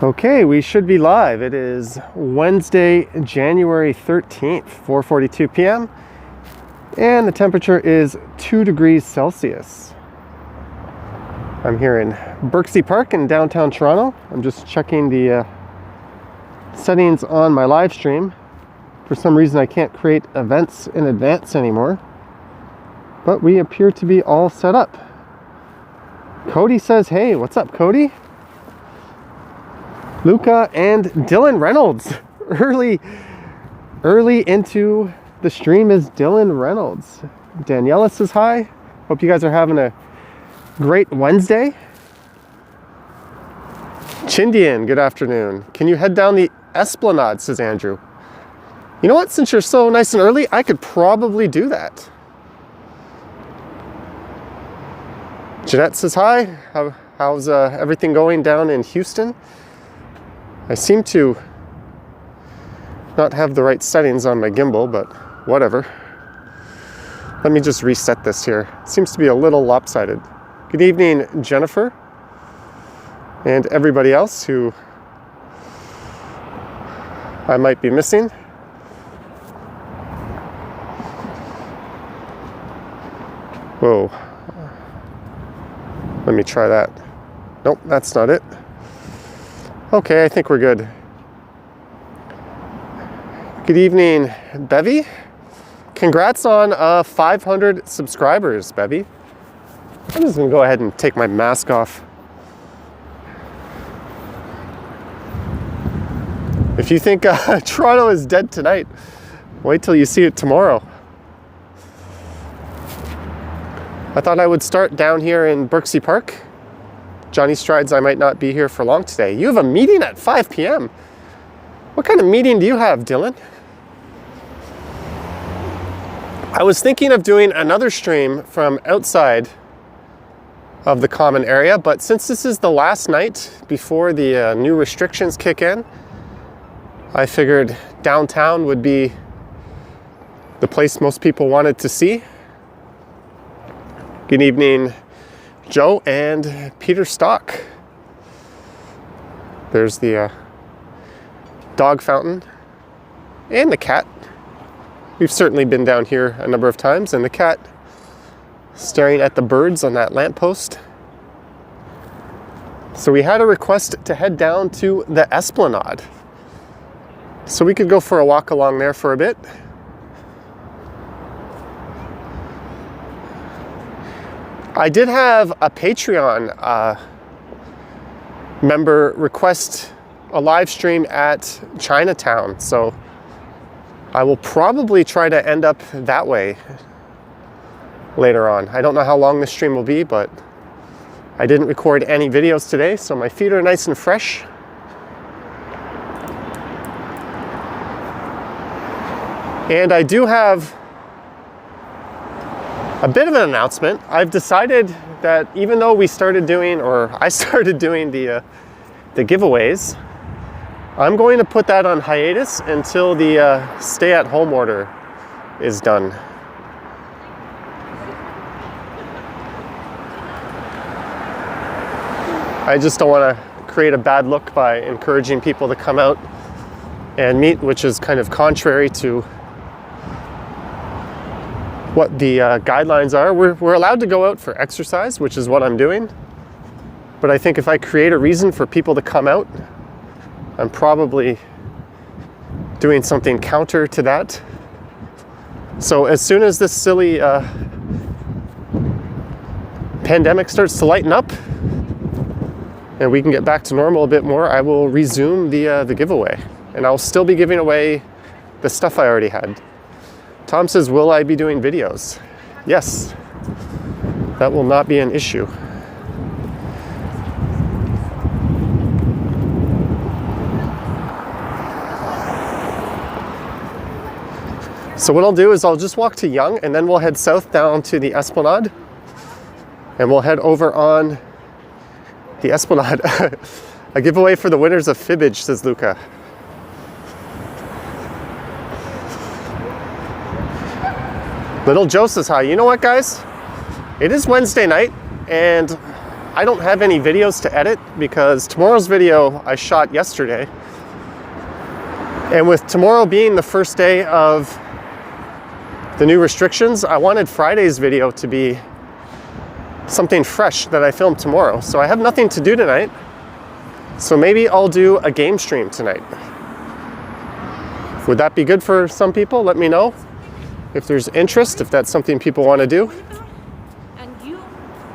Okay, we should be live. It is Wednesday, January 13th, 4:42 p.m. and the temperature is 2 degrees Celsius. I'm here in Birksey Park in downtown Toronto. I'm just checking the settings on my live stream. For some reason I can't create events in advance anymore, but we appear to be all set up. Cody says, hey, what's up, Cody? Luca and Dylan Reynolds. Early into the stream is Dylan Reynolds. Daniela says hi. Hope you guys are having a great Wednesday. Chindian, good afternoon. Can you head down the Esplanade, says Andrew. You know what, since you're so nice and early, I could probably do that. Jeanette says hi. How's everything going down in Houston? I seem to not have the right settings on my gimbal, but whatever. Let me just reset this here. It seems to be a little lopsided. Good evening, Jennifer, and everybody else who I might be missing. Whoa. Let me try that. Nope, that's not it. Okay, I think we're good. Good evening, Bevy. Congrats on 500 subscribers, Bevy. I'm just gonna go ahead and take my mask off. If you think Toronto is dead tonight, wait till you see it tomorrow. I thought I would start down here in Birksey Park. Johnny strides I might not be here for long today. You have a meeting at 5 p.m. What kind of meeting do you have, Dylan? I was thinking of doing another stream from outside of the common area, but since this is the last night before the new restrictions kick in, I figured downtown would be the place most people wanted to see. Good evening, Joe and Peter Stock. There's the dog fountain and the cat. We've certainly been down here a number of times, and the cat staring at the birds on that lamppost. So we had a request to head down to the Esplanade, so we could go for a walk along there for a bit. I did have a Patreon member request a live stream at Chinatown, so I will probably try to end up that way later on. I don't know how long this stream will be, but I didn't record any videos today, so my feet are nice and fresh. And I do have a bit of an announcement. I've decided that even though I started doing the giveaways, I'm going to put that on hiatus until the stay-at-home order is done. I just don't want to create a bad look by encouraging people to come out and meet, which is kind of contrary to what the guidelines are. We're allowed to go out for exercise, which is what I'm doing. But I think if I create a reason for people to come out, I'm probably doing something counter to that. So as soon as this silly pandemic starts to lighten up and we can get back to normal a bit more, I will resume the giveaway. And I'll still be giving away the stuff I already had. Tom says, will I be doing videos? Yes, that will not be an issue. So what I'll do is I'll just walk to Yonge, and then we'll head south down to the Esplanade, and we'll head over on the Esplanade. A giveaway for the winners of Fibbage, says Luca. Little Joe says hi. You know what, guys? It is Wednesday night, and I don't have any videos to edit because tomorrow's video I shot yesterday. And with tomorrow being the first day of the new restrictions, I wanted Friday's video to be something fresh that I filmed tomorrow. So I have nothing to do tonight. So maybe I'll do a game stream tonight. Would that be good for some people? Let me know if there's interest, if that's something people want to do. And you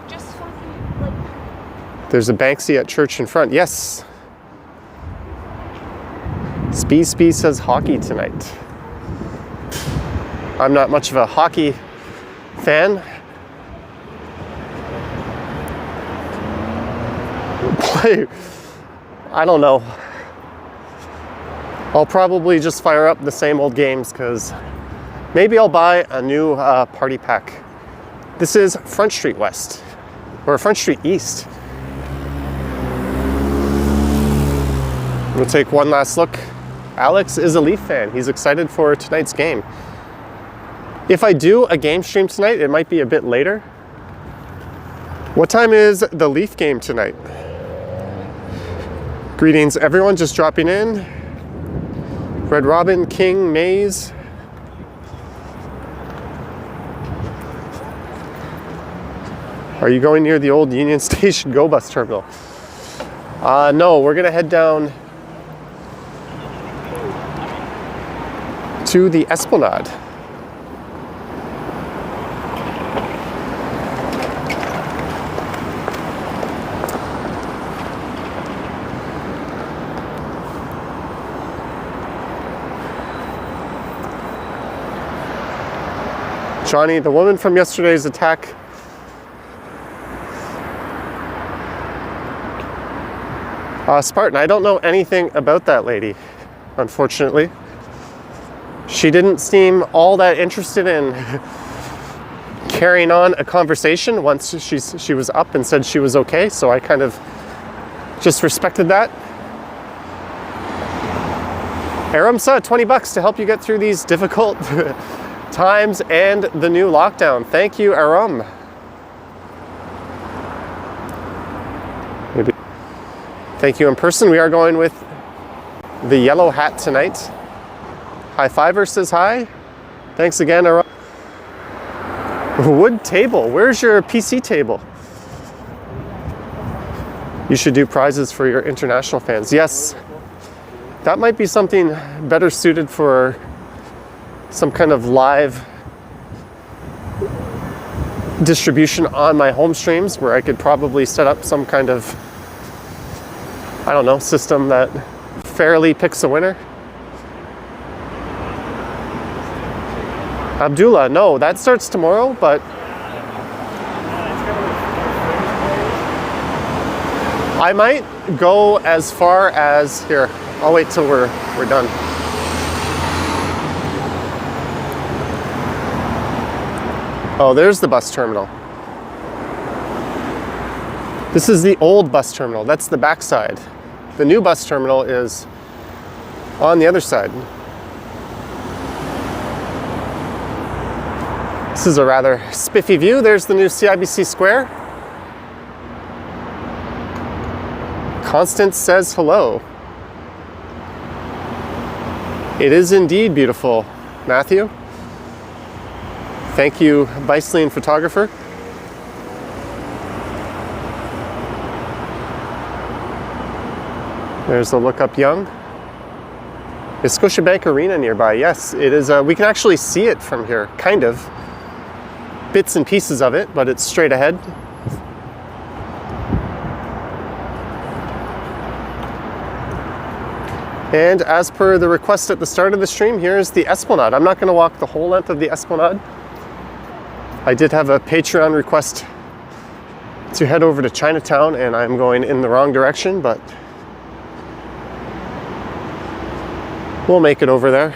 just fucking like... There's a Banksy at church in front. Yes. Spee says hockey tonight. I'm not much of a hockey fan. I don't know. I'll probably just fire up the same old games because maybe I'll buy a new party pack. This is Front Street West, or Front Street East. We'll take one last look. Alex is a Leaf fan. He's excited for tonight's game. If I do a game stream tonight, it might be a bit later. What time is the Leaf game tonight? Greetings, everyone just dropping in. Red Robin, King, Maze. Are you going near the old Union Station Go Bus terminal? No, we're gonna head down to the Esplanade. Johnny, the woman from yesterday's attack. Spartan, I don't know anything about that lady, unfortunately. She didn't seem all that interested in carrying on a conversation once she was up and said she was okay, so I kind of just respected that. Aramsa, $20 to help you get through these difficult times and the new lockdown. Thank you, Aram. Maybe. Thank you in person. We are going with the yellow hat tonight. High Fiver says hi. Thanks again, Aram. Wood table. Where's your PC table? You should do prizes for your international fans. Yes, that might be something better suited for some kind of live distribution on my home streams where I could probably set up some kind of, I don't know, system that fairly picks a winner. Abdullah, no, that starts tomorrow, but I might go as far as here. I'll wait till we're done. Oh, there's the bus terminal. This is the old bus terminal. That's the back side. The new bus terminal is on the other side. This is a rather spiffy view. There's the new CIBC Square. Constance says hello. It is indeed beautiful, Matthew. Thank you, Biceline Photographer. There's the Look Up Young. Is Scotiabank Arena nearby? Yes, it is. We can actually see it from here, kind of. Bits and pieces of it, but it's straight ahead. And as per the request at the start of the stream, here's the Esplanade. I'm not going to walk the whole length of the Esplanade. I did have a Patreon request to head over to Chinatown, and I'm going in the wrong direction, but we'll make it over there.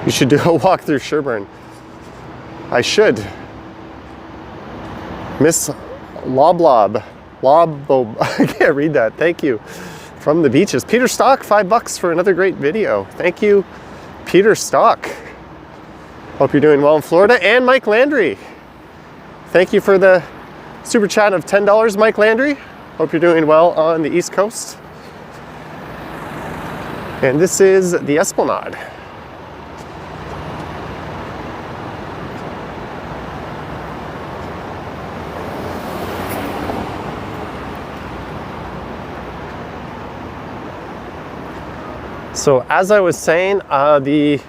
You should do a walk through Sherbourne. I should. Miss Loblob. I can't read that. Thank you. From the beaches. Peter Stock, $5 for another great video. Thank you, Peter Stock. Hope you're doing well in Florida. And Mike Landry. Thank you for the super chat of $10, Mike Landry. Hope you're doing well on the East Coast. And this is the Esplanade. So as I was saying, the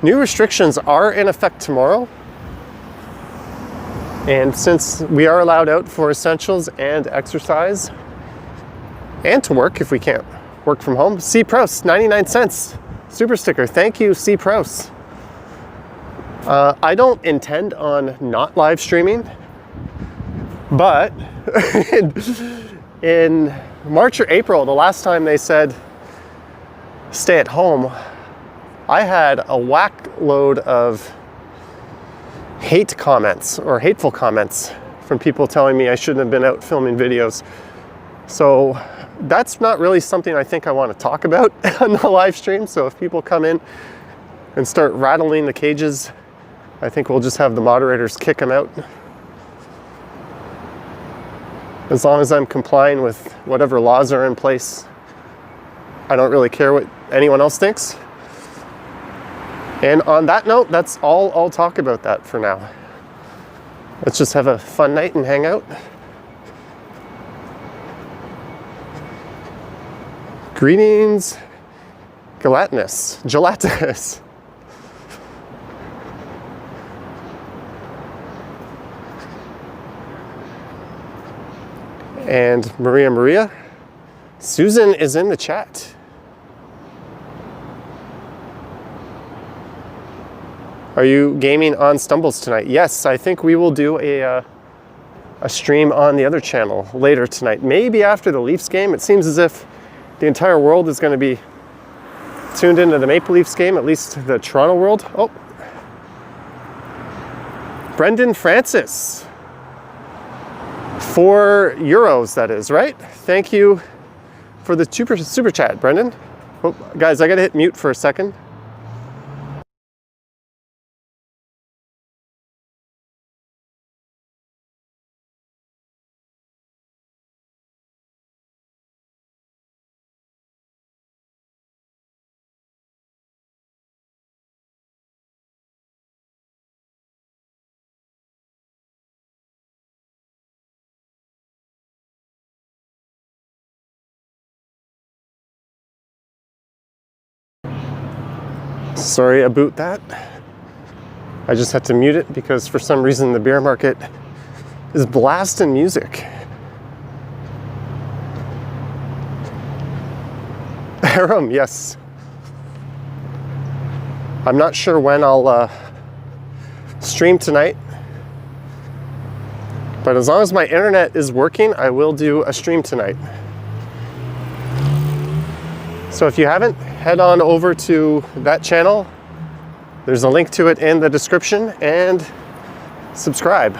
new restrictions are in effect tomorrow. And since we are allowed out for essentials and exercise, and to work if we can't work from home, C. Prouse, 99 cents, super sticker. Thank you, C. Prouse. I don't intend on not live streaming, but in March or April, the last time they said stay at home, I had a whack load of hate comments or hateful comments from people telling me I shouldn't have been out filming videos. So that's not really something I think I want to talk about on the live stream. So if people come in and start rattling the cages, I think we'll just have the moderators kick them out. As long as I'm complying with whatever laws are in place, I don't really care what anyone else thinks. And on that note, that's all I'll talk about that for now. Let's just have a fun night and hang out. Greetings, gelatinous. And Maria, Susan is in the chat. Are you gaming on Stumbles tonight? Yes, I think we will do a stream on the other channel later tonight. Maybe after the Leafs game. It seems as if the entire world is going to be tuned into the Maple Leafs game, at least the Toronto world. Oh, Brendan Francis. €4, that is, right? Thank you for the super chat, Brendan. Oh, guys, I got to hit mute for a second. Sorry about that. I just had to mute it because for some reason the beer market is blasting music. Aram, yes. I'm not sure when I'll stream tonight, but as long as my internet is working, I will do a stream tonight. So if you haven't, head on over to that channel. There's a link to it in the description, and subscribe.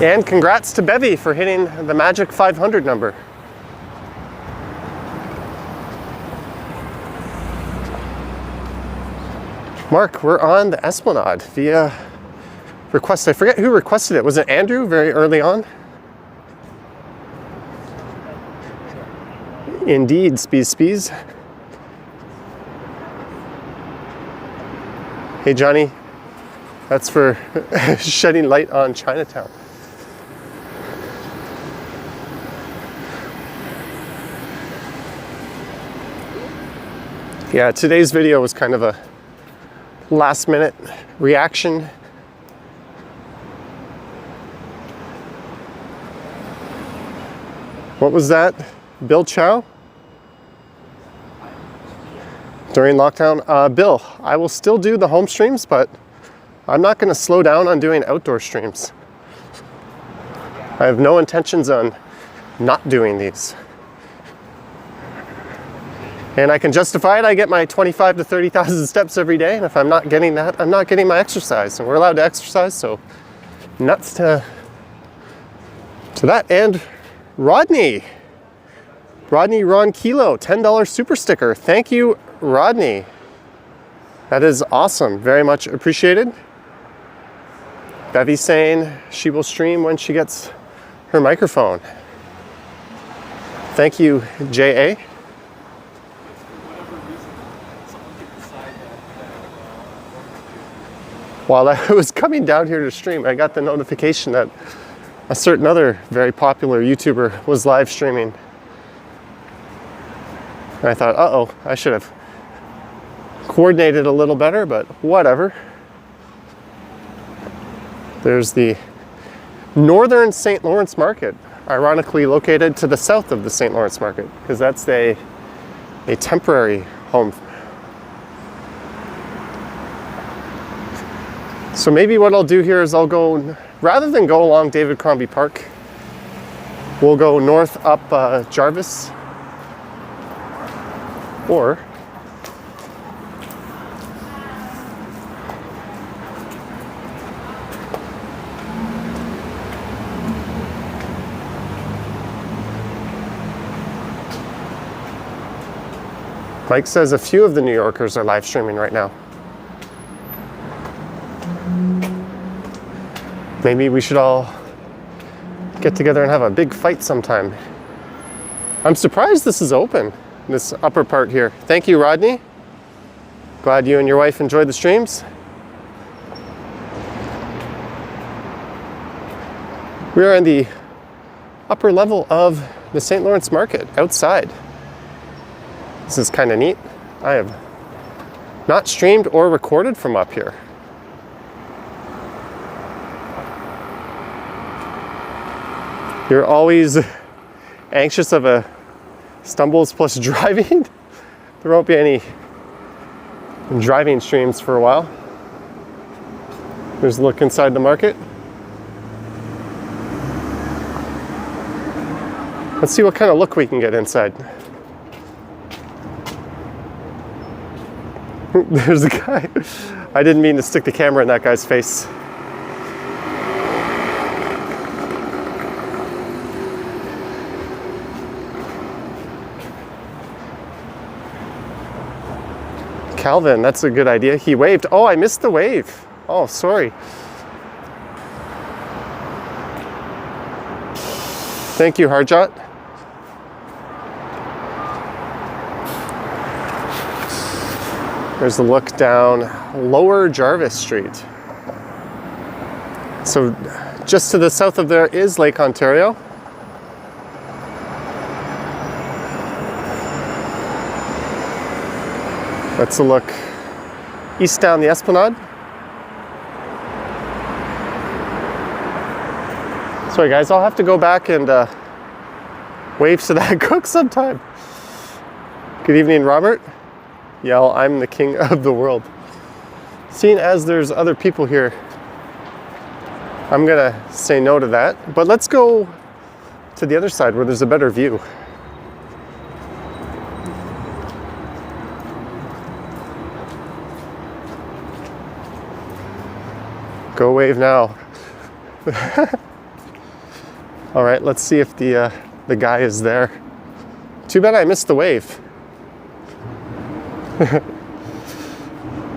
And congrats to Bevy for hitting the magic 500 number. Mark, we're on the Esplanade via request. I forget who requested it. Was it Andrew very early on? Indeed, Spees. Hey Johnny, that's for shedding light on Chinatown. Yeah, today's video was kind of a last minute reaction. What was that? Bill Chow? During lockdown? Bill, I will still do the home streams, but I'm not going to slow down on doing outdoor streams. I have no intentions on not doing these. And I can justify it. I get my 25 to 30,000 steps every day, and if I'm not getting that, I'm not getting my exercise. And we're allowed to exercise, so nuts to that. And Rodney Ron Kilo, $10 super sticker. Thank you, Rodney. That is awesome. Very much appreciated. Bevy's saying she will stream when she gets her microphone. Thank you, J.A. While I was coming down here to stream, I got the notification that a certain other very popular YouTuber was live streaming. And I thought, uh-oh, I should have coordinated a little better, but whatever. There's the Northern St. Lawrence Market, ironically located to the south of the St. Lawrence Market, because that's a temporary home. So maybe what I'll do here is I'll go, rather than go along David Crombie Park, we'll go north up Jarvis, or Mike says a few of the New Yorkers are live streaming right now. Maybe we should all get together and have a big fight sometime. I'm surprised this is open, this upper part here. Thank you, Rodney. Glad you and your wife enjoyed the streams. We are in the upper level of the St. Lawrence Market, outside. This is kind of neat. I have not streamed or recorded from up here. You're always anxious of a stumbles plus driving. There won't be any driving streams for a while. There's a look inside the market. Let's see what kind of look we can get inside. There's a guy. I didn't mean to stick the camera in that guy's face. Calvin, that's a good idea. He waved. Oh, I missed the wave. Oh, sorry. Thank you, Harjot. There's a look down Lower Jarvis Street. So just to the south of there is Lake Ontario. Let's look east down the Esplanade. Sorry guys, I'll have to go back and wave to that cook sometime. Good evening, Robert. Yell, I'm the king of the world. Seeing as there's other people here, I'm gonna say no to that. But let's go to the other side where there's a better view. Go wave now. All right, let's see if the guy is there. Too bad I missed the wave.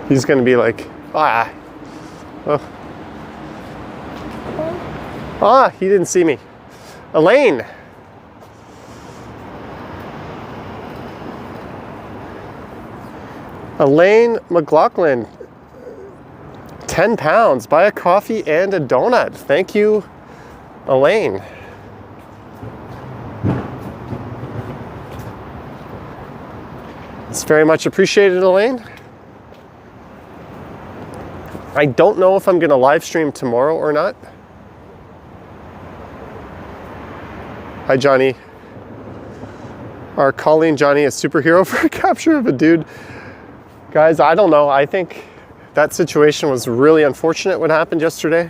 He's gonna be like, ah. Oh. Ah, he didn't see me. Elaine. Elaine McLaughlin. 10 pounds. Buy a coffee and a donut. Thank you, Elaine. It's very much appreciated, Elaine. I don't know if I'm going to live stream tomorrow or not. Hi, Johnny. Are calling Johnny a superhero for a capture of a dude? Guys, I don't know. I think that situation was really unfortunate what happened yesterday.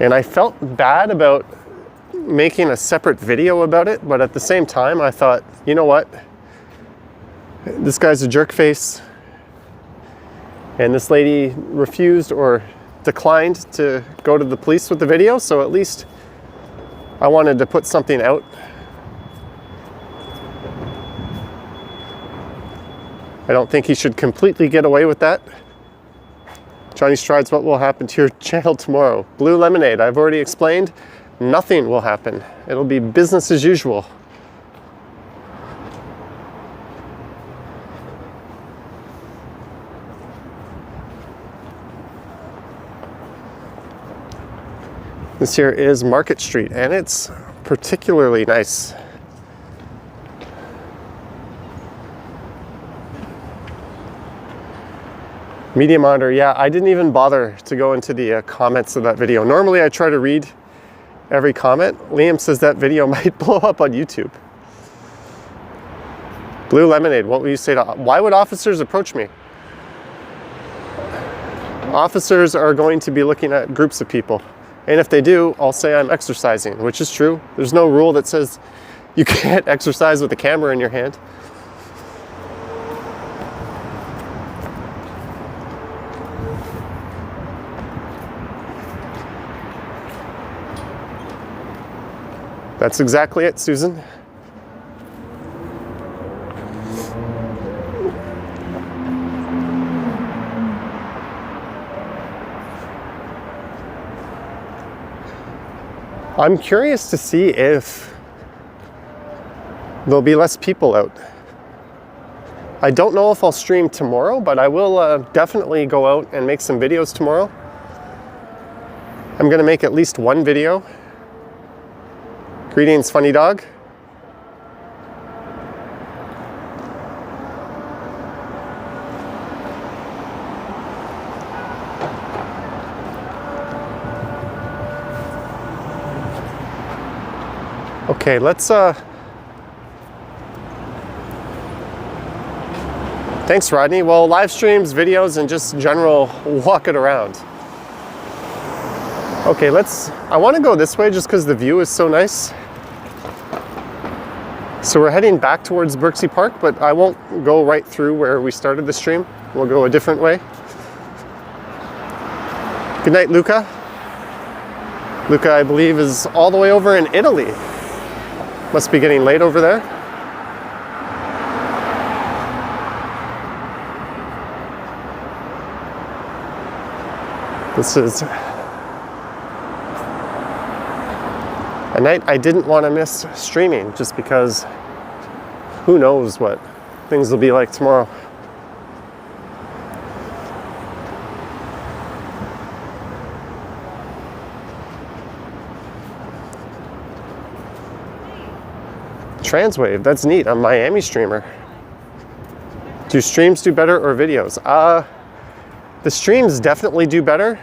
And I felt bad about making a separate video about it, but at the same time, I thought, you know what? This guy's a jerk face. And this lady refused or declined to go to the police with the video, so at least I wanted to put something out. I don't think he should completely get away with that. Johnny Strides, what will happen to your channel tomorrow? Blue Lemonade, I've already explained. Nothing will happen. It'll be business as usual. This here is Market Street, and it's particularly nice. Media Monitor, yeah, I didn't even bother to go into the comments of that video. Normally I try to read every comment. Liam says that video might blow up on YouTube. Blue Lemonade, what will you say to, why would officers approach me? Officers are going to be looking at groups of people. And if they do, I'll say I'm exercising, which is true. There's no rule that says you can't exercise with a camera in your hand. That's exactly it, Susan. I'm curious to see if there'll be less people out. I don't know if I'll stream tomorrow, but I will definitely go out and make some videos tomorrow. I'm gonna make at least one video. Greetings, funny dog. Okay, let's thanks, Rodney. Well, live streams, videos, and just general walking around. Okay, I want to go this way just because the view is so nice. So we're heading back towards Birksey Park, but I won't go right through where we started the stream. We'll go a different way. Good night, Luca. Luca, I believe, is all the way over in Italy. Must be getting late over there. This is a night I didn't want to miss streaming just because who knows what things will be like tomorrow. Transwave, that's neat. I'm a Miami streamer. Do streams do better or videos? The streams definitely do better,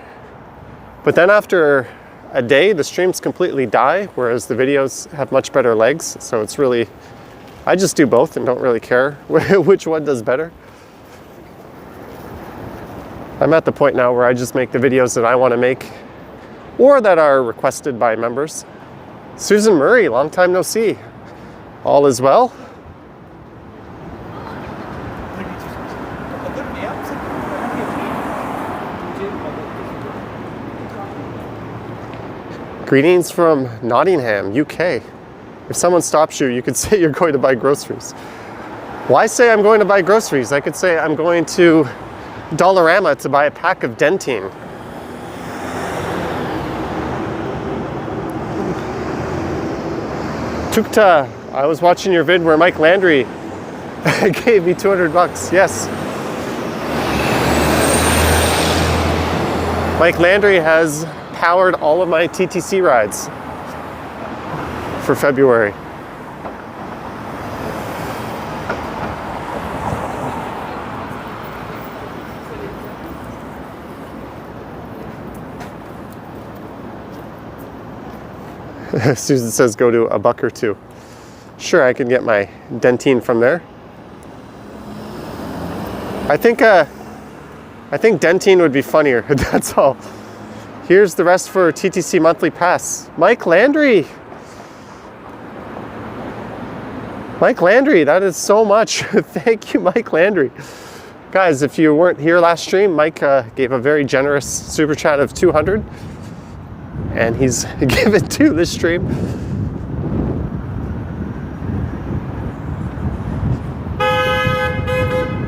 but then after a day, the streams completely die, whereas the videos have much better legs. So it's really, I just do both and don't really care which one does better. I'm at the point now where I just make the videos that I want to make or that are requested by members. Susan Murray, long time no see. All is well. Greetings from Nottingham, UK. If someone stops you, you could say you're going to buy groceries. Why say I'm going to buy groceries? I could say I'm going to Dollarama to buy a pack of Dentine. Tukta, I was watching your vid where Mike Landry gave me $200. Yes. Mike Landry has powered all of my TTC rides for February. Susan says go to a buck or two. Sure, I can get my Dentine from there. I think Dentine would be funnier, that's all. Here's the rest for TTC monthly pass. Mike Landry. Mike Landry, that is so much. Thank you, Mike Landry. Guys, if you weren't here last stream, Mike gave a very generous super chat of 200. And he's given to this stream.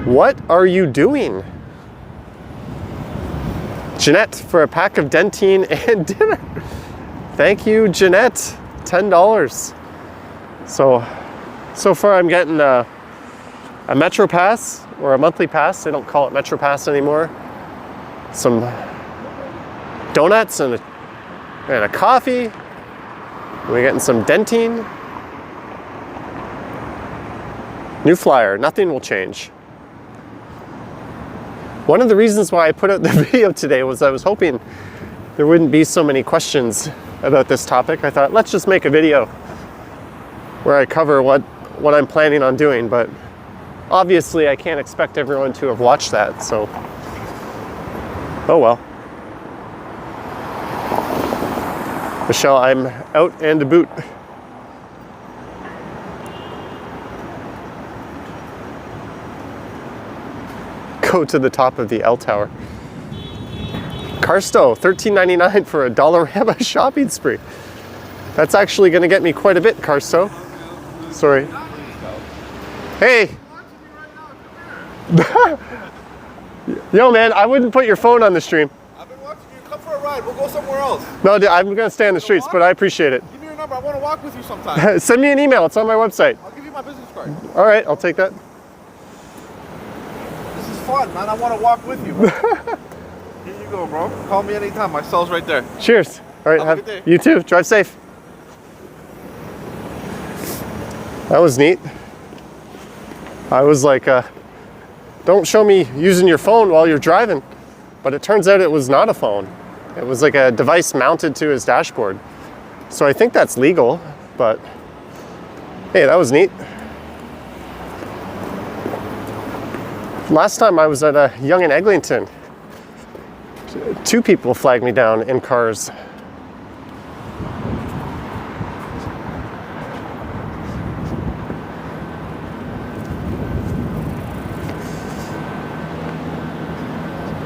What are you doing? Jeanette for a pack of dentine and dinner. Thank you, Jeanette. $10. So far I'm getting a Metro Pass or a monthly pass. They don't call it Metro Pass anymore. Some donuts and a coffee. We're getting some dentine. New flyer, nothing will change. One of the reasons why I put out the video today was I was hoping there wouldn't be so many questions about this topic. I thought, let's just make a video where I cover what I'm planning on doing, but obviously I can't expect everyone to have watched that, so oh well. Michelle, I'm out and about. Go to the top of the L Tower. Carsto, $13.99 for a Dollarama shopping spree. That's actually going to get me quite a bit, Carsto. Sorry. Hey! Yo, man, I wouldn't put your phone on the stream. I've been watching you. Come for a ride. We'll go somewhere else. No, dude, I'm going to stay on the streets, but I appreciate it. Give me your number. I want to walk with you sometime. Send me an email. It's on my website. I'll give you my business card. All right, I'll take that. This is fun, man. I want to walk with you. Here you go, bro. Call me anytime. My cell's right there. Cheers. All right, Have a good day. You too. Drive safe. That was neat. I was like, don't show me using your phone while you're driving. But it turns out it was not a phone. It was like a device mounted to his dashboard. So I think that's legal, but hey, that was neat. Last time I was at Yonge and Eglinton, 2 people flagged me down in cars.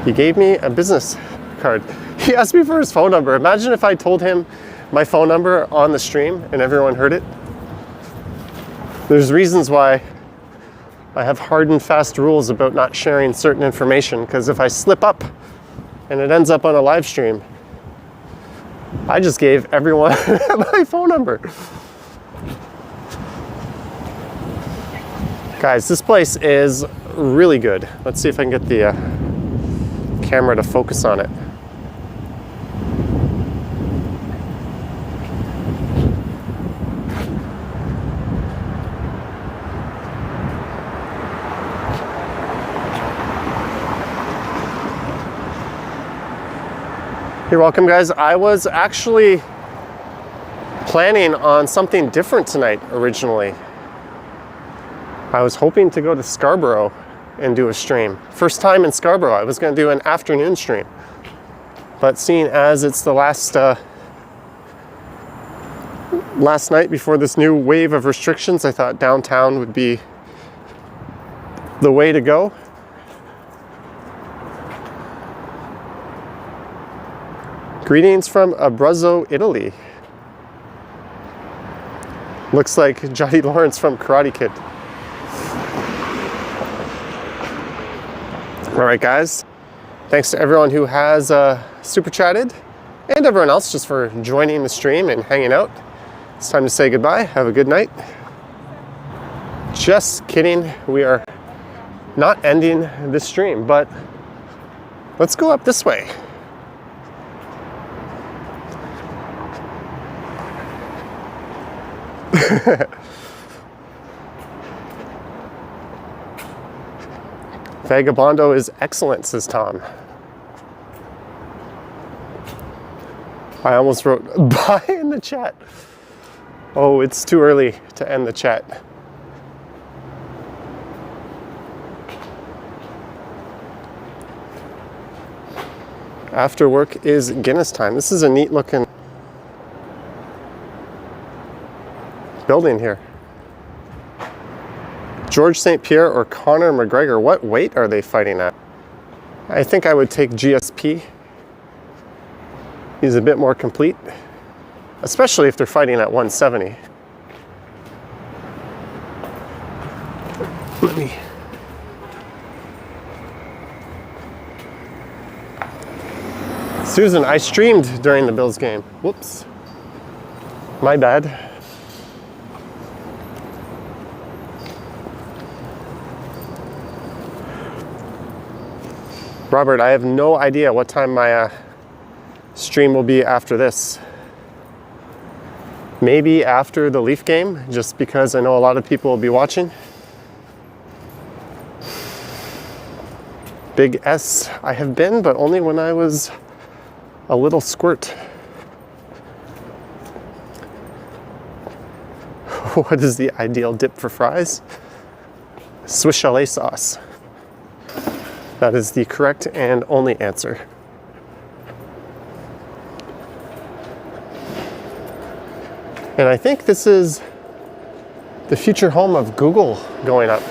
He gave me a business card. He asked me for his phone number. Imagine if I told him my phone number on the stream and everyone heard it. There's reasons why I have hard and fast rules about not sharing certain information, because if I slip up and it ends up on a live stream, I just gave everyone my phone number. Guys, this place is really good. Let's see if I can get the camera to focus on it. You're welcome, guys. I was actually planning on something different tonight originally. I was hoping to go to Scarborough and do a stream. First time in Scarborough. I was going to do an afternoon stream. But seeing as it's the last night before this new wave of restrictions, I thought downtown would be the way to go. Greetings from Abruzzo, Italy. Looks like Johnny Lawrence from Karate Kid. All right, guys. Thanks to everyone who has super chatted and everyone else just for joining the stream and hanging out. It's time to say goodbye. Have a good night. Just kidding. We are not ending this stream, but let's go up this way. Vagabondo is excellent, says Tom. I almost wrote bye in the chat. Oh, it's too early to end the chat. After work is Guinness time. This is a neat looking building here. George St. Pierre or Conor McGregor, what weight are they fighting at? I think I would take GSP. He's a bit more complete, especially if they're fighting at 170. Let me... Susan, I streamed during the Bills game. Whoops. My bad. Robert, I have no idea what time my stream will be after this. Maybe after the Leaf game, just because I know a lot of people will be watching. Big S, I have been, but only when I was a little squirt. What is the ideal dip for fries? Swiss chalet sauce. That is the correct and only answer. And I think this is the future home of Google going up.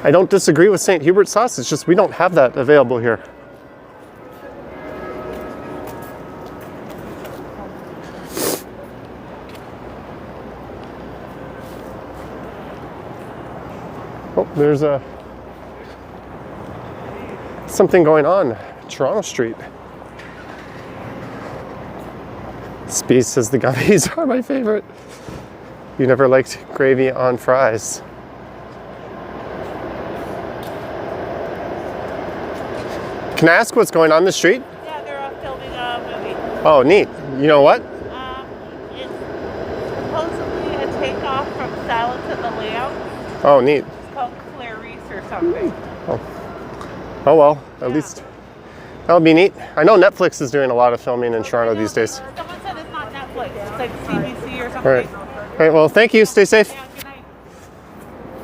I don't disagree with St. Hubert sauce, it's just we don't have that available here. Oh, there's something going on. Toronto Street. Spee says the gummies are my favorite. You never liked gravy on fries. Can I ask what's going on the street? Yeah, they're all filming a movie. Oh, neat. You know what? It's supposedly a takeoff from Silence of the Lambs. Oh, neat. It's called Clarice or something. Oh well, at least that'll be neat. I know Netflix is doing a lot of filming in Toronto these days. Someone said it's not Netflix. It's like CBC or All something. right. All right, well, thank you. Stay safe. Yeah, good night.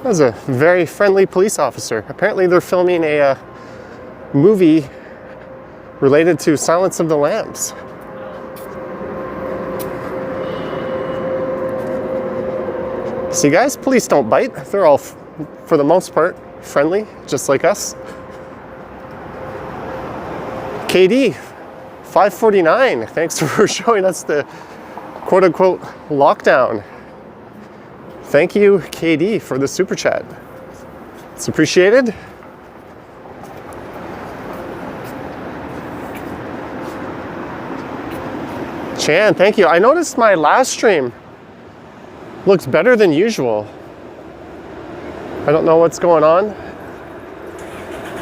That was a very friendly police officer. Apparently they're filming a movie related to Silence of the Lambs. See guys, police don't bite. They're all, for the most part, friendly, just like us. KD, 549, thanks for showing us the quote-unquote lockdown. Thank you, KD, for the super chat. It's appreciated. Chan, thank you. I noticed my last stream looks better than usual. I don't know what's going on,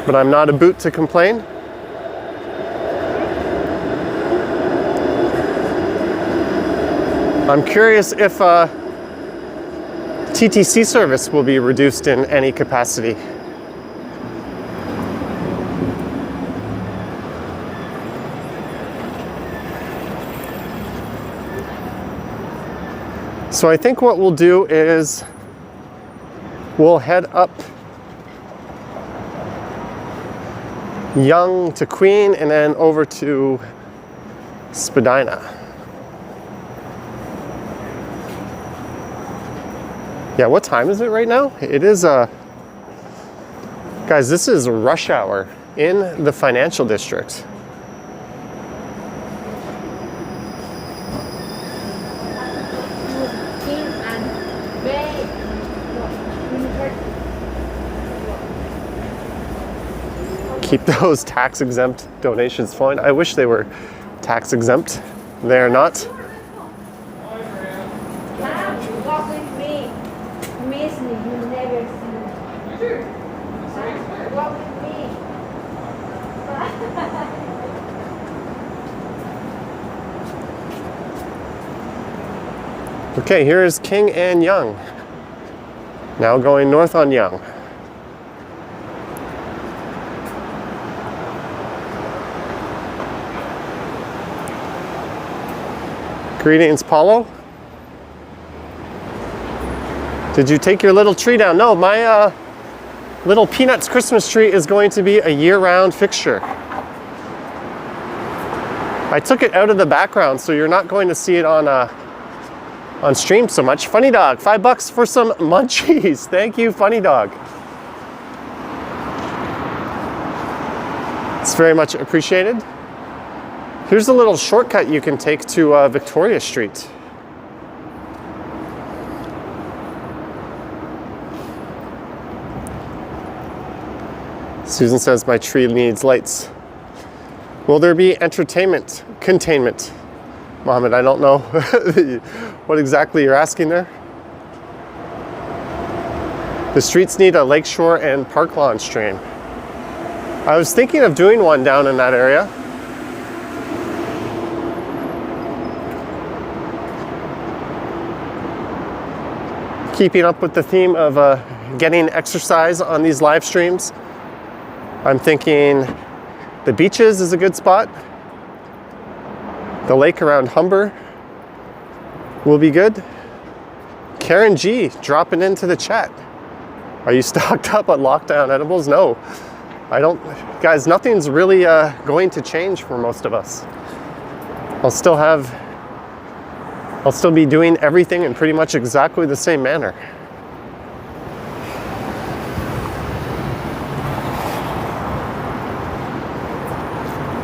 but I'm not a boot to complain. I'm curious if TTC service will be reduced in any capacity. So I think what we'll do is we'll head up Yonge to Queen and then over to Spadina. Yeah, what time is it right now? It is guys, this is rush hour in the financial district. Keep those tax-exempt donations flowing. I wish they were tax-exempt. They are not. Walk with me. Miss me, you never see me. Walk with me. Okay, here is King and Yonge. Now going north on Yonge. Greetings, Paulo. Did you take your little tree down? No, my little Peanuts Christmas tree is going to be a year-round fixture. I took it out of the background, so you're not going to see it on stream so much. Funny Dog, $5 for some munchies. Thank you, Funny Dog. It's very much appreciated. Here's a little shortcut you can take to Victoria Street. Susan says my tree needs lights. Will there be entertainment containment? Mohammed, I don't know what exactly you're asking there. The streets need a lakeshore and park lawn stream. I was thinking of doing one down in that area. Keeping up with the theme of getting exercise on these live streams, I'm thinking the beaches is a good spot. The lake around Humber will be good. Karen G dropping into the chat. Are you stocked up on lockdown edibles? No, I don't. Guys, nothing's really going to change for most of us. I'll still be doing everything in pretty much exactly the same manner.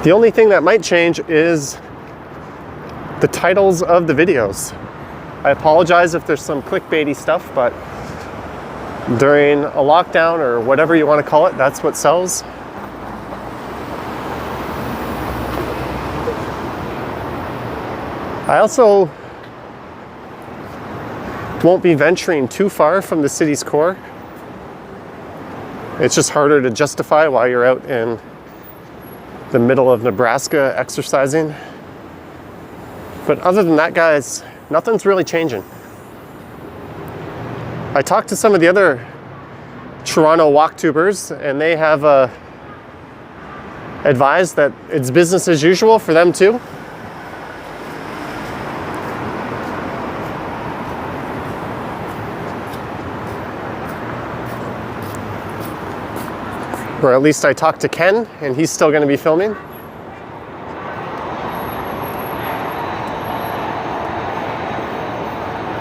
The only thing that might change is the titles of the videos. I apologize if there's some clickbaity stuff, but during a lockdown or whatever you want to call it, that's what sells. I also won't be venturing too far from the city's core. It's just harder to justify while you're out in the middle of Nebraska exercising. But other than that, guys, nothing's really changing. I talked to some of the other Toronto walktubers, and they have advised that it's business as usual for them too. Or at least I talked to Ken, and he's still going to be filming.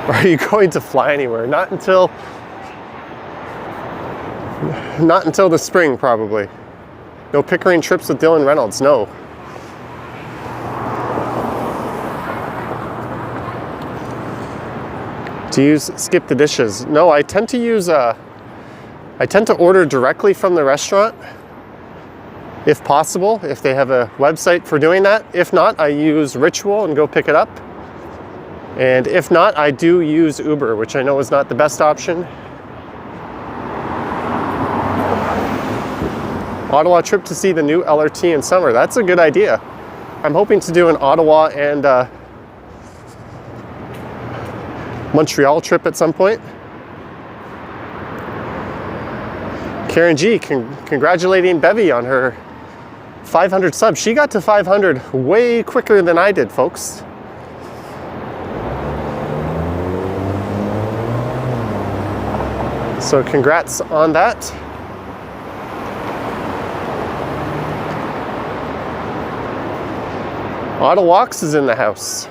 Are you going to fly anywhere? Not until the spring, probably. No Pickering trips with Dylan Reynolds, no. Do you skip the dishes? No, I tend to order directly from the restaurant, if possible, if they have a website for doing that. If not, I use Ritual and go pick it up. And if not, I do use Uber, which I know is not the best option. Ottawa trip to see the new LRT in summer. That's a good idea. I'm hoping to do an Ottawa and Montreal trip at some point. Karen G, congratulating Bevy on her 500 subs. She got to 500 way quicker than I did, folks. So congrats on that. Ottawalks is in the house.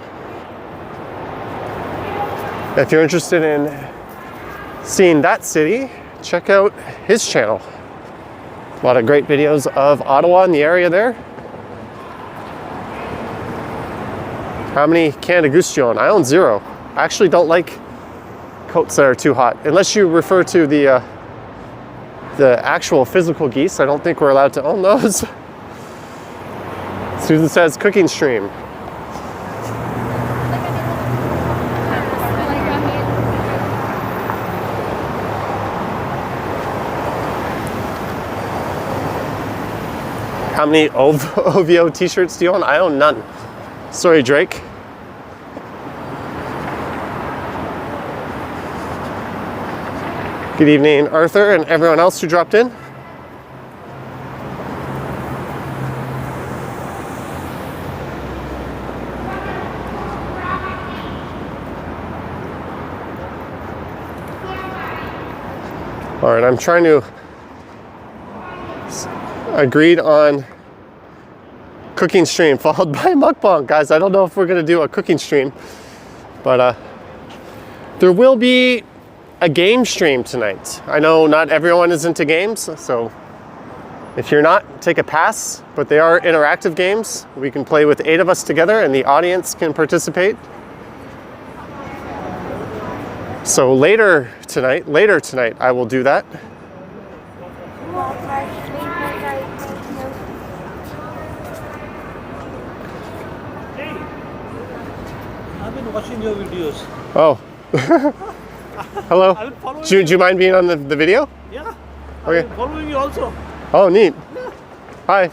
If you're interested in seeing that city, check out his channel. A lot of great videos of Ottawa and the area there. How many Canada Goose do you own? I own 0. I actually don't like coats that are too hot. Unless you refer to the actual physical geese, I don't think we're allowed to own those. Susan says cooking stream. How many OVO t-shirts do you own? I own none. Sorry, Drake. Good evening, Arthur, and everyone else who dropped in. All right, I'm trying to agreed on cooking stream followed by mukbang. Guys, I don't know if we're gonna do a cooking stream, but there will be a game stream tonight. I know not everyone is into games, so If you're not, take a pass, but they are interactive games. We can play with 8 of us together and the audience can participate. So later tonight, I will do that. I've been watching your videos. Oh. Hello. I've been following Do you mind being on the video? Yeah. Okay. I've been following you also. Oh, neat. Hi.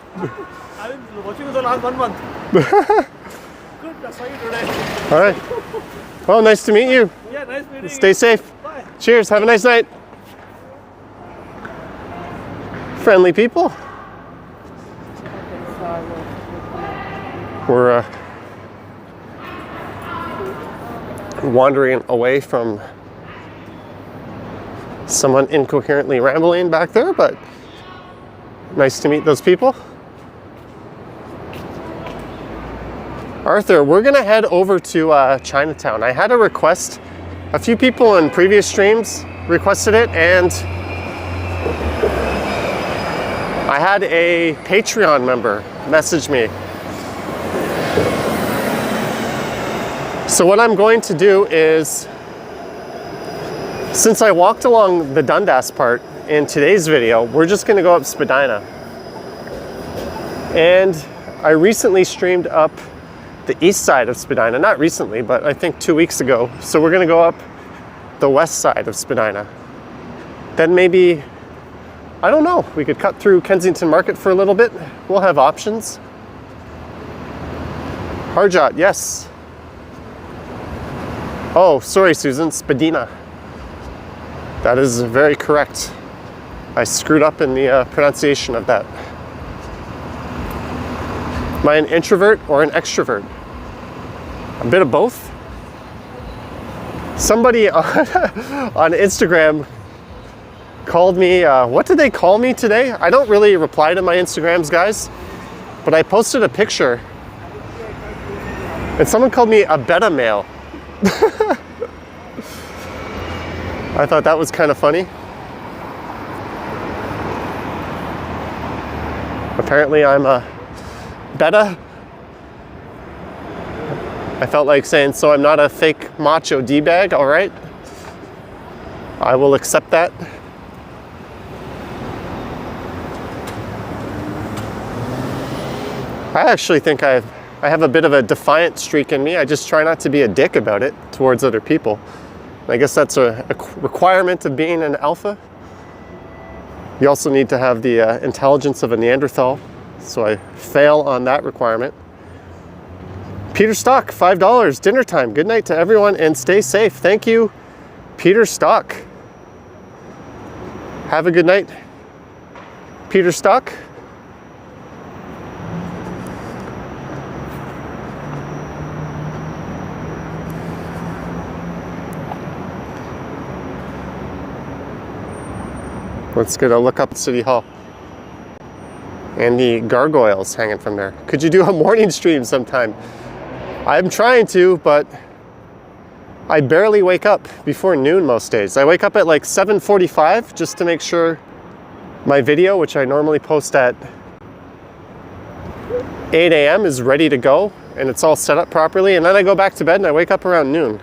I've been watching you the last 1 month. Good, I saw you today. All right. Well, nice to meet you. Yeah, nice meeting you. Stay safe. Bye. Cheers. Have a nice night. Friendly people. We're wandering away from someone incoherently rambling back there, but nice to meet those people. Arthur, we're gonna head over to Chinatown. I had a request. A few people in previous streams requested it, and I had a Patreon member message me. So what I'm going to do is, since I walked along the Dundas part in today's video, we're just gonna go up Spadina. And I recently streamed up the east side of Spadina. Not recently, but I think 2 weeks ago. So we're gonna go up the west side of Spadina. Then maybe, I don't know, we could cut through Kensington Market for a little bit. We'll have options. Harjot, yes. Oh, sorry, Susan, Spadina. That is very correct. I screwed up in the pronunciation of that. Am I an introvert or an extrovert? A bit of both. Somebody on Instagram called me, what did they call me today? I don't really reply to my Instagrams, guys, but I posted a picture and someone called me a beta male. I thought that was kind of funny. Apparently I'm a beta. I felt like saying, so I'm not a fake macho D-bag, all right? I will accept that. I actually think I have a bit of a defiant streak in me. I just try not to be a dick about it towards other people. I guess that's a requirement of being an alpha. You also need to have the intelligence of a Neanderthal, so I fail on that requirement. Peter Stock, $5, dinner time. Good night to everyone and stay safe. Thank you, Peter Stock. Have a good night, Peter Stock. Let's get a look up at City Hall. And the gargoyles hanging from there. Could you do a morning stream sometime? I'm trying to, but I barely wake up before noon most days. I wake up at like 7:45 just to make sure my video, which I normally post at 8 a.m. is ready to go and it's all set up properly. And then I go back to bed and I wake up around noon.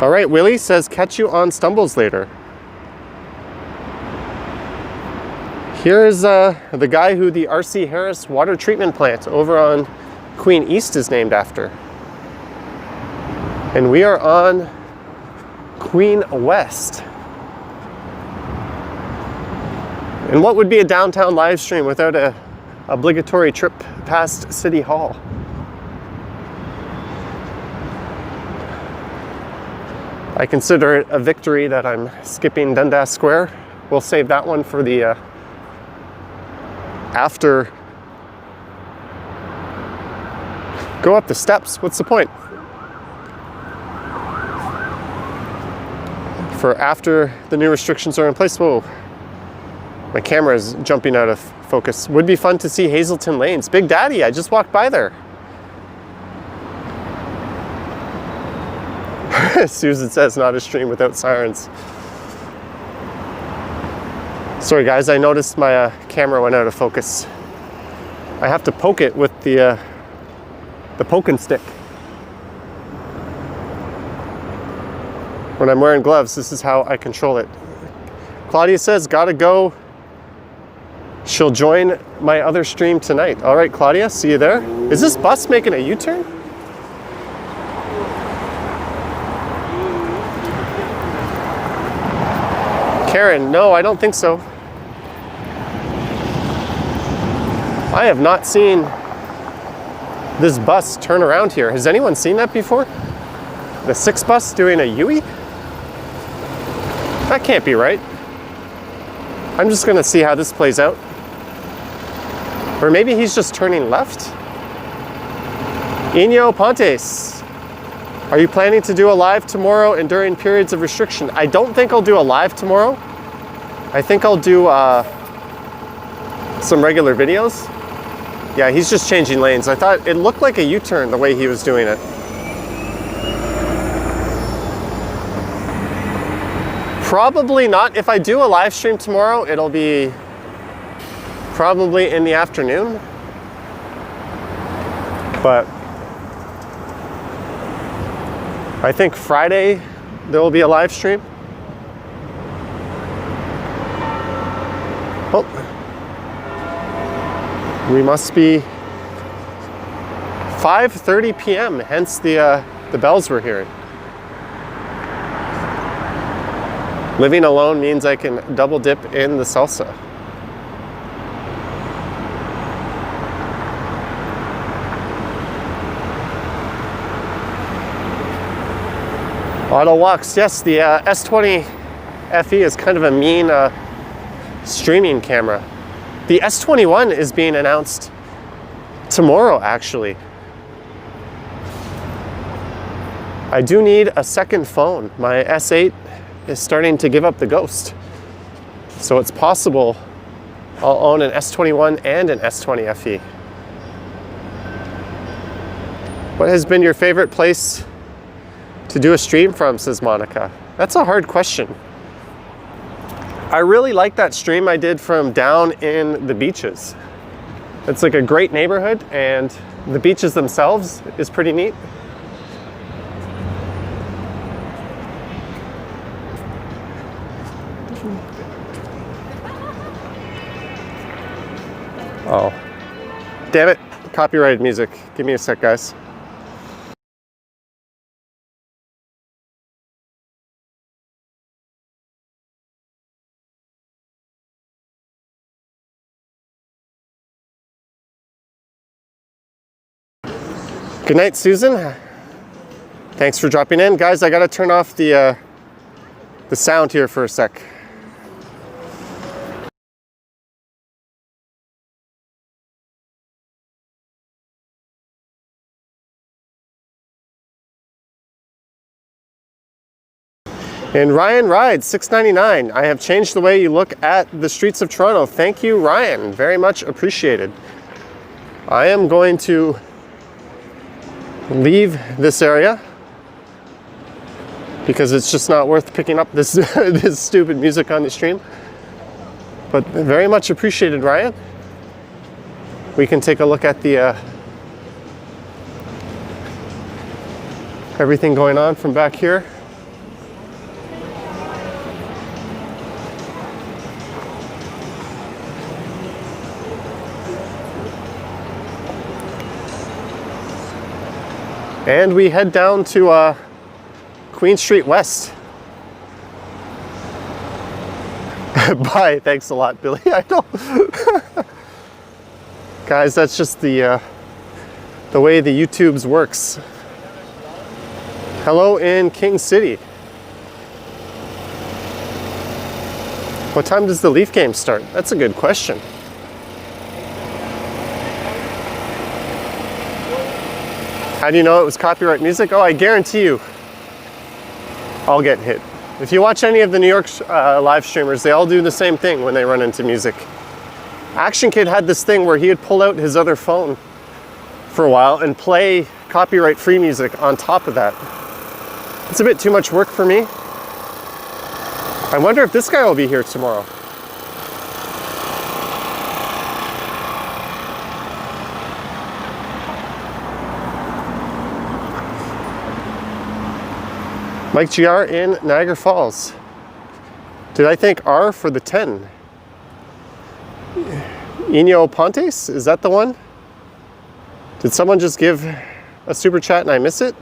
All right, Willie says, catch you on Stumbles later. Here's the guy who the R.C. Harris water treatment plant over on Queen East is named after. And we are on Queen West. And what would be a downtown live stream without a obligatory trip past City Hall? I consider it a victory that I'm skipping Dundas Square. We'll save that one for the after. Go up the steps. What's the point? For after the new restrictions are in place. Whoa. My camera is jumping out of focus. Would be fun to see Hazelton Lanes. Big Daddy, I just walked by there. Susan says not a stream without sirens. Sorry guys, I noticed my camera went out of focus. I have to poke it with the poking stick. When I'm wearing gloves, this is how I control it. Claudia says, gotta go. She'll join my other stream tonight. All right, Claudia, see you there. Is this bus making a U-turn? Karen, no, I don't think so. I have not seen this bus turn around here. Has anyone seen that before? The 6 bus doing a U-turn? That can't be right. I'm just gonna see how this plays out. Or maybe he's just turning left? Inyo Pontes, are you planning to do a live tomorrow and during periods of restriction? I don't think I'll do a live tomorrow. I think I'll do some regular videos. Yeah, he's just changing lanes. I thought it looked like a U-turn the way he was doing it. Probably not. If I do a live stream tomorrow, it'll be probably in the afternoon. But I think Friday there will be a live stream. Oh, we must be 5:30 p.m. hence the bells we're hearing. Living alone means I can double dip in the salsa. Auto walks, yes, the S20 FE is kind of a mean streaming camera. The S21 is being announced tomorrow, actually. I do need a second phone. My S8 is starting to give up the ghost. So it's possible I'll own an S21 and an S20 FE. What has been your favorite place to do a stream from, says Monica? That's a hard question. I really like that stream I did from down in the beaches. It's like a great neighborhood and the beaches themselves is pretty neat. Oh, damn it, copyrighted music. Give me a sec, guys. Good night, Susan. Thanks for dropping in. Guys, I gotta turn off the sound here for a sec. And Ryan Rides, $6.99. I have changed the way you look at the streets of Toronto. Thank you, Ryan. Very much appreciated. I am going to leave this area because it's just not worth picking up this this stupid music on the stream. But very much appreciated, Ryan. We can take a look at the everything going on from back here. And we head down to Queen Street West. Bye, thanks a lot, Billy. I know. Guys, that's just the way the YouTubes works. Hello in King City. What time does the Leaf game start? That's a good question. How do you know it was copyright music? Oh, I guarantee you I'll get hit. If you watch any of the New York live streamers, they all do the same thing when they run into music. Action Kid had this thing where he would pull out his other phone for a while and play copyright-free music on top of that. It's a bit too much work for me. I wonder if this guy will be here tomorrow. Mike GR in Niagara Falls. Did I think R for the 10? Eno Pontes, is that the one? Did someone just give a super chat and I miss it?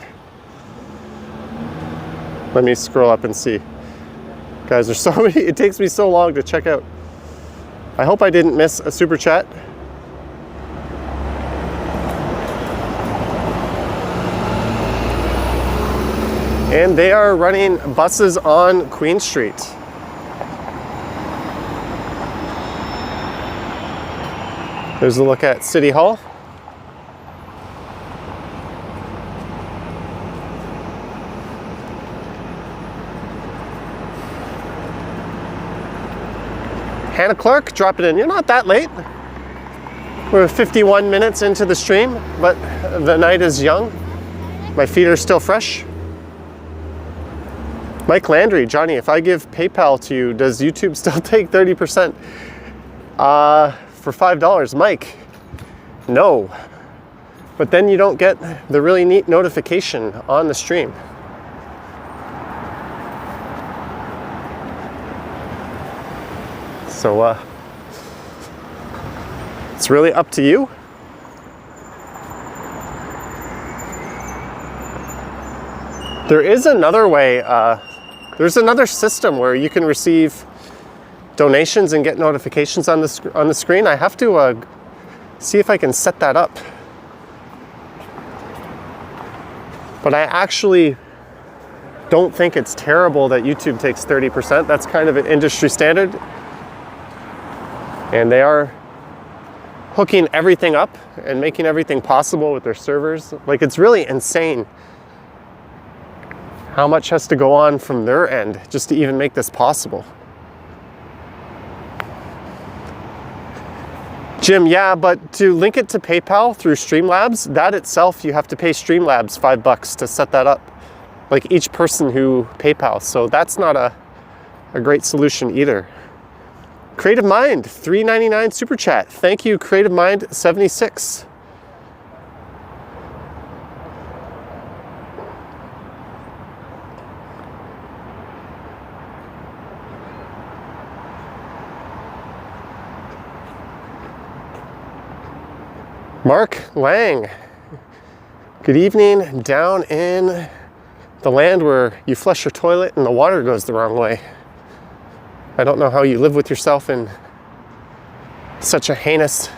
Let me scroll up and see. Guys, there's so many, it takes me so long to check out. I hope I didn't miss a super chat. And they are running buses on Queen Street. There's a look at City Hall. Hannah Clark, drop it in. You're not that late. We're 51 minutes into the stream, but the night is young. My feet are still fresh. Mike Landry, Johnny, if I give PayPal to you, does YouTube still take 30%? For $5, Mike, no. But then you don't get the really neat notification on the stream. So it's really up to you. There is another way, there's another system where you can receive donations and get notifications on the screen. I have to see if I can set that up. But I actually don't think it's terrible that YouTube takes 30%. That's kind of an industry standard. And they are hooking everything up and making everything possible with their servers. Like, it's really insane how much has to go on from their end just to even make this possible. Jim, yeah, but to link it to PayPal through Streamlabs, that itself, you have to pay Streamlabs $5 to set that up. Like each person who PayPal. So that's not a great solution either. Creative Mind, $3.99 super chat. Thank you, Creative Mind 76. Mark Lang, good evening. Down in the land where you flush your toilet and the water goes the wrong way. I don't know how you live with yourself in such a heinous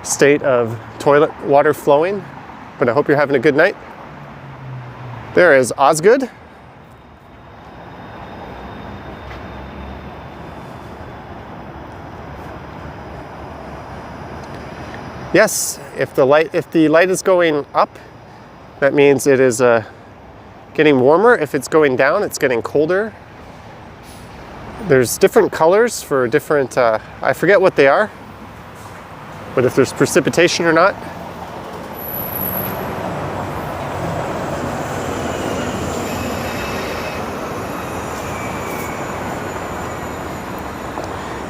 state of toilet water flowing, but I hope you're having a good night. There is Osgood. Yes, if the light is going up, that means it is getting warmer. If it's going down, it's getting colder. There's different colors for different, I forget what they are, but if there's precipitation or not.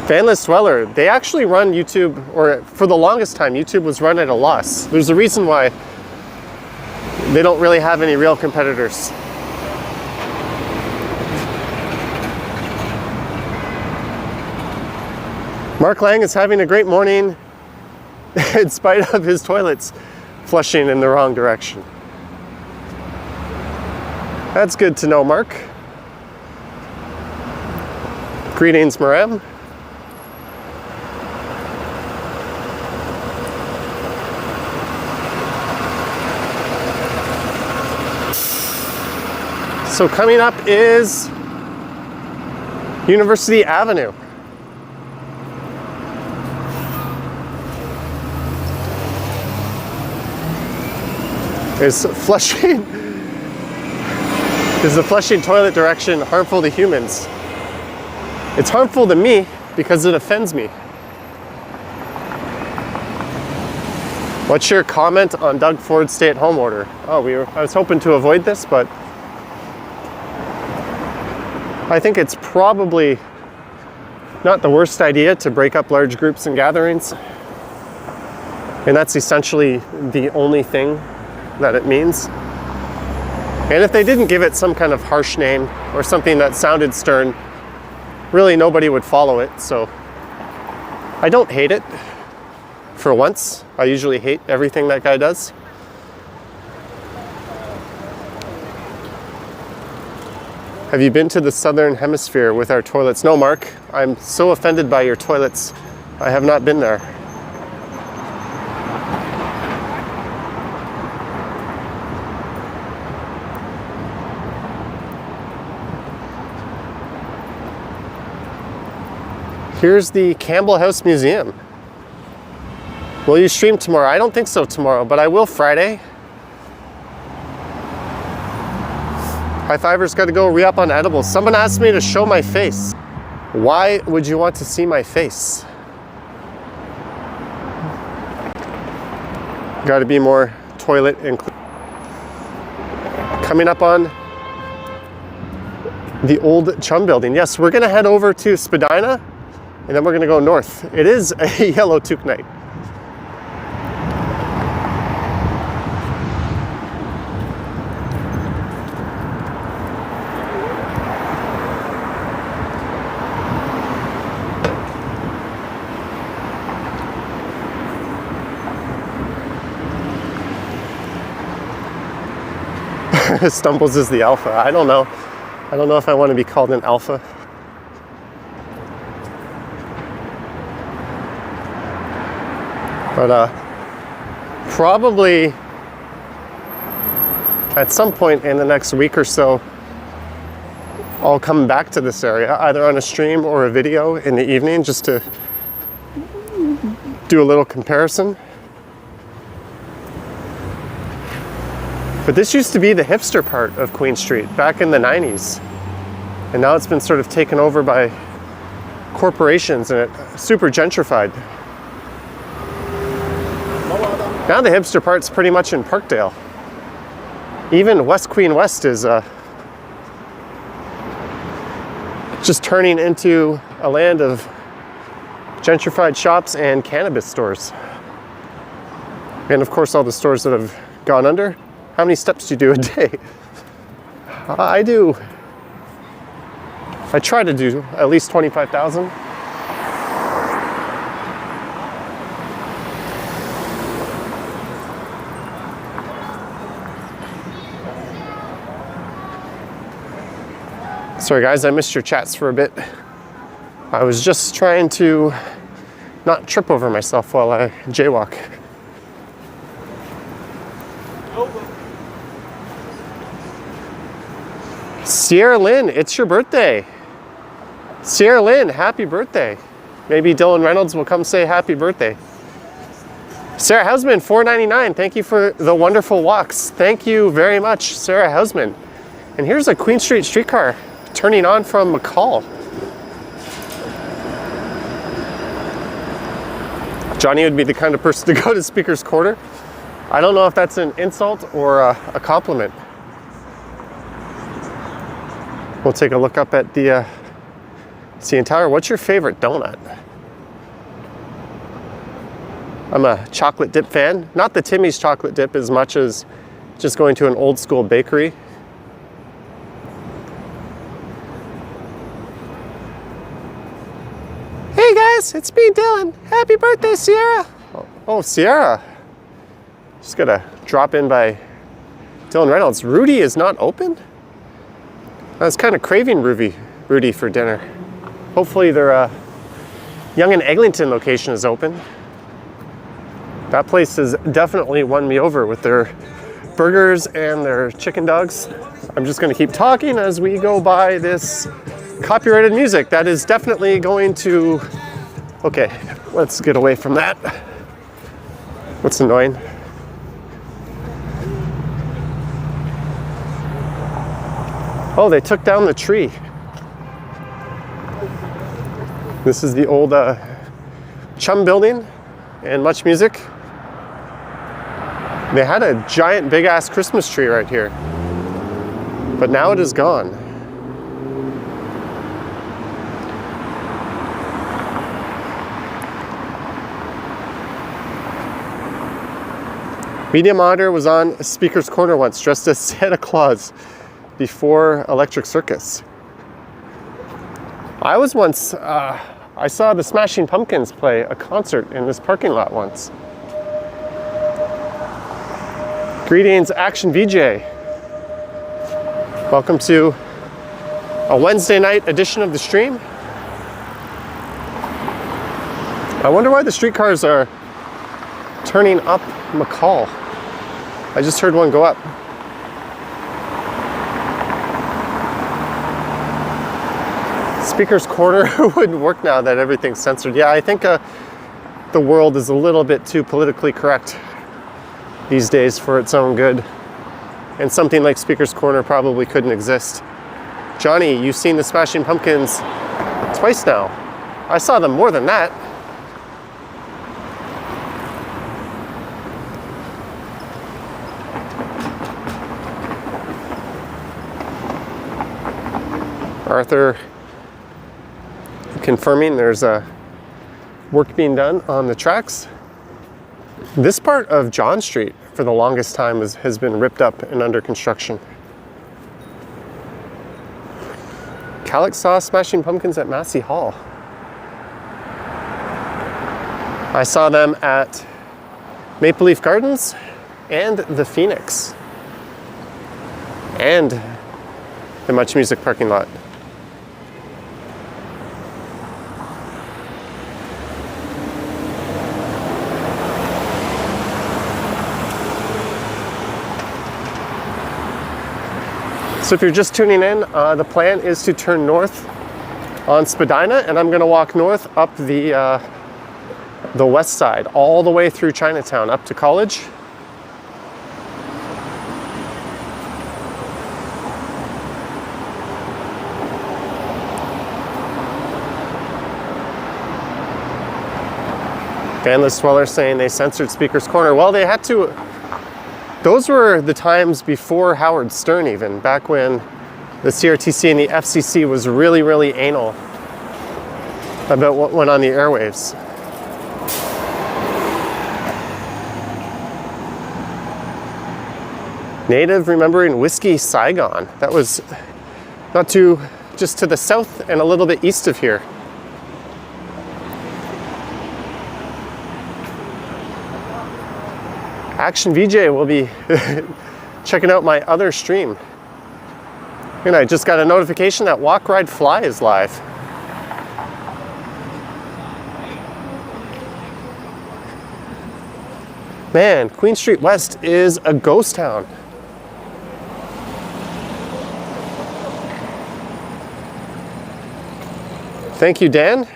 Fanless Dweller, they actually run YouTube, or for the longest time, YouTube was run at a loss. There's a reason why they don't really have any real competitors. Mark Lang is having a great morning in spite of his toilets flushing in the wrong direction. That's good to know, Mark. Greetings, Maram. So coming up is University Avenue. Is the flushing toilet direction harmful to humans? It's harmful to me because it offends me. What's your comment on Doug Ford's stay-at-home order? Oh, I was hoping to avoid this, but I think it's probably not the worst idea to break up large groups and gatherings. And that's essentially the only thing that it means. And if they didn't give it some kind of harsh name or something that sounded stern, really nobody would follow it. So I don't hate it for once. I usually hate everything that guy does. Have you been to the Southern Hemisphere with our toilets? No, Mark. I'm so offended by your toilets. I have not been there. Here's the Campbell House Museum. Will you stream tomorrow? I don't think so tomorrow, but I will Friday. High fivers gotta go re-up on edibles. Someone asked me to show my face. Why would you want to see my face? Gotta be more toilet inclusive. Coming up on the old Chum building. Yes, we're gonna head over to Spadina and then we're gonna go north. It is a yellow toque night. Stumbles is the alpha. I don't know. I don't know if I want to be called an alpha. But probably at some point in the next week or so, I'll come back to this area, either on a stream or a video in the evening, just to do a little comparison. But this used to be the hipster part of Queen Street back in the 90s. And now it's been sort of taken over by corporations and it's super gentrified. Now the hipster part's pretty much in Parkdale. Even West Queen West is just turning into a land of gentrified shops and cannabis stores. And of course all the stores that have gone under. How many steps do you do a day? I try to do at least 25,000. Sorry guys, I missed your chats for a bit. I was just trying to not trip over myself while I jaywalk. Sierra Lynn, it's your birthday. Sierra Lynn, happy birthday. Maybe Dylan Reynolds will come say happy birthday. Sarah Hausman, $4.99. Thank you for the wonderful walks. Thank you very much, Sarah Hausman. And here's a Queen Street streetcar turning on from McCall. Johnny would be the kind of person to go to Speaker's Quarter. I don't know if that's an insult or a compliment. We'll take a look up at the CN Tower. What's your favorite donut? I'm a chocolate dip fan. Not the Timmy's chocolate dip as much as just going to an old school bakery. Hey guys, it's me, Dylan. Happy birthday, Sierra. Oh, Sierra. Just gotta drop in by Dylan Reynolds. Rudy is not open? I was kind of craving Rudy for dinner. Hopefully their Yonge and Eglinton location is open. That place has definitely won me over with their burgers and their chicken dogs. I'm just going to keep talking as we go by this copyrighted music that is definitely going to... Okay, let's get away from that. What's annoying? Oh, they took down the tree. This is the old Chum building and Much Music. They had a giant big ass Christmas tree right here, but now it is gone. Media Monitor was on Speaker's Corner once, dressed as Santa Claus before Electric Circus. I was once, I saw the Smashing Pumpkins play a concert in this parking lot once. Greetings, Action VJ. Welcome to a Wednesday night edition of the stream. I wonder why the streetcars are turning up McCall. I just heard one go up. Speaker's Corner wouldn't work now that everything's censored. Yeah, I think the world is a little bit too politically correct these days for its own good. And something like Speaker's Corner probably couldn't exist. Johnny, you've seen the Smashing Pumpkins twice now. I saw them more than that. Arthur confirming there's work being done on the tracks. This part of John Street for the longest time has been ripped up and under construction. Calix saw Smashing Pumpkins at Massey Hall. I saw them at Maple Leaf Gardens and the Phoenix and the Much Music parking lot. So if you're just tuning in, the plan is to turn north on Spadina, and I'm gonna walk north up the west side, all the way through Chinatown, up to College. Fanless Dweller saying they censored Speaker's Corner. Well, they had to. Those were the times before Howard Stern even, back when the CRTC and the FCC was really, really anal about what went on the airwaves. Native remembering Whiskey Saigon. That was not too, just to the south and a little bit east of here. Action VJ will be checking out my other stream. And I just got a notification that Walk, Ride, Fly is live. Man, Queen Street West is a ghost town. Thank you, Dan.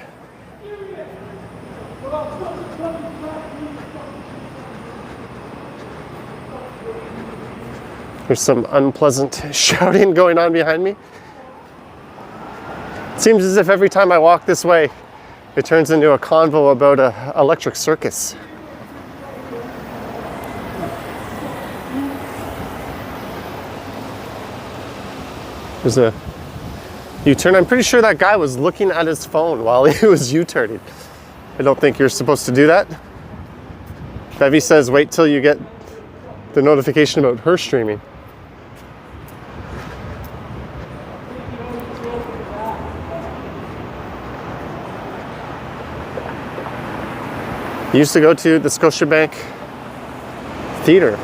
There's some unpleasant shouting going on behind me. It seems as if every time I walk this way, it turns into a convo about an electric circus. There's a U-turn. I'm pretty sure that guy was looking at his phone while he was U-turning. I don't think you're supposed to do that. Bevy says wait till you get the notification about her streaming. I used to go to the Scotiabank Theater.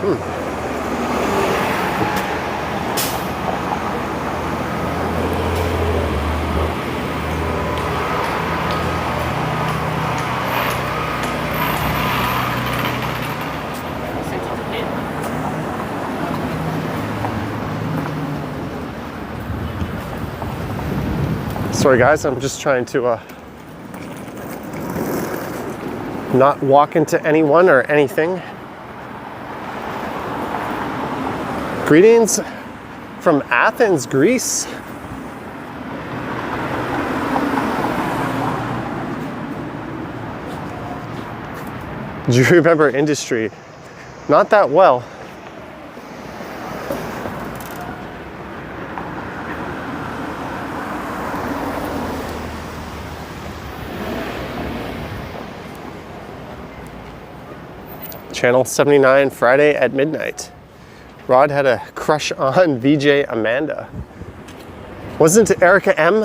Sorry guys, I'm just trying to not walk into anyone or anything. Greetings from Athens, Greece. Do you remember Industry? Not that well. Channel 79 Friday at midnight. Rod had a crush on VJ Amanda. Wasn't Erica M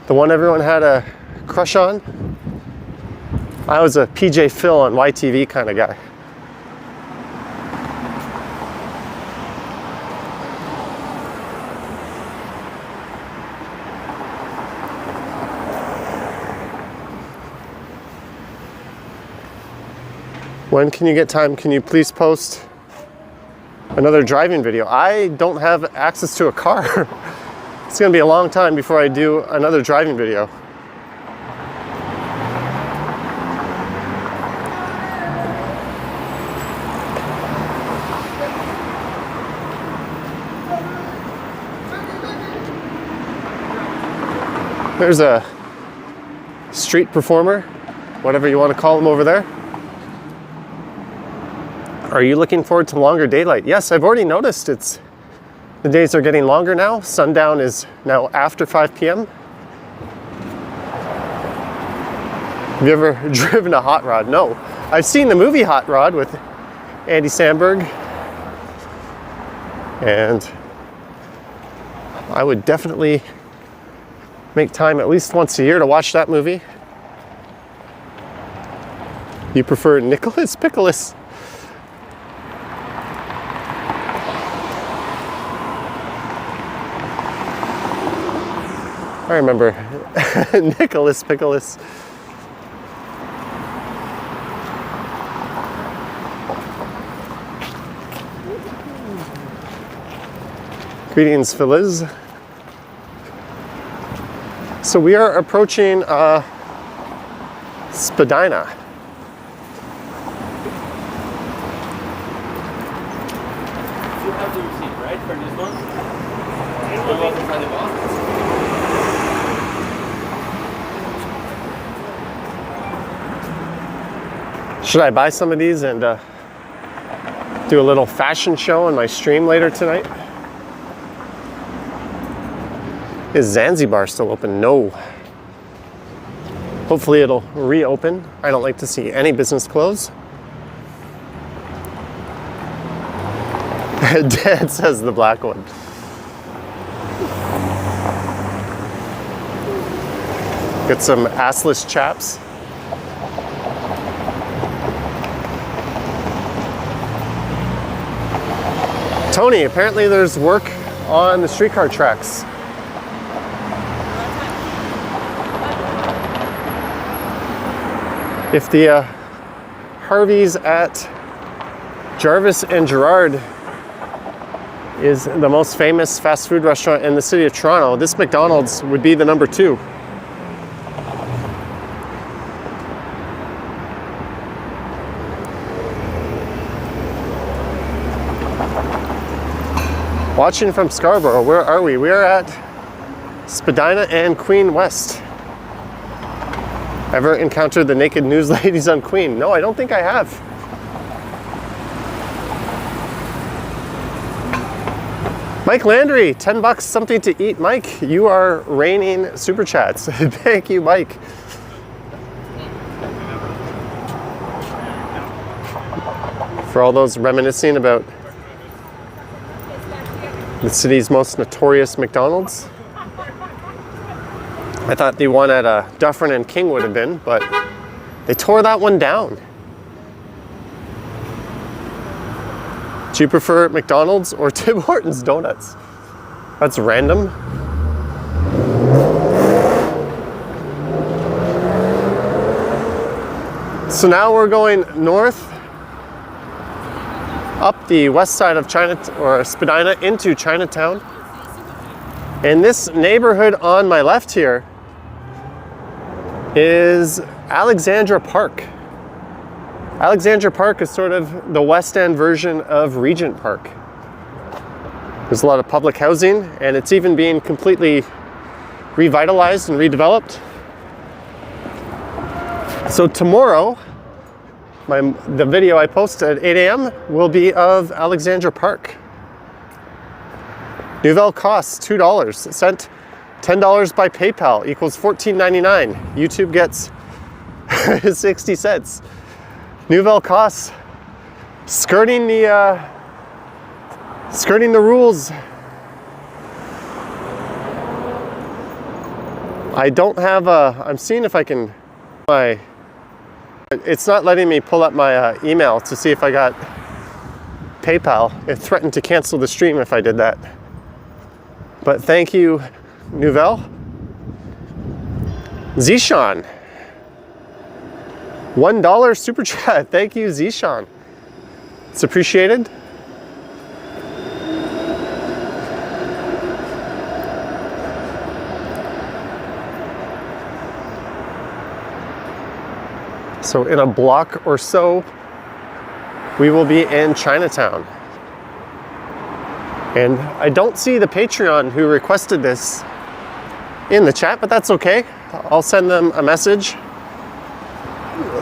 the one everyone had a crush on? I was a PJ Phil on YTV kind of guy. When can you get time? Can you please post another driving video? I don't have access to a car. It's gonna be a long time before I do another driving video. There's a street performer, whatever you want to call him over there. Are you looking forward to longer daylight? Yes, I've already noticed the days are getting longer now. Sundown is now after 5 p.m. Have you ever driven a hot rod? No. I've seen the movie Hot Rod with Andy Samberg, and I would definitely make time at least once a year to watch that movie. You prefer Nicholas Pickles? I remember Nicholas Pickles. Greetings, Phyllis. So we are approaching Spadina. You have the receipt, right, for this one? It was inside the box. Should I buy some of these and do a little fashion show on my stream later tonight? Is Zanzibar still open? No. Hopefully it'll reopen. I don't like to see any business close. Dad says the black one. Get some assless chaps. Tony, apparently there's work on the streetcar tracks. If the Harvey's at Jarvis and Gerrard is the most famous fast food restaurant in the city of Toronto, this McDonald's would be the number 2. Watching from Scarborough, where are we? We are at Spadina and Queen West. Ever encountered the naked news ladies on Queen? No, I don't think I have. Mike Landry, $10 something to eat. Mike, you are raining super chats. Thank you, Mike. For all those reminiscing about the city's most notorious McDonald's. I thought the one at Dufferin and King would have been, but they tore that one down. Do you prefer McDonald's or Tim Hortons donuts? That's random. So now we're going north up the west side of Spadina into Chinatown. And this neighborhood on my left here is Alexandra Park. Alexandra Park is sort of the West End version of Regent Park. There's a lot of public housing, and it's even being completely revitalized and redeveloped. So tomorrow, the video I post at 8 a.m. will be of Alexandra Park. Nouvelle costs $2. Sent $10 by PayPal equals $14.99. YouTube gets 60 cents. Nouvelle Cosse, skirting the rules. I don't have I'm seeing if I can, it's not letting me pull up my email to see if I got PayPal. It threatened to cancel the stream if I did that. But thank you, Nouvelle. Zishan, $1 super chat. Thank you, Zishan. It's appreciated. So in a block or so, we will be in Chinatown. And I don't see the Patreon who requested this in the chat, but that's okay. I'll send them a message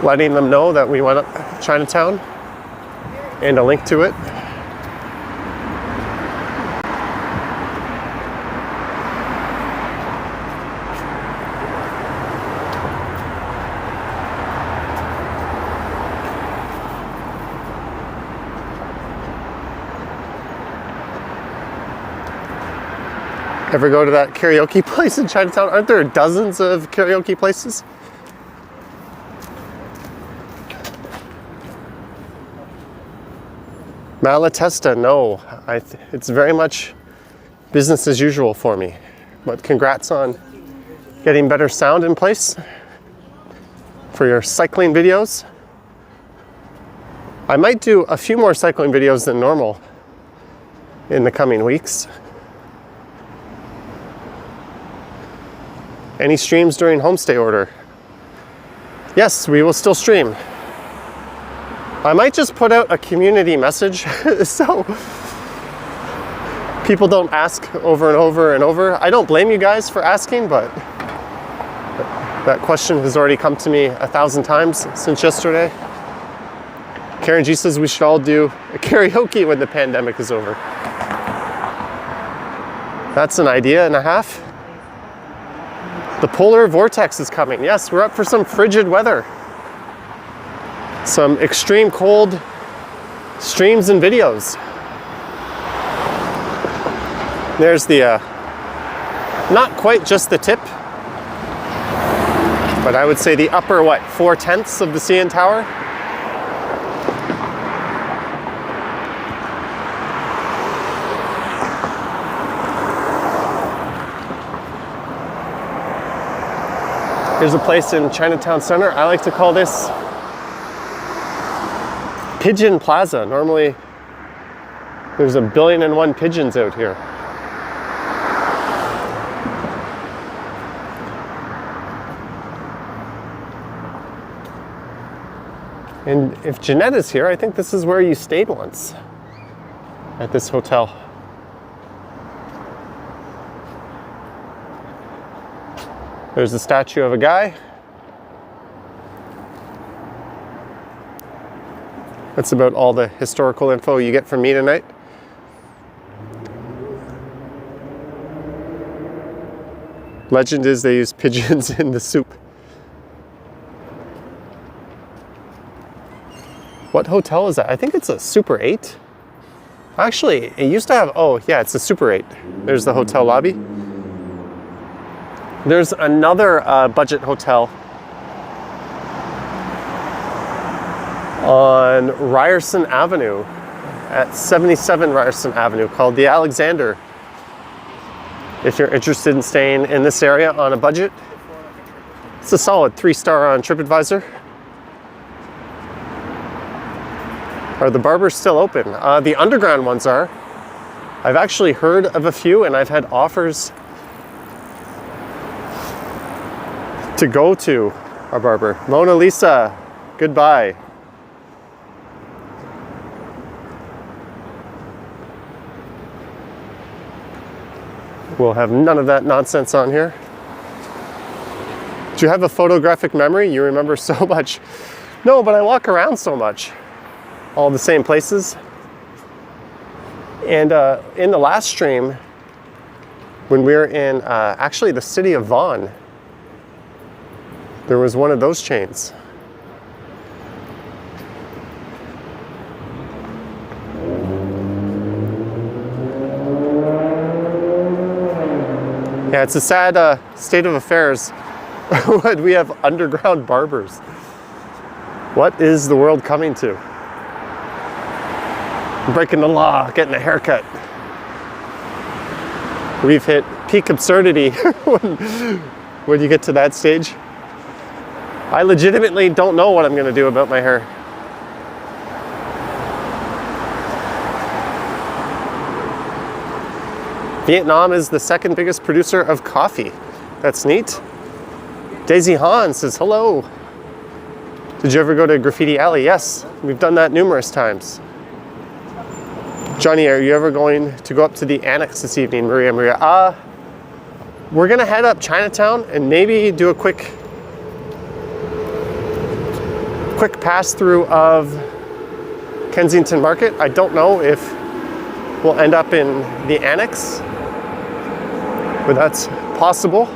letting them know that we went up Chinatown and a link to it. Ever go to that karaoke place in Chinatown? Aren't there dozens of karaoke places? Malatesta, no. It's very much business as usual for me. But congrats on getting better sound in place for your cycling videos. I might do a few more cycling videos than normal in the coming weeks. Any streams during homestay order? Yes, we will still stream. I might just put out a community message so people don't ask over and over and over. I don't blame you guys for asking, but that question has already come to me 1,000 times since yesterday. Karen G says we should all do a karaoke when the pandemic is over. That's an idea and a half. The polar vortex is coming. Yes, we're up for some frigid weather. Some extreme cold streams and videos. There's the, not quite just the tip, but I would say the upper, 4/10 of the CN Tower. Here's a place in Chinatown Center. I like to call this Pigeon Plaza. Normally, there's 1,000,001 pigeons out here. And if Jeanette is here, I think this is where you stayed once, at this hotel. There's a statue of a guy. That's about all the historical info you get from me tonight. Legend is they use pigeons in the soup. What hotel is that? I think it's a Super 8. Actually, it used to have, oh yeah, it's a Super 8. There's the hotel lobby. There's another budget hotel on Ryerson Avenue, at 77 Ryerson Avenue, called the Alexandra. If you're interested in staying in this area on a budget, it's a solid 3-star on TripAdvisor. Are the barbers still open? The underground ones are. I've actually heard of a few, and I've had offers to go to a barber. Mona Lisa, goodbye. We'll have none of that nonsense on here. Do you have a photographic memory? You remember so much. No, but I walk around so much. All the same places. And in the last stream, when we were in actually the city of Vaughan, there was one of those chains. Yeah, it's a sad state of affairs when we have underground barbers. What is the world coming to? Breaking the law, getting a haircut. We've hit peak absurdity when you get to that stage. I legitimately don't know what I'm going to do about my hair. Vietnam is the second biggest producer of coffee. That's neat. Daisy Han says hello. Did you ever go to Graffiti Alley? Yes, we've done that numerous times. Johnny, are you ever going to go up to the Annex this evening? Maria. We're gonna head up Chinatown and maybe do a quick pass through of Kensington Market. I don't know if we'll end up in the Annex, but that's possible.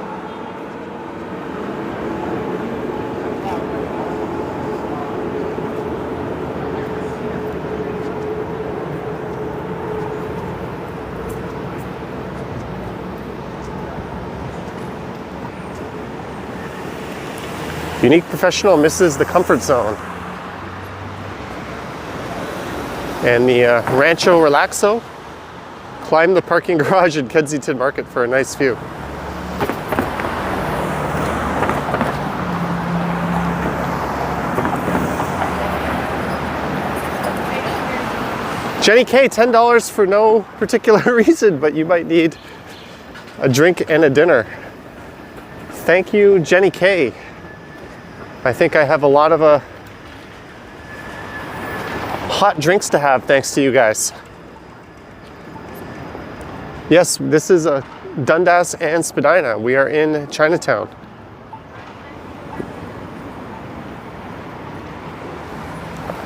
Unique professional misses the comfort zone. And the Rancho Relaxo climbed the parking garage in Kensington Market for a nice view. Jenny K, $10 for no particular reason, but you might need a drink and a dinner. Thank you, Jenny K. I think I have a lot of hot drinks to have thanks to you guys. Yes, this is a Dundas and Spadina. We are in Chinatown.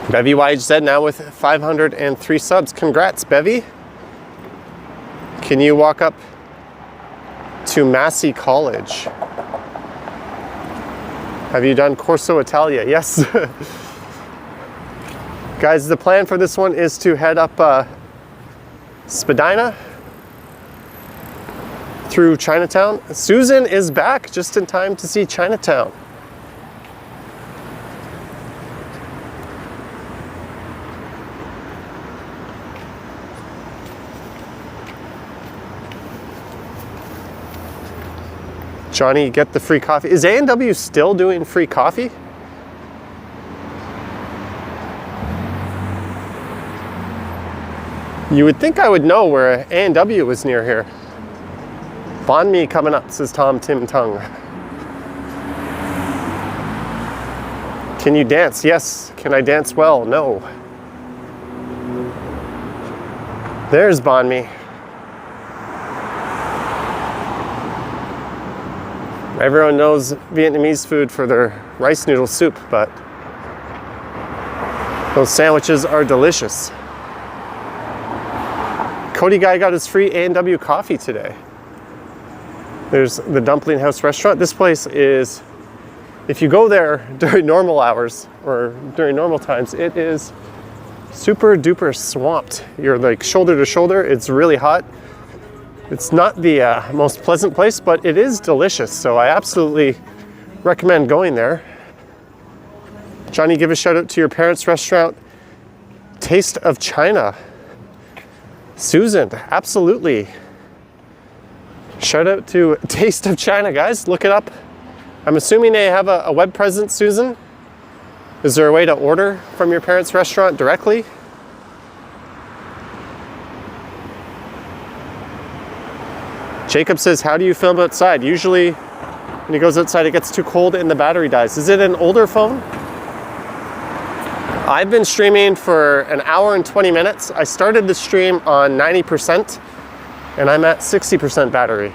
Bevy YHZ now with 503 subs. Congrats, Bevy. Can you walk up to Massey College? Have you done Corso Italia? Yes. Guys, the plan for this one is to head up Spadina through Chinatown. Susan is back just in time to see Chinatown. Johnny, get the free coffee. Is A&W still doing free coffee? You would think I would know where A&W was near here. Banh Mi coming up, says Tom Tim Tung. Can you dance? Yes. Can I dance well? No. There's Banh Mi. Everyone knows Vietnamese food for their rice noodle soup, but those sandwiches are delicious. Cody Guy got his free A&W coffee today. There's the Dumpling House restaurant. This place is, if you go there during normal hours or during normal times, it is super duper swamped. You're like shoulder to shoulder. It's really hot. It's not the most pleasant place, but it is delicious. So I absolutely recommend going there. Johnny, give a shout out to your parents' restaurant, Taste of China. Susan, absolutely. Shout out to Taste of China, guys. Look it up. I'm assuming they have a web presence, Susan. Is there a way to order from your parents' restaurant directly? Jacob says, how do you film outside? Usually when he goes outside, it gets too cold and the battery dies. Is it an older phone? I've been streaming for an hour and 20 minutes. I started the stream on 90% and I'm at 60% battery.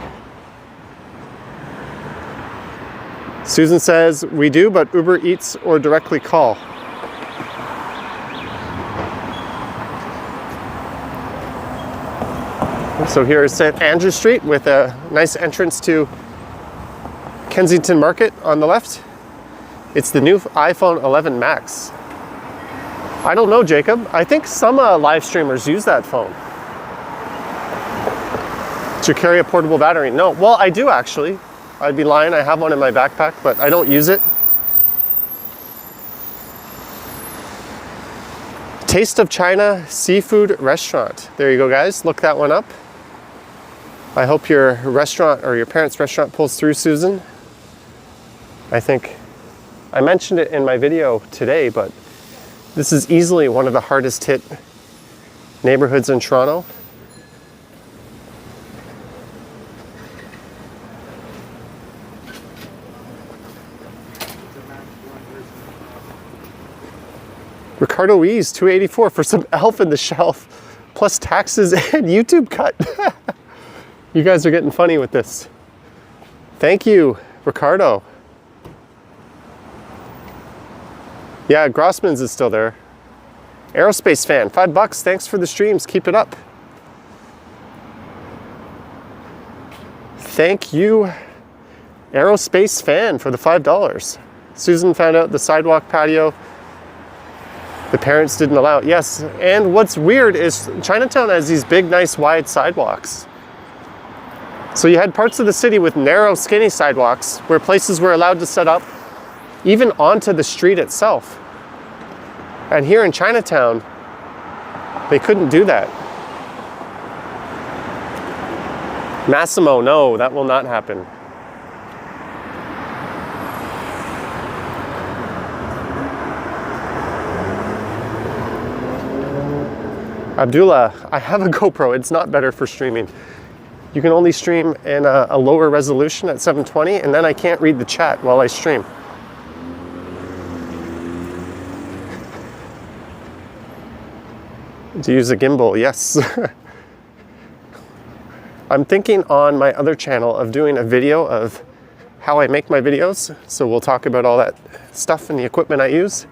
Susan says, we do, but Uber Eats or directly call. So here is St. Andrew Street with a nice entrance to Kensington Market on the left. It's the new iPhone 11 Max. I don't know, Jacob. I think some live streamers use that phone. Do you carry a portable battery? No. Well, I do actually. I'd be lying. I have one in my backpack, but I don't use it. Taste of China Seafood Restaurant. There you go, guys. Look that one up. I hope your restaurant or your parents' restaurant pulls through, Susan. I think I mentioned it in my video today, but this is easily one of the hardest hit neighborhoods in Toronto. Ricardo Ease, $2.84 for some Elf in the Shelf, plus taxes and YouTube cut. You guys are getting funny with this. Thank you, Ricardo. Yeah, Grossman's is still there. Aerospace Fan, $5. Thanks for the streams. Keep it up. Thank you, Aerospace Fan, for the $5. Susan found out the sidewalk patio, the parents didn't allow it. Yes, and what's weird is Chinatown has these big, nice, wide sidewalks. So you had parts of the city with narrow, skinny sidewalks where places were allowed to set up even onto the street itself. And here in Chinatown, they couldn't do that. Massimo, no, that will not happen. Abdullah, I have a GoPro. It's not better for streaming. You can only stream in a lower resolution at 720, and then I can't read the chat while I stream. To use a gimbal, yes. I'm thinking on my other channel of doing a video of how I make my videos. So we'll talk about all that stuff and the equipment I use.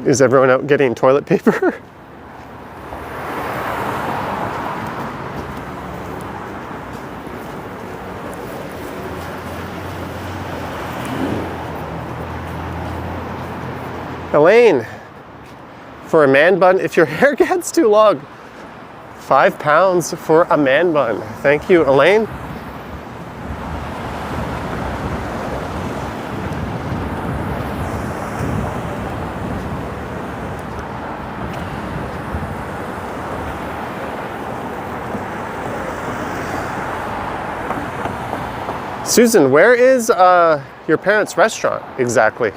Is everyone out getting toilet paper? Elaine, for a man bun, if your hair gets too long, £5 for a man bun. Thank you, Elaine. Susan, where is your parents' restaurant exactly?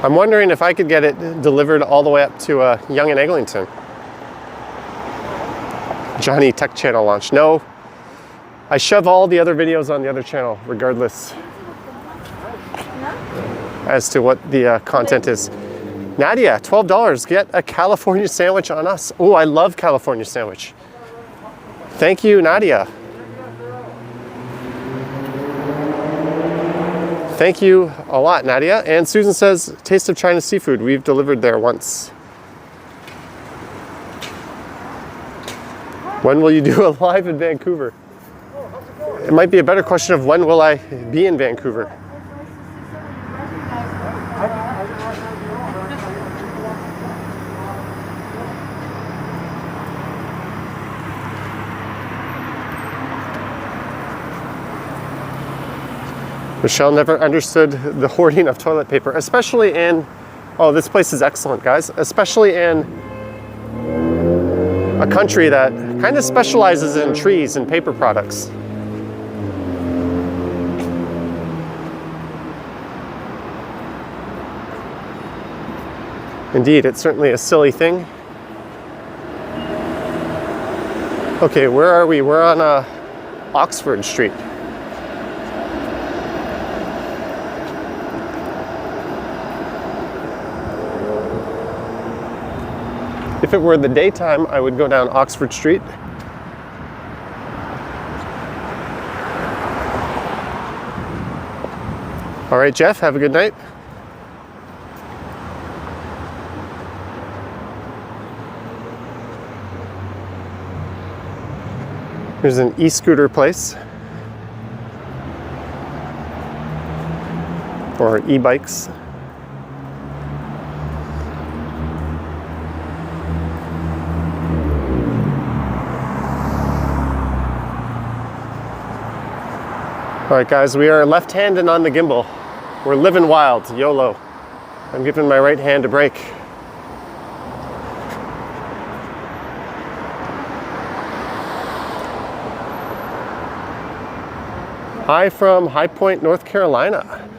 I'm wondering if I could get it delivered all the way up to Yonge and Eglinton. Johnny Tech Channel launch. No, I shove all the other videos on the other channel, regardless as to what the content is. Nadia, $12. Get a California sandwich on us. Oh, I love California sandwich. Thank you, Nadia. Thank you a lot, Nadia. And Susan says, Taste of China Seafood. We've delivered there once. When will you do a live in Vancouver? It might be a better question of when will I be in Vancouver? Michelle never understood the hoarding of toilet paper, especially in, oh, this place is excellent, guys, especially in a country that kind of specializes in trees and paper products. Indeed, it's certainly a silly thing. Okay, where are we? We're on Oxford Street. If it were the daytime, I would go down Oxford Street. All right, Jeff, have a good night. Here's an e-scooter place. Or e-bikes. All right, guys, we are left-handed on the gimbal. We're living wild, YOLO. I'm giving my right hand a break. Hi from High Point, North Carolina.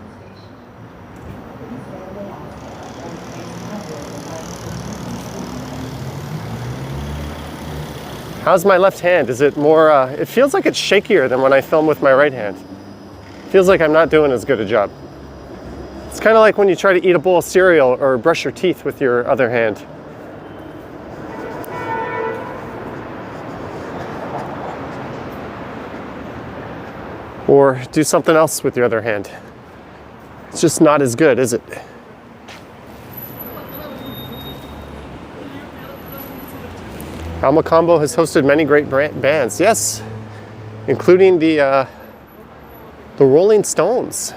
How's my left hand? Is it more, it feels like it's shakier than when I film with my right hand. Feels like I'm not doing as good a job. It's kind of like when you try to eat a bowl of cereal or brush your teeth with your other hand. Or do something else with your other hand. It's just not as good, is it? Alma Combo has hosted many great bands, yes, including the Rolling Stones.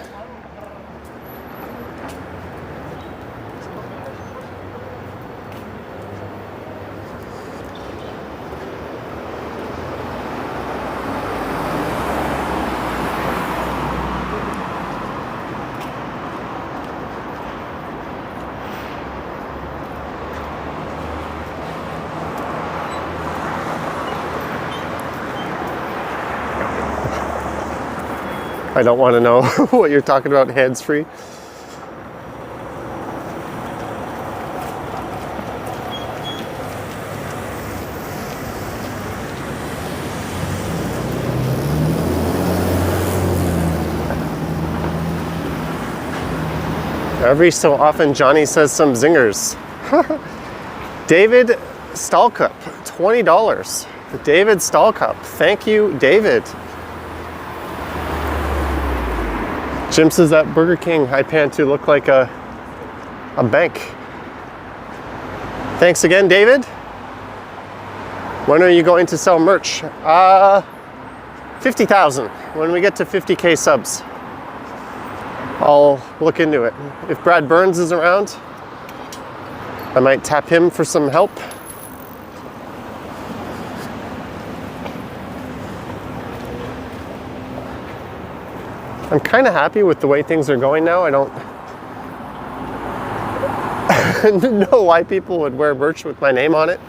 I don't want to know what you're talking about, hands-free. Every so often, Johnny says some zingers. David Stallcup, $20. David Stallcup, thank you, David. Jim says that Burger King I pan to look like a bank. Thanks again, David. When are you going to sell merch? 50,000. When we get to 50K subs, I'll look into it. If Brad Burns is around, I might tap him for some help. I'm kind of happy with the way things are going now. I don't know why people would wear merch with my name on it.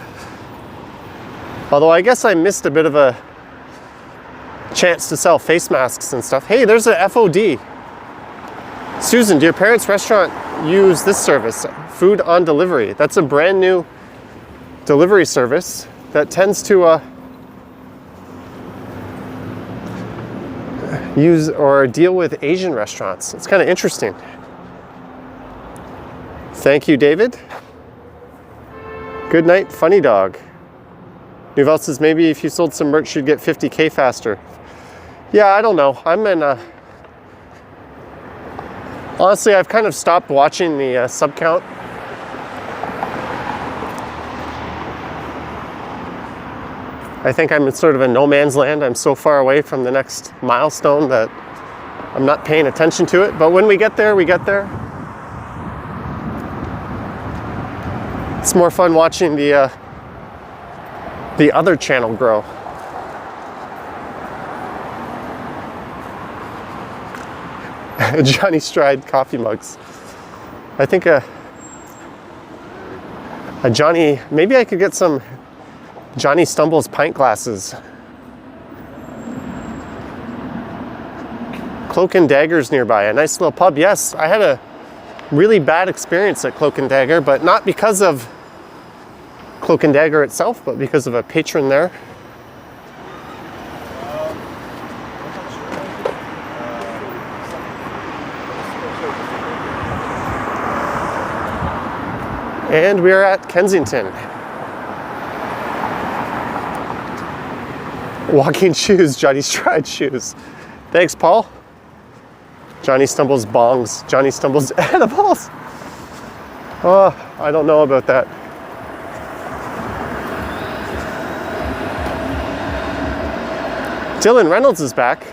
Although I guess I missed a bit of a chance to sell face masks and stuff. Hey, there's a FOD. Susan, do your parents' restaurant use this service, food on delivery? That's a brand new delivery service that tends to use or deal with Asian restaurants. It's kind of interesting. Thank you, David. Good night, funny dog. Nouvel says maybe if you sold some merch, you'd get 50K faster. Yeah, I don't know. I'm in a... Honestly, I've kind of stopped watching the sub count. I think I'm in sort of a no man's land. I'm so far away from the next milestone that I'm not paying attention to it. But when we get there, we get there. It's more fun watching the other channel grow. Johnny Stride coffee mugs. I think a Johnny, maybe I could get some Johnny Stumbles pint glasses. Cloak and Dagger's nearby, a nice little pub. Yes, I had a really bad experience at Cloak and Dagger, but not because of Cloak and Dagger itself, but because of a patron there. And we are at Kensington. Walking shoes, Johnny Stride shoes. Thanks, Paul. Johnny Stumbles bongs. Johnny Stumbles edibles. Oh, I don't know about that. Dylan Reynolds is back.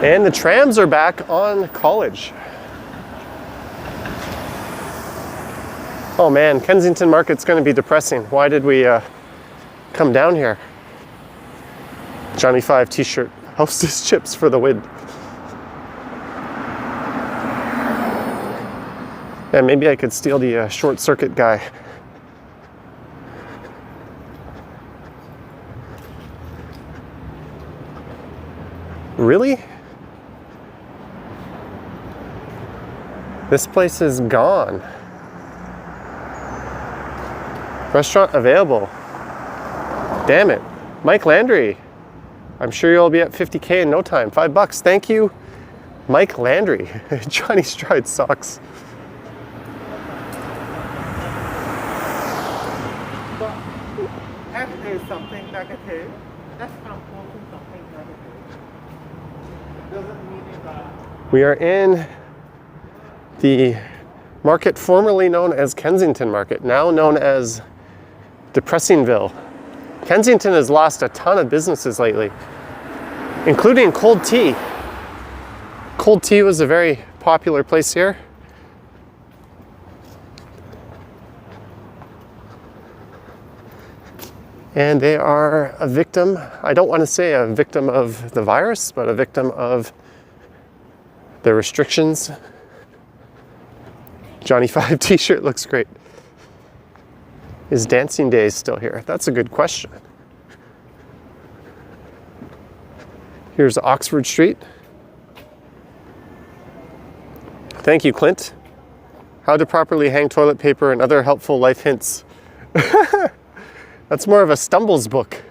And the trams are back on College. Oh man, Kensington Market's going to be depressing. Why did we come down here? Johnny 5 t-shirt. Hostess chips for the win. And maybe I could steal the short circuit guy. Really? This place is gone. Restaurant available. Damn it. Mike Landry. I'm sure you'll be at 50K in no time. $5. Thank you, Mike Landry. Johnny Stride socks. If there's something negative, that's from posting something negative. Doesn't mean that. We are in the market formerly known as Kensington Market, now known as Depressingville. Kensington has lost a ton of businesses lately, including cold tea. Cold tea was a very popular place here. And they are a victim, I don't want to say a victim of the virus, but a victim of the restrictions. Johnny 5 t-shirt looks great. Is Dancing Days still here? That's a good question. Here's Oxford Street. Thank you, Clint. How to properly hang toilet paper and other helpful life hints. That's more of a stumbles book.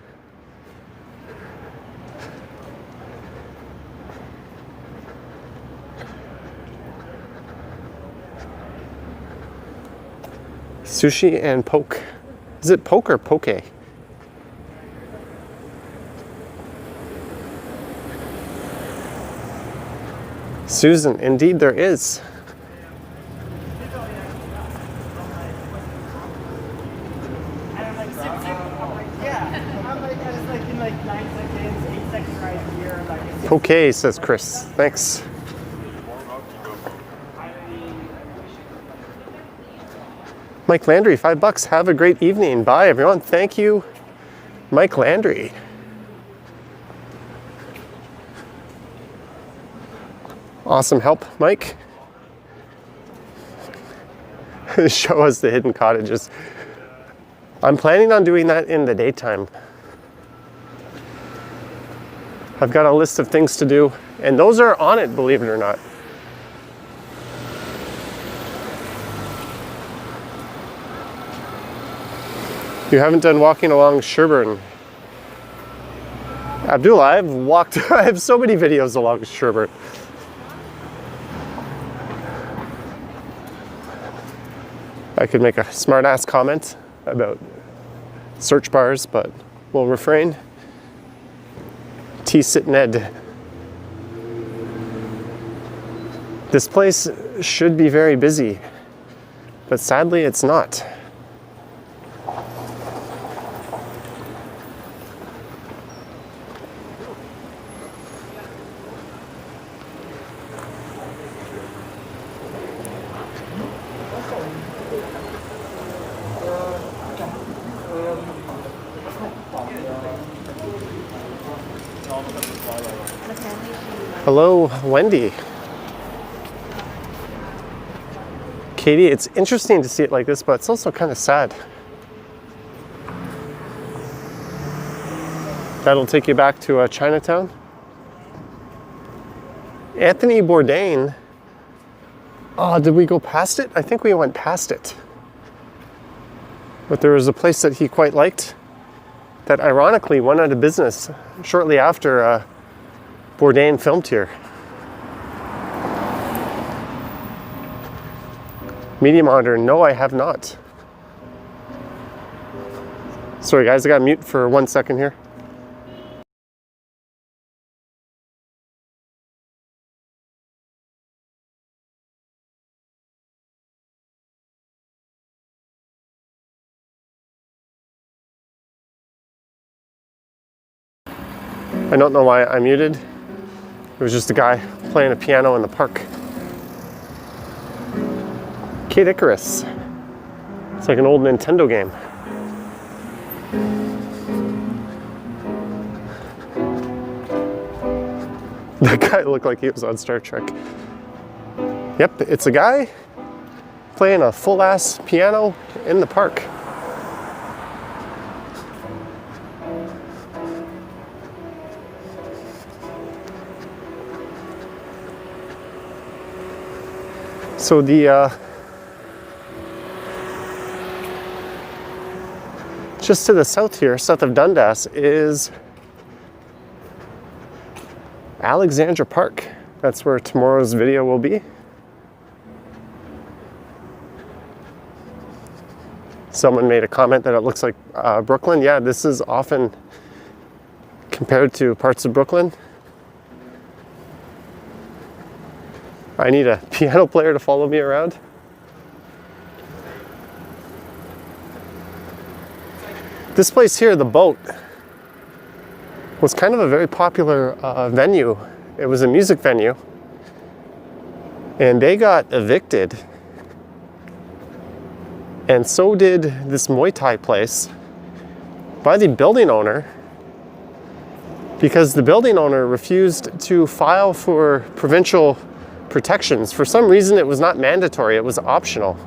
Sushi and poke. Is it poke or poke? Susan, indeed there is. Poke, says Chris. Thanks. Mike Landry, $5. Have a great evening. Bye, everyone. Thank you, Mike Landry. Awesome help, Mike. Show us the hidden cottages. I'm planning on doing that in the daytime. I've got a list of things to do, and those are on it, believe it or not. You haven't done walking along Sherburne. Abdullah, I've walked, I have so many videos along Sherburne. I could make a smart-ass comment about search bars, but we'll refrain. T-sit Ned. This place should be very busy, but sadly it's not. Hello, Wendy. Katie, it's interesting to see it like this, but it's also kind of sad. That'll take you back to Chinatown. Anthony Bourdain. Oh, did we go past it? I think we went past it. But there was a place that he quite liked that ironically went out of business shortly after Bourdain filmed here. Media monitor, no, I have not. Sorry guys, I got mute for 1 second here. I don't know why I muted. It was just a guy playing a piano in the park. Kid Icarus. It's like an old Nintendo game. guy looked like he was on Star Trek. Yep, it's a guy playing a full-ass piano in the park. So just to the south here, south of Dundas, is Alexandra Park. That's where tomorrow's video will be. Someone made a comment that it looks like Brooklyn. Yeah, this is often compared to parts of Brooklyn. I need a piano player to follow me around. This place here, the Boat, was kind of a very popular venue. It was a music venue, and they got evicted. And so did this Muay Thai place by the building owner, because the building owner refused to file for provincial protections. For some reason, it was not mandatory, it was optional.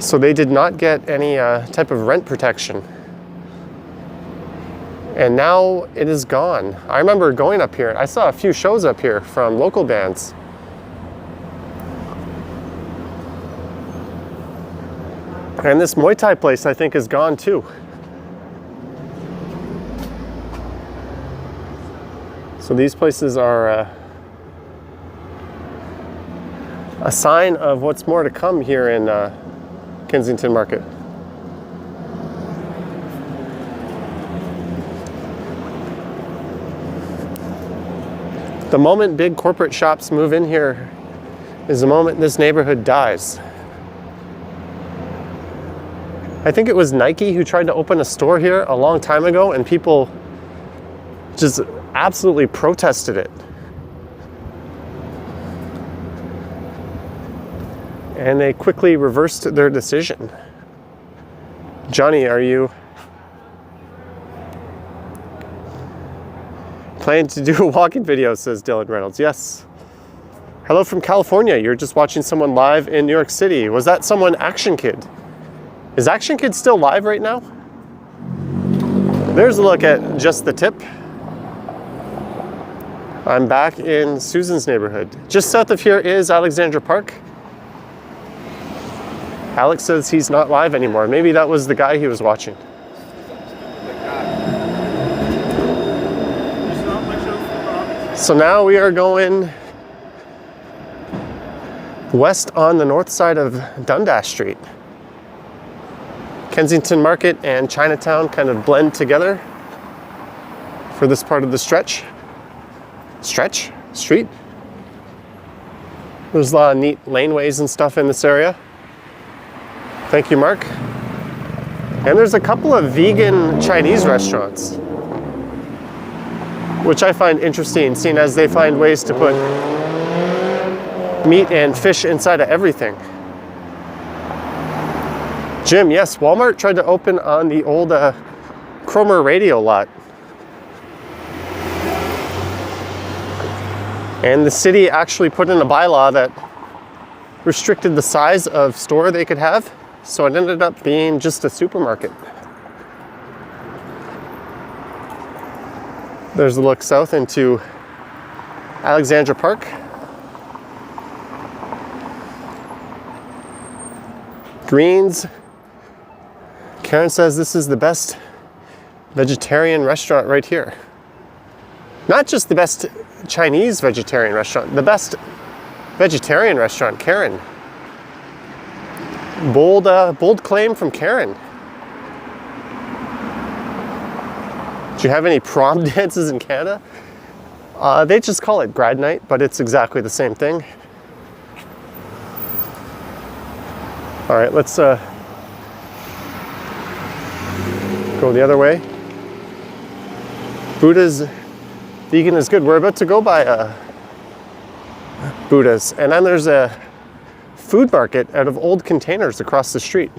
So they did not get any type of rent protection. And now it is gone. I remember going up here. I saw a few shows up here from local bands. And this Muay Thai place, I think, is gone too. So these places are a sign of what's more to come here in Kensington Market. The moment big corporate shops move in here is the moment this neighborhood dies. I think it was Nike who tried to open a store here a long time ago, and people just absolutely protested it. And they quickly reversed their decision. Johnny, are you planning to do a walking video, says Dylan Reynolds. Yes. Hello from California. You're just watching someone live in New York City. Was that someone, Action Kid? Is Action Kid still live right now? There's a look at just the tip. I'm back in Susan's neighborhood. Just south of here is Alexandra Park. Alex says he's not live anymore. Maybe that was the guy he was watching. So now we are going west on the north side of Dundas Street. Kensington Market and Chinatown kind of blend together for this part of the street. There's a lot of neat laneways and stuff in this area. Thank you, Mark. And there's a couple of vegan Chinese restaurants, which I find interesting, seeing as they find ways to put meat and fish inside of everything. Jim, yes, Walmart tried to open on the old Cromer radio lot. And the city actually put in a bylaw that restricted the size of store they could have, so it ended up being just a supermarket. There's a look south into Alexandra Park. Greens. Karen says this is the best vegetarian restaurant right here. Not just the best Chinese vegetarian restaurant, the best vegetarian restaurant, Karen. Bold claim from Karen. Do you have any prom dances in Canada? They just call it grad night, but it's exactly the same thing. All right, let's go the other way. Buddha's vegan is good. We're about to go by Buddha's, and then there's a food market out of old containers across the street.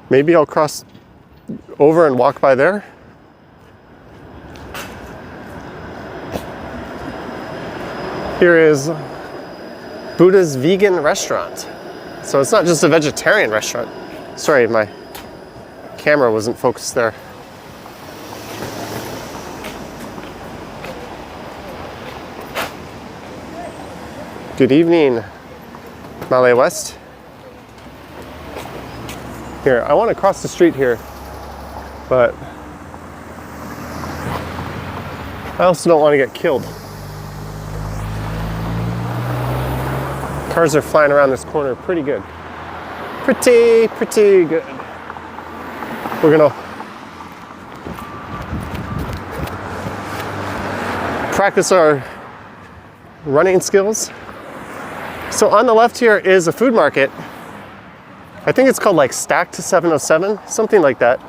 Maybe I'll cross over and walk by there. Here is Buddha's vegan restaurant. So it's not just a vegetarian restaurant. Sorry, my camera wasn't focused there. Good evening, Malay West. Here, I want to cross the street here, but I also don't want to get killed. Cars are flying around this corner pretty good. Pretty good. We're gonna practice our running skills. So on the left here is a food market. I think it's called like Stacked 707, something like that.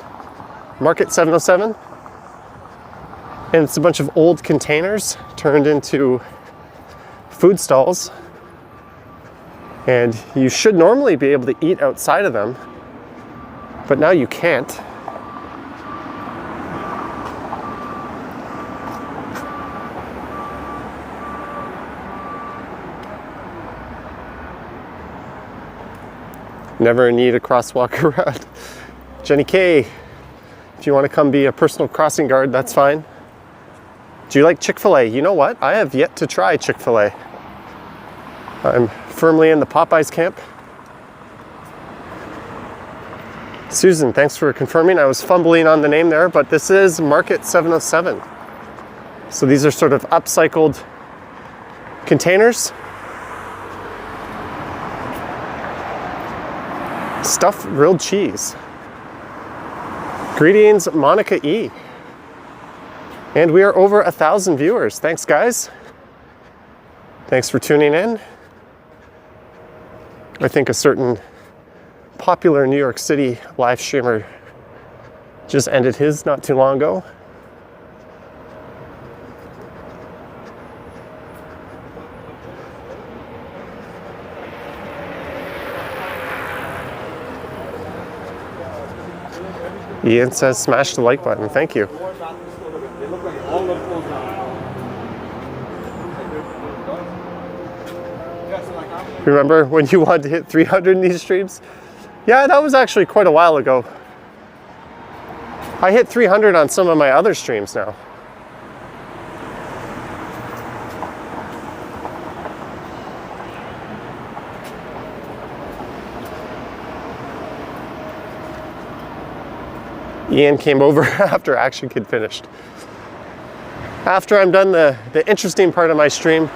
Market 707. And it's a bunch of old containers turned into food stalls. And you should normally be able to eat outside of them, but now you can't. Never need a crosswalk around. Jenny K, if you want to come be a personal crossing guard, that's fine. Do you like Chick-fil-A? You know what? I have yet to try Chick-fil-A. I'm firmly in the Popeyes camp. Susan, thanks for confirming. I was fumbling on the name there, but this is Market 707. So these are sort of upcycled containers. Stuffed grilled cheese. Greetings, Monica E. And we are over 1,000 viewers. Thanks, guys. Thanks for tuning in. I think a certain popular New York City live streamer just ended his not too long ago. Ian says smash the like button. Thank you. Remember when you wanted to hit 300 in these streams? Yeah, that was actually quite a while ago. I hit 300 on some of my other streams now. Ian came over after Action Kid finished. After I'm done the interesting part of my stream,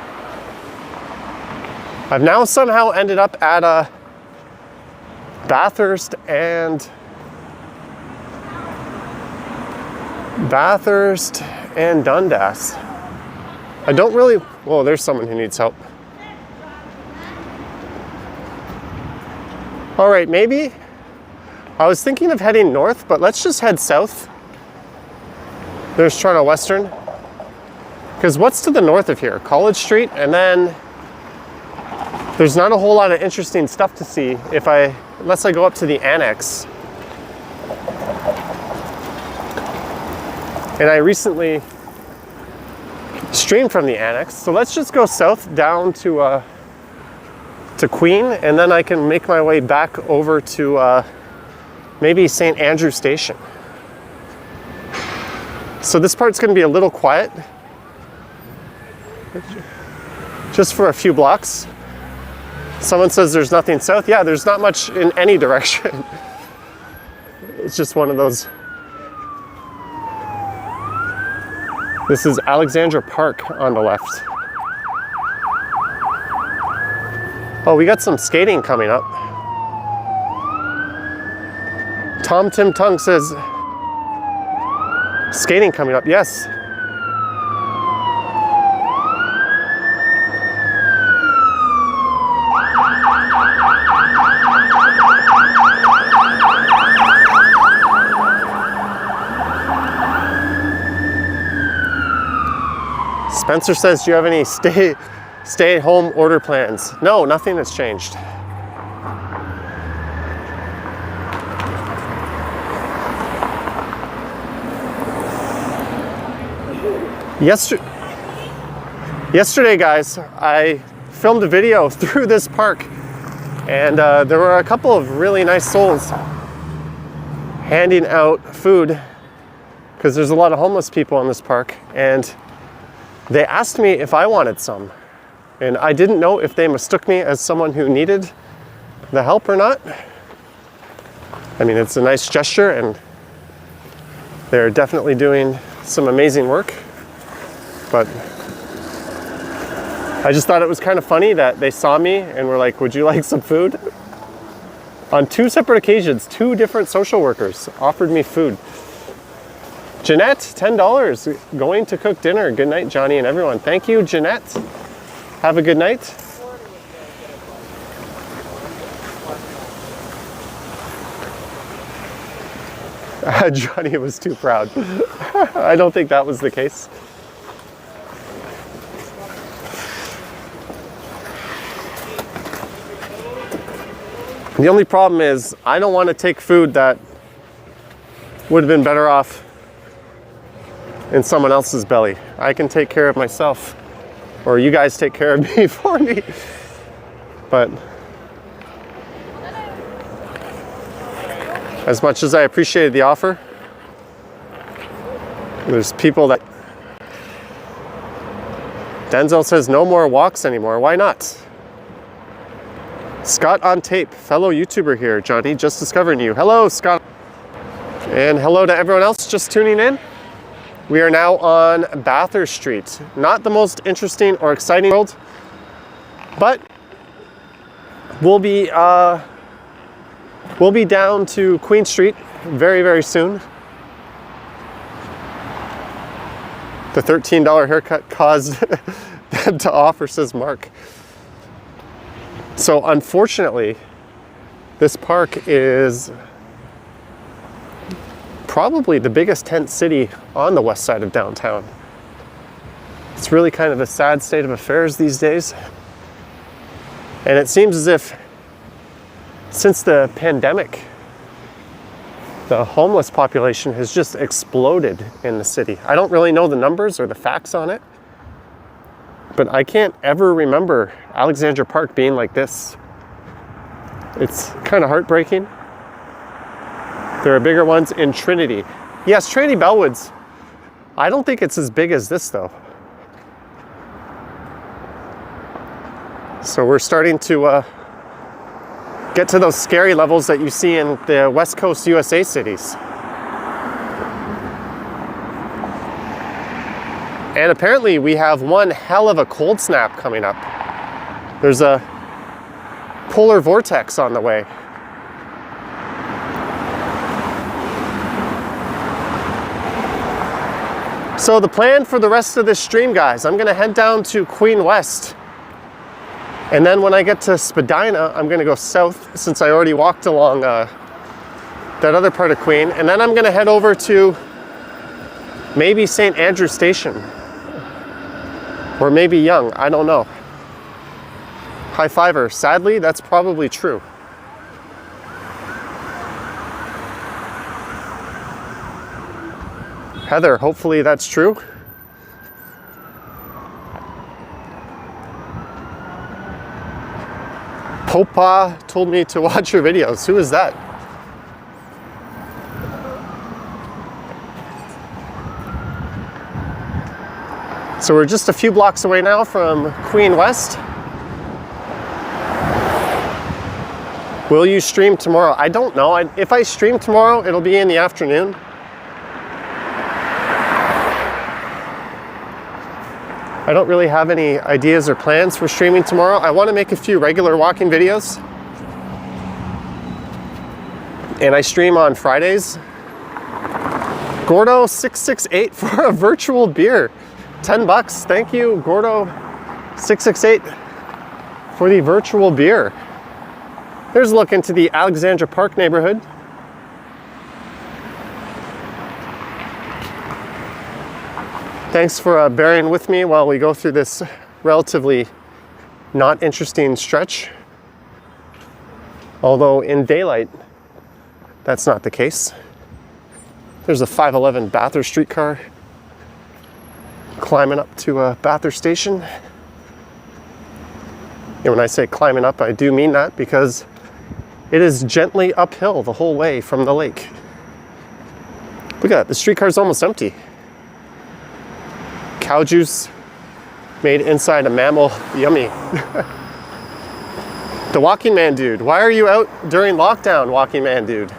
I've now somehow ended up at Bathurst and Dundas. I don't really, whoa, there's someone who needs help. All right, maybe I was thinking of heading north, but let's just head south. There's Toronto Western. Because what's to the north of here? College Street, and then there's not a whole lot of interesting stuff to see unless I go up to the annex. And I recently streamed from the annex, so let's just go south down to Queen, and then I can make my way back over to maybe St. Andrew Station. So this part's going to be a little quiet, just for a few blocks. Someone says there's nothing south. Yeah, there's not much in any direction. It's just one of those. This is Alexandra Park on the left. Oh, we got some skating coming up. Tom Tim Tung says, skating coming up, yes. Spencer says, do you have any stay-at-home order plans? No, nothing has changed. Yesterday, guys, I filmed a video through this park, and there were a couple of really nice souls handing out food because there's a lot of homeless people in this park, and they asked me if I wanted some, and I didn't know if they mistook me as someone who needed the help or not. I mean, it's a nice gesture, and they're definitely doing some amazing work, but I just thought it was kind of funny that they saw me and were like, would you like some food? On 2 separate occasions, 2 different social workers offered me food. Jeanette, $10, going to cook dinner. Good night, Johnny and everyone. Thank you, Jeanette. Have a good night. Johnny was too proud. I don't think that was the case. The only problem is I don't want to take food that would have been better off in someone else's belly. I can take care of myself, or you guys take care of me for me. But as much as I appreciated the offer, there's people that... Denzel says no more walks anymore. Why not? Scott on tape, fellow YouTuber here. Johnny, just discovering you. Hello, Scott. And hello to everyone else just tuning in. We are now on Bathurst Street. Not the most interesting or exciting world, but we'll be down to Queen Street very, very soon. The $13 haircut caused them to offer, says Mark. So unfortunately, this park is probably the biggest tent city on the west side of downtown. It's really kind of a sad state of affairs these days. And it seems as if since the pandemic, the homeless population has just exploded in the city. I don't really know the numbers or the facts on it, but I can't ever remember Alexandra Park being like this. It's kind of heartbreaking. There are bigger ones in Trinity. Yes, Trinity Bellwoods. I don't think it's as big as this though. So we're starting to get to those scary levels that you see in the West Coast USA cities. And apparently we have one hell of a cold snap coming up. There's a polar vortex on the way. So the plan for the rest of this stream, guys, I'm gonna head down to Queen West. And then when I get to Spadina, I'm gonna go south since I already walked along that other part of Queen. And then I'm gonna head over to maybe St. Andrew Station. Or maybe Young, I don't know. High fiver, sadly, that's probably true. Heather, hopefully that's true. Popa told me to watch your videos. Who is that? So we're just a few blocks away now from Queen West. Will you stream tomorrow? I don't know. If I stream tomorrow, it'll be in the afternoon. I don't really have any ideas or plans for streaming tomorrow. I want to make a few regular walking videos. And I stream on Fridays. Gordo668 for a virtual beer. 10 bucks. Thank you, Gordo668, for the virtual beer. There's a look into the Alexandra Park neighborhood. Thanks for bearing with me while we go through this relatively not interesting stretch. Although in daylight, that's not the case. There's a 511 Bathurst streetcar Climbing up to Bathurst Station. And when I say climbing up, I do mean that because it is gently uphill the whole way from the lake. Look at that, the streetcar's almost empty. Cow juice made inside a mammal, yummy. The Walking Man Dude, why are you out during lockdown, Walking Man Dude?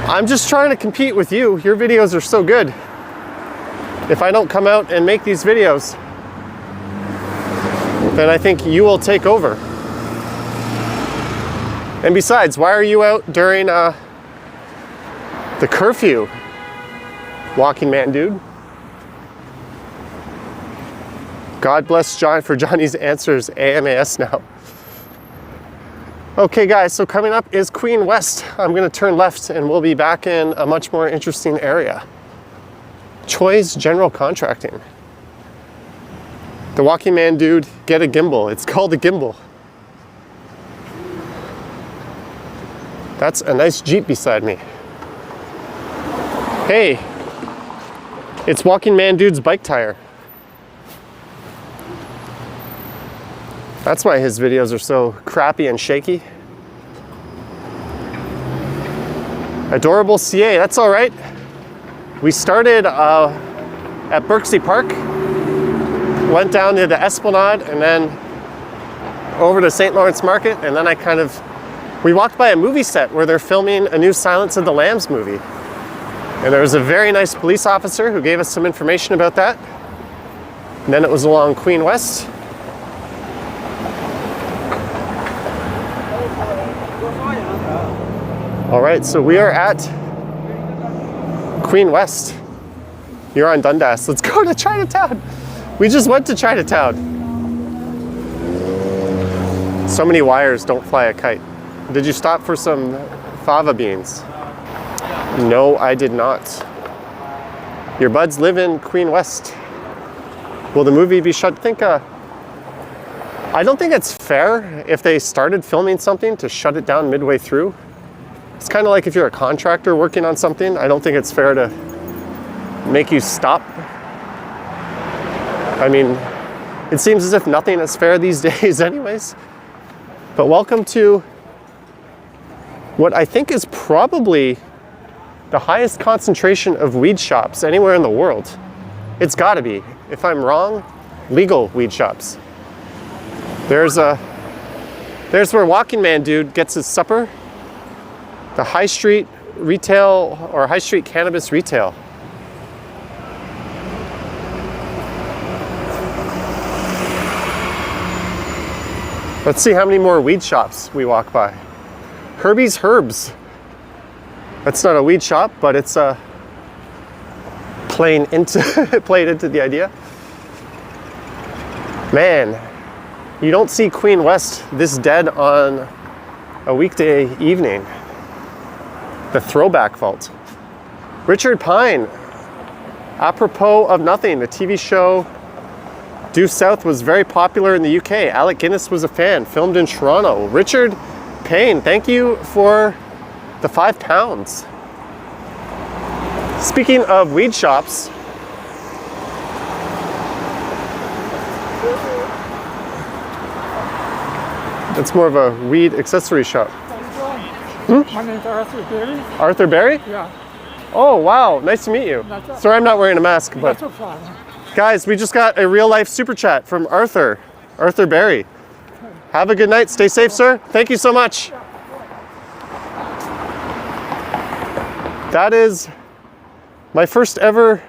I'm just trying to compete with you. Your videos are so good. If I don't come out and make these videos, then I think you will take over. And besides, why are you out during the curfew, Walking Man Dude? God bless John for Johnny's Answers AMAS now. Okay guys, so coming up is Queen West. I'm gonna turn left and we'll be back in a much more interesting area. Choi's General Contracting. The Walking Man Dude, get a gimbal. It's called a gimbal. That's a nice Jeep beside me. Hey, it's Walking Man Dude's bike tire. That's why his videos are so crappy and shaky. Adorable CA, that's all right. We started at Birksey Park, went down to the Esplanade, and then over to St. Lawrence Market, and then we walked by a movie set where they're filming a new Silence of the Lambs movie. And there was a very nice police officer who gave us some information about that. And then it was along Queen West. All right, so we are at Queen West. You're on Dundas. Let's go to Chinatown. We just went to Chinatown. So many wires, don't fly a kite. Did you stop for some fava beans? No, I did not. Your buds live in Queen West. Will the movie be shut? I don't think it's fair if they started filming something to shut it down midway through. It's kind of like if you're a contractor working on something, I don't think it's fair to make you stop. I mean, it seems as if nothing is fair these days anyways. But welcome to what I think is probably the highest concentration of weed shops anywhere in the world. It's gotta be. If I'm wrong, legal weed shops. There's where Walking Man Dude gets his supper. The high street retail or high street cannabis retail. Let's see how many more weed shops we walk by. Herbie's Herbs. That's not a weed shop, but it's playing into the idea. Man, you don't see Queen West this dead on a weekday evening. The Throwback Vault. Richard Pine. Apropos of nothing, the TV show Due South was very popular in the UK. Alec Guinness was a fan, filmed in Toronto. Richard Payne, thank you for the £5. Speaking of weed shops, it's more of a weed accessory shop. My name's Arthur Berry. Arthur Berry? Yeah. Oh, wow. Nice to meet you. Sorry, I'm not wearing a mask, but That's fine. guys, we just got a real life super chat from Arthur Berry. Have a good night. Stay safe, sir. Thank you so much. That is my first ever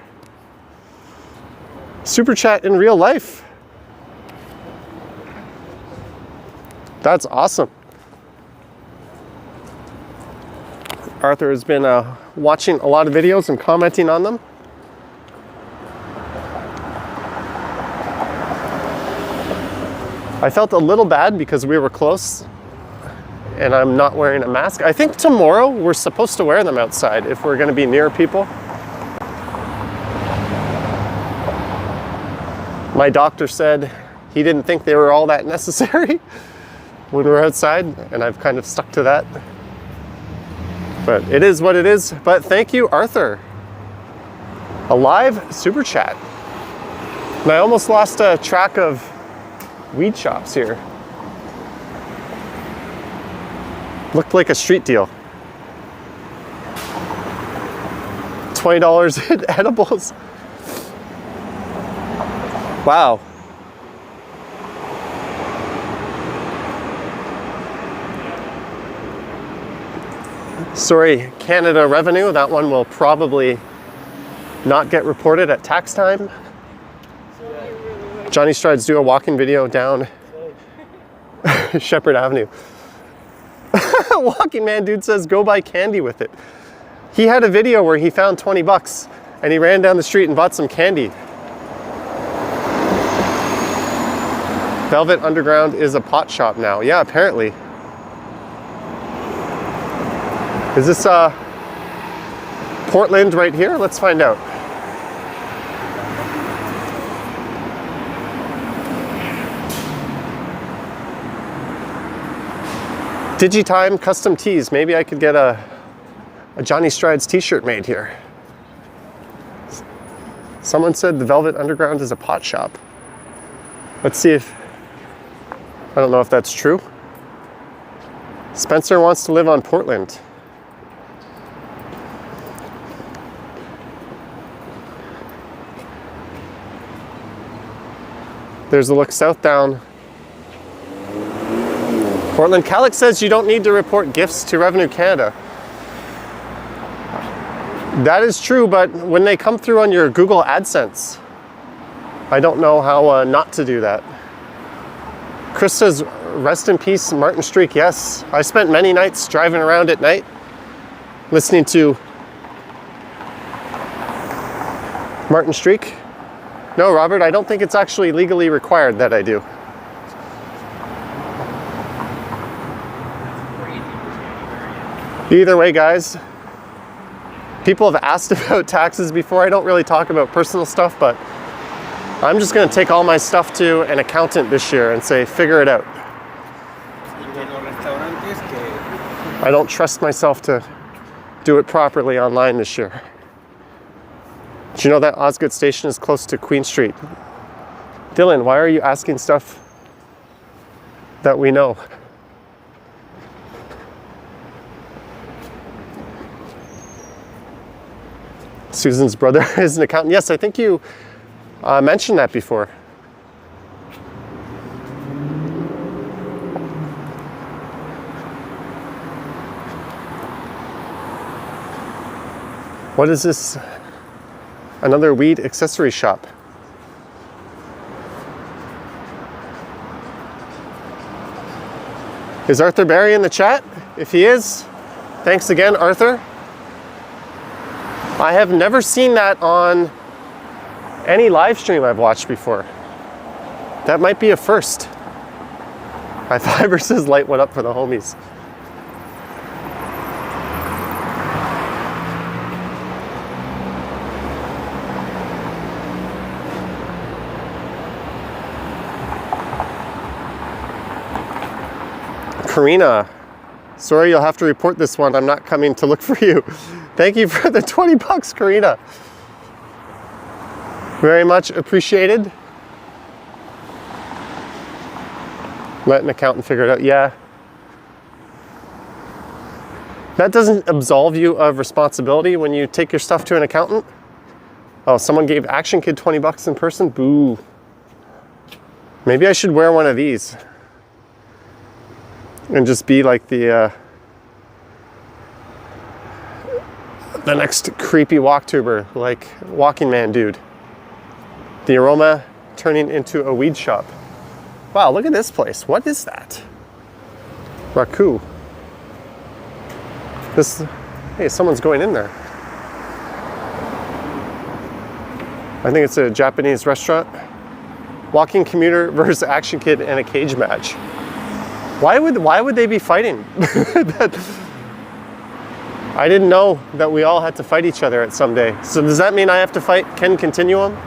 super chat in real life. That's awesome. Arthur has been watching a lot of videos and commenting on them. I felt a little bad because we were close and I'm not wearing a mask. I think tomorrow we're supposed to wear them outside if we're going to be near people. My doctor said he didn't think they were all that necessary when we're outside, and I've kind of stuck to that. But it is what it is. But thank you, Arthur. A live super chat. And I almost lost track of weed shops here. Looked like a street deal. $20 in edibles. Wow. Sorry, Canada revenue. That one will probably not get reported at tax time. Johnny Strides do a walking video down Shepherd Avenue. Walking man dude says go buy candy with it. He had a video where he found 20 bucks and he ran down the street and bought some candy. Velvet Underground is a pot shop now. Yeah, apparently. Is this Portland right here? Let's find out. Digitime custom tees. Maybe I could get a Johnny Strides t-shirt made here. Someone said the Velvet Underground is a pot shop. Let's see if, I don't know if that's true. Spencer wants to live on Portland. There's a look south down. Portland. Calix says you don't need to report gifts to Revenue Canada. That is true, but when they come through on your Google AdSense, I don't know how not to do that. Chris says, rest in peace, Martin Streak. Yes, I spent many nights driving around at night, listening to Martin Streak. No, Robert, I don't think it's actually legally required that I do. Either way, guys, people have asked about taxes before. I don't really talk about personal stuff, but I'm just going to take all my stuff to an accountant this year and say, figure it out. I don't trust myself to do it properly online this year. Do you know that Osgood Station is close to Queen Street? Dylan, why are you asking stuff that we know? Susan's brother is an accountant. Yes, I think you mentioned that before. What is this? Another weed accessory shop. Is Arthur Barry in the chat? If he is, thanks again, Arthur. I have never seen that on any live stream I've watched before. That might be a first. High Fiber says light one up for the homies. Karina, sorry, you'll have to report this one. I'm not coming to look for you. Thank you for the 20 bucks, Karina. Very much appreciated. Let an accountant figure it out. Yeah. That doesn't absolve you of responsibility when you take your stuff to an accountant. Oh, someone gave Action Kid 20 bucks in person? Boo. Maybe I should wear one of these. And just be like the next creepy walktuber, like Walking Man dude. The aroma turning into a weed shop. Wow, look at this place. What is that? Raku. Hey, someone's going in there. I think it's a Japanese restaurant. Walking commuter versus Action Kid and a cage match. Why would they be fighting? I didn't know that we all had to fight each other at some day. So does that mean I have to fight Ken Continuum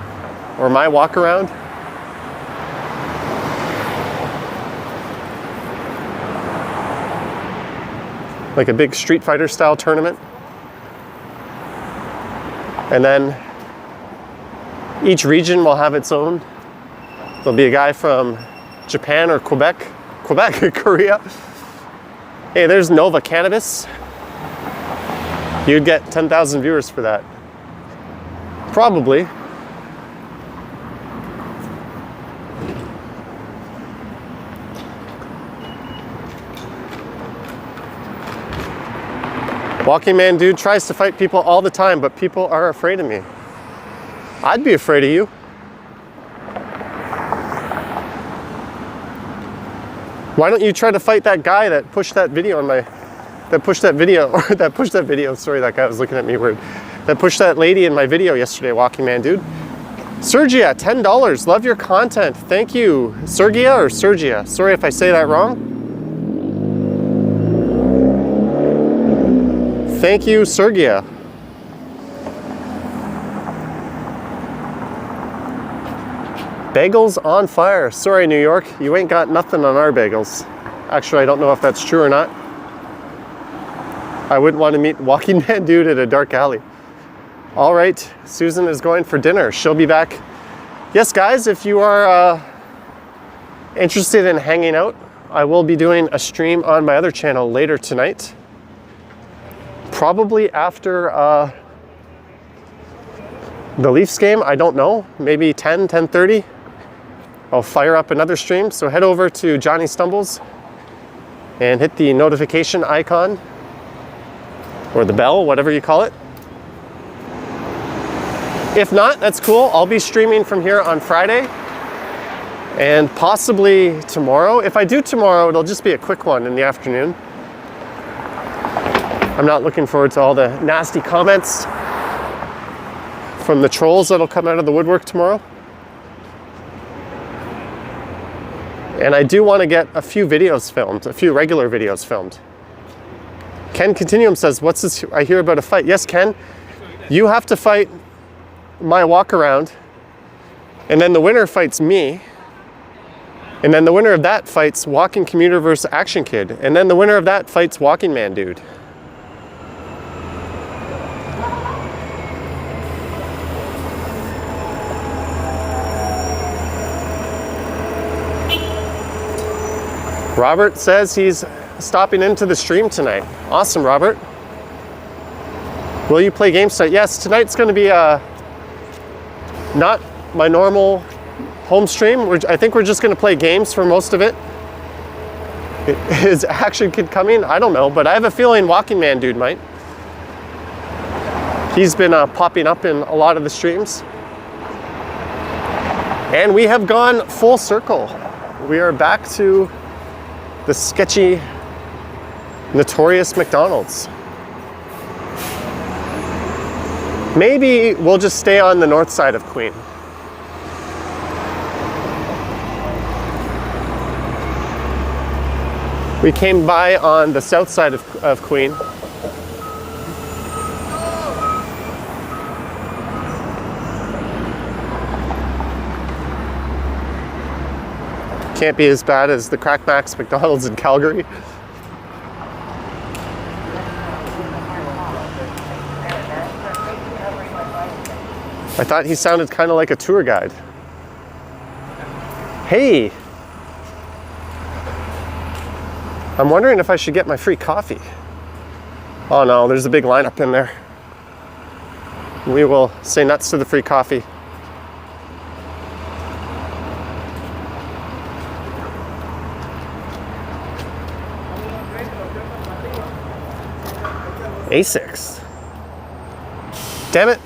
or my walk around? Like a big Street Fighter style tournament. And then Each region will have its own. There'll be a guy from Japan or Quebec, Korea. Hey, there's Nova Cannabis. You'd get 10,000 viewers for that. Probably. Walking Man Dude tries to fight people all the time, but people are afraid of me. I'd be afraid of you. Why don't you try to fight that guy that pushed that video on my, sorry, that guy was looking at me weird. That pushed that lady in my video yesterday, Walking Man Dude. Sergia, $10, love your content. Thank you. Sergia or Sergia? Sorry if I say that wrong. Thank you, Sergia. Bagels on fire. Sorry, New York, you ain't got nothing on our bagels. Actually, I don't know if that's true or not. I wouldn't want to meet Walking Man Dude at a dark alley. All right, Susan is going for dinner. She'll be back. Yes, guys, if you are interested in hanging out, I will be doing a stream on my other channel later tonight. Probably after the Leafs game, I don't know. Maybe 10:30. I'll fire up another stream. So head over to Johnny Stumbles and hit the notification icon or the bell, whatever you call it. If not, that's cool. I'll be streaming from here on Friday and possibly tomorrow. If I do tomorrow, it'll just be a quick one in the afternoon. I'm not looking forward to all the nasty comments from the trolls that'll come out of the woodwork tomorrow. And I do want to get a few videos filmed, a few regular videos filmed. Ken Continuum says, what's this? I hear about a fight. Yes, Ken, you have to fight my walk around, and then the winner fights me, and then the winner of that fights Walking Commuter versus Action Kid, and then the winner of that fights Walking Man Dude. Robert says he's stopping into the stream tonight. Awesome, Robert. Will you play games tonight? Yes, tonight's going to be not my normal home stream. I think we're just going to play games for most of it. Is Action Kid coming? I don't know, but I have a feeling Walking Man Dude might. He's been popping up in a lot of the streams. And we have gone full circle. We are back to the sketchy, notorious McDonald's. Maybe we'll just stay on the north side of Queen. We came by on the south side of Queen. Can't be as bad as the Crack Max McDonald's in Calgary. I thought he sounded kind of like a tour guide. Hey! I'm wondering if I should get my free coffee. Oh no, there's a big lineup in there. We will say nuts to the free coffee. A6. Damn it.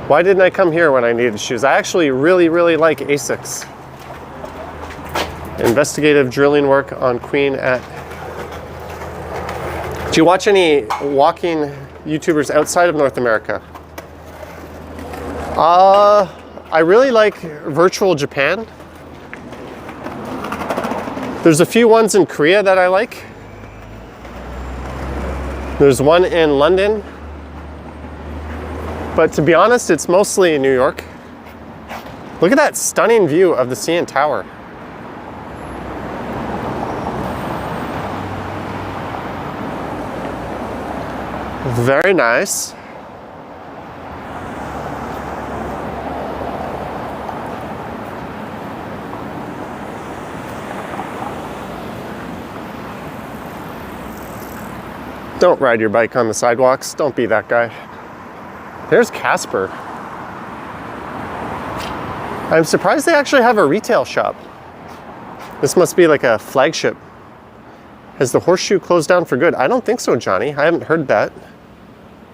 Why didn't I come here when I needed shoes? I actually really like A6. Investigative drilling work on Queen at... Do you watch any walking YouTubers outside of North America? I really like Virtual Japan. There's a few ones in Korea that I like. There's one in London. But to be honest, it's mostly in New York. Look at that stunning view of the CN Tower. Very nice. Don't ride your bike on the sidewalks. Don't be that guy. There's Casper. I'm surprised they actually have a retail shop. This must be like a flagship. Has the Horseshoe closed down for good? I don't think so, Johnny. I haven't heard that.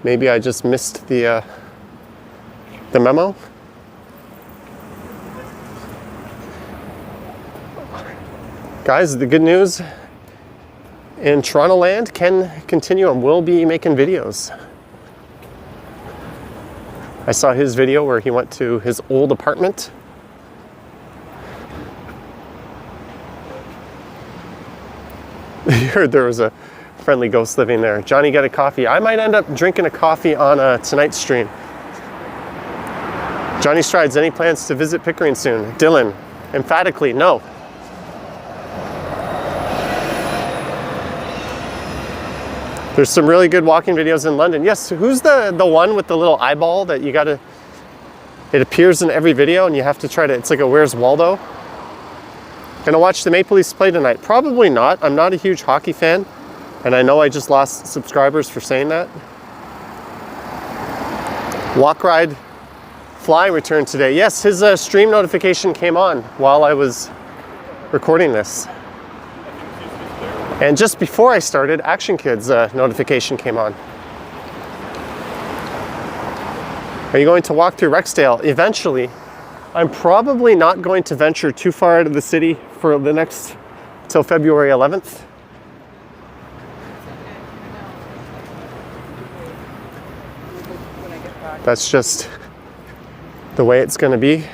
Maybe I just missed the memo. Guys, the good news in Toronto land, Ken Continuum will be making videos. I saw his video where he went to his old apartment. You heard there was a friendly ghost living there. Johnny, get a coffee. I might end up drinking a coffee on tonight's stream. Johnny Strides, any plans to visit Pickering soon? Dylan, emphatically, no. There's some really good walking videos in London. Yes, who's the one with the little eyeball that you gotta, it appears in every video and you have to try to, it's like a Where's Waldo? Gonna watch the Maple Leafs play tonight? Probably not. I'm not a huge hockey fan, and I know I just lost subscribers for saying that. Walk, Ride, Fly returned today. Yes, his stream notification came on while I was recording this. And just before I started, Action Kids notification came on. Are you going to walk through Rexdale? Eventually. I'm probably not going to venture too far out of the city for the next, till February 11th. That's just the way it's going to be.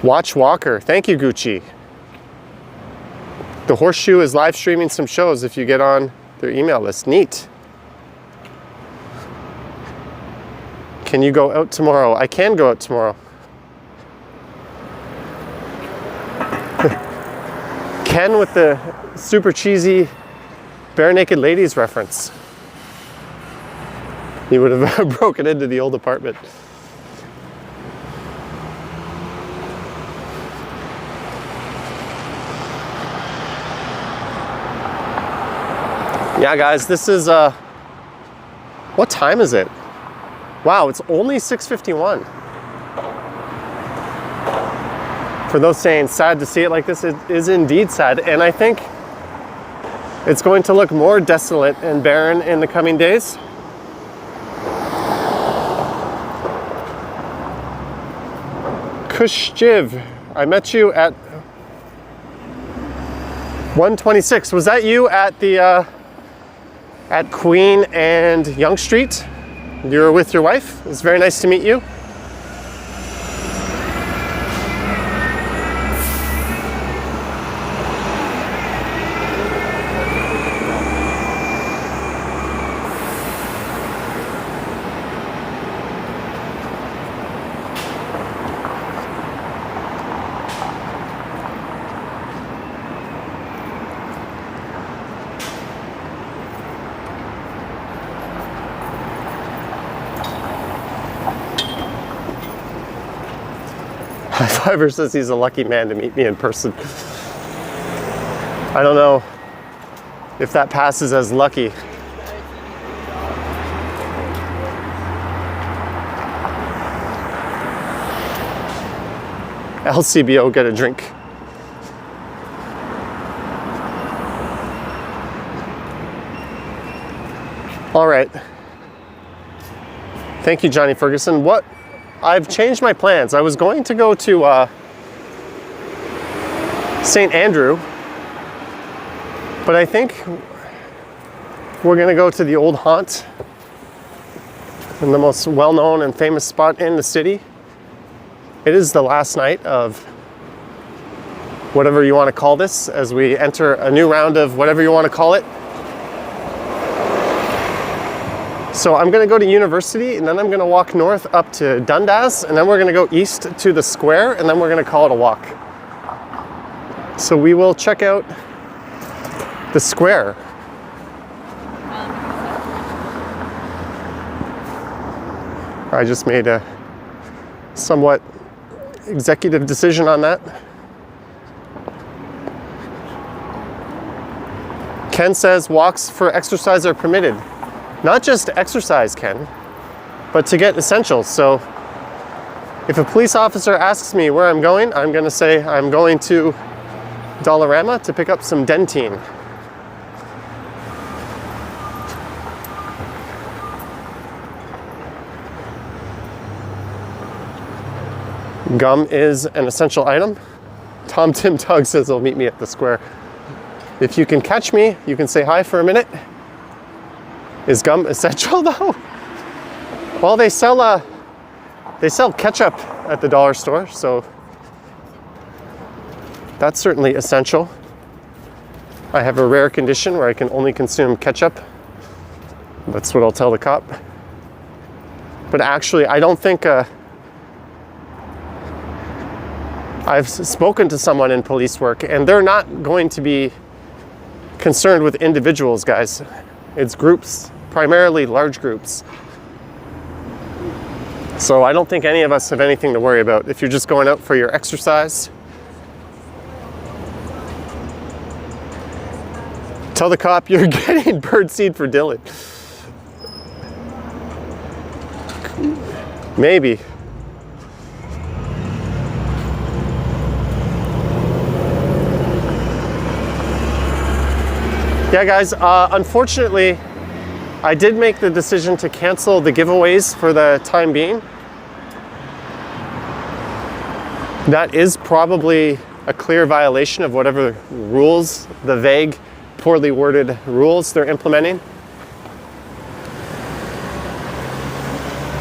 Watch Walker. Thank you, Gucci. The Horseshoe is live streaming some shows if you get on their email list. Neat. Can you go out tomorrow? I can go out tomorrow. Ken with the super cheesy Bare Naked Ladies reference. He would have broken into the old apartment. Yeah, guys, this is, what time is it? Wow, it's only 6:51. For those saying sad to see it like this, it is indeed sad. And I think it's going to look more desolate and barren in the coming days. Kushjiv, I met you at 126. Was that you at the, at Queen and Yonge Street? You were with your wife? It's very nice to meet you. High Fiver says he's a lucky man to meet me in person. I don't know if that passes as lucky. LCBO, get a drink. All right. Thank you, Johnny Ferguson. I've changed my plans. I was going to go to St. Andrew, but I think we're gonna go to the old haunt and the most well-known and famous spot in the city. It is the last night of whatever you want to call this as we enter a new round of whatever you want to call it. So I'm gonna go to University and then I'm gonna walk north up to Dundas and then we're gonna go east to the square and then we're gonna call it a walk. So we will check out the square. I just made a somewhat executive decision on that. Ken says walks for exercise are permitted. Not just to exercise, Ken, but to get essentials. So if a police officer asks me where I'm going to say I'm going to Dollarama to pick up some Dentine. Gum is an essential item. Tom Tim Tug says he'll meet me at the square. If you can catch me, you can say hi for a minute. Is gum essential though? Well, they sell ketchup at the dollar store, so that's certainly essential. I have a rare condition where I can only consume ketchup. That's what I'll tell the cop. But actually, I don't think I've spoken to someone in police work, and they're not going to be concerned with individuals, guys. It's groups, primarily large groups. So I don't think any of us have anything to worry about. If you're just going out for your exercise, tell the cop you're getting birdseed for Dylan. Maybe. Yeah, guys, unfortunately, I did make the decision to cancel the giveaways for the time being. That is probably a clear violation of whatever rules, the vague, poorly worded rules they're implementing.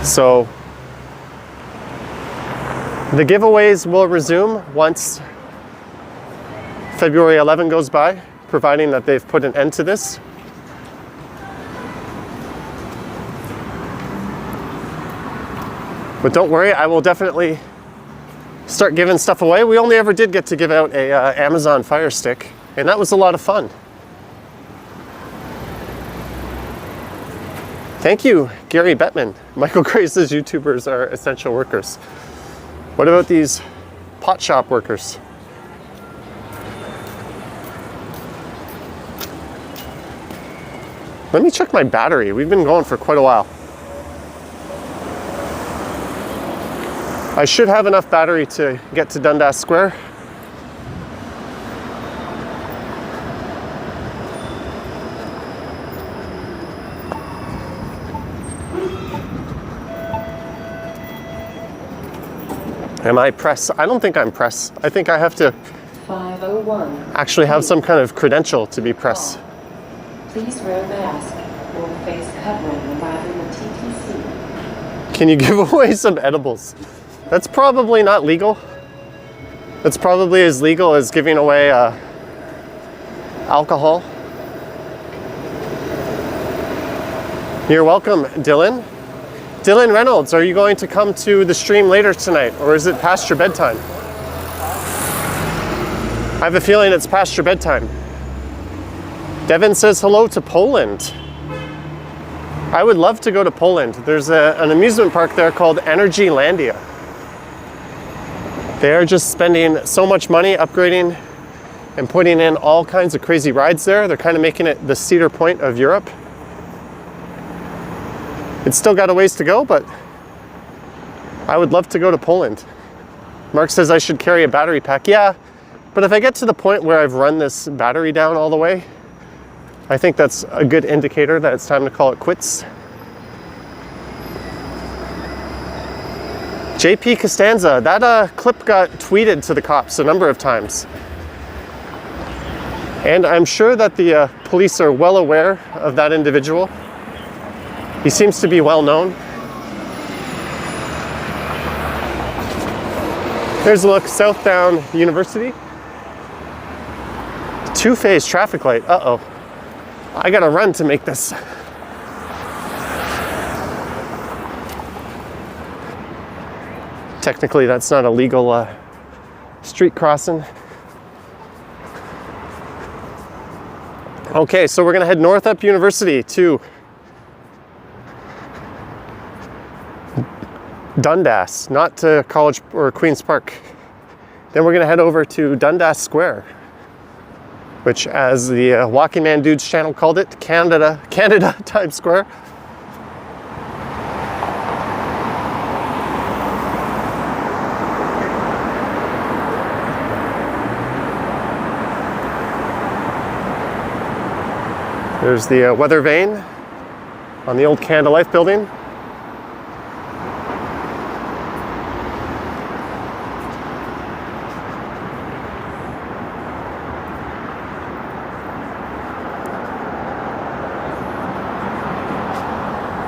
So the giveaways will resume once February 11 goes by, providing that they've put an end to this. But don't worry, I will definitely start giving stuff away. We only ever did get to give out a Amazon Fire Stick, and that was a lot of fun. Thank you, Gary Bettman. Michael Gray says YouTubers are essential workers. What about these pot shop workers? Let me check my battery. We've been going for quite a while. I should have enough battery to get to Dundas Square. Am I press? I don't think I'm press. I think I have to 501. Actually have some kind of credential to be press. Please wear a mask or face covering arriving at TTC. Can you give away some edibles? That's probably not legal. That's probably as legal as giving away alcohol. You're welcome, Dylan. Dylan Reynolds, are you going to come to the stream later tonight, or is it past your bedtime? I have a feeling it's past your bedtime. Devin says hello to Poland. I would love to go to Poland. There's an amusement park there called Energylandia. They are just spending so much money upgrading and putting in all kinds of crazy rides there. They're kind of making it the Cedar Point of Europe. It's still got a ways to go, but I would love to go to Poland. Mark says I should carry a battery pack. Yeah, but if I get to the point where I've run this battery down all the way, I think that's a good indicator that it's time to call it quits. JP Costanza, that clip got tweeted to the cops a number of times. And I'm sure that the police are well aware of that individual. He seems to be well known. There's a look, southbound University. Two-phase traffic light, uh-oh. I gotta run to make this. Technically, that's not a legal street crossing. Okay, so we're gonna head north up University to Dundas, not to College or Queen's Park. Then we're gonna head over to Dundas Square. which, as the Walking Man Dude's channel called it, Canada Times Square. There's the weather vane on the old Canada Life building.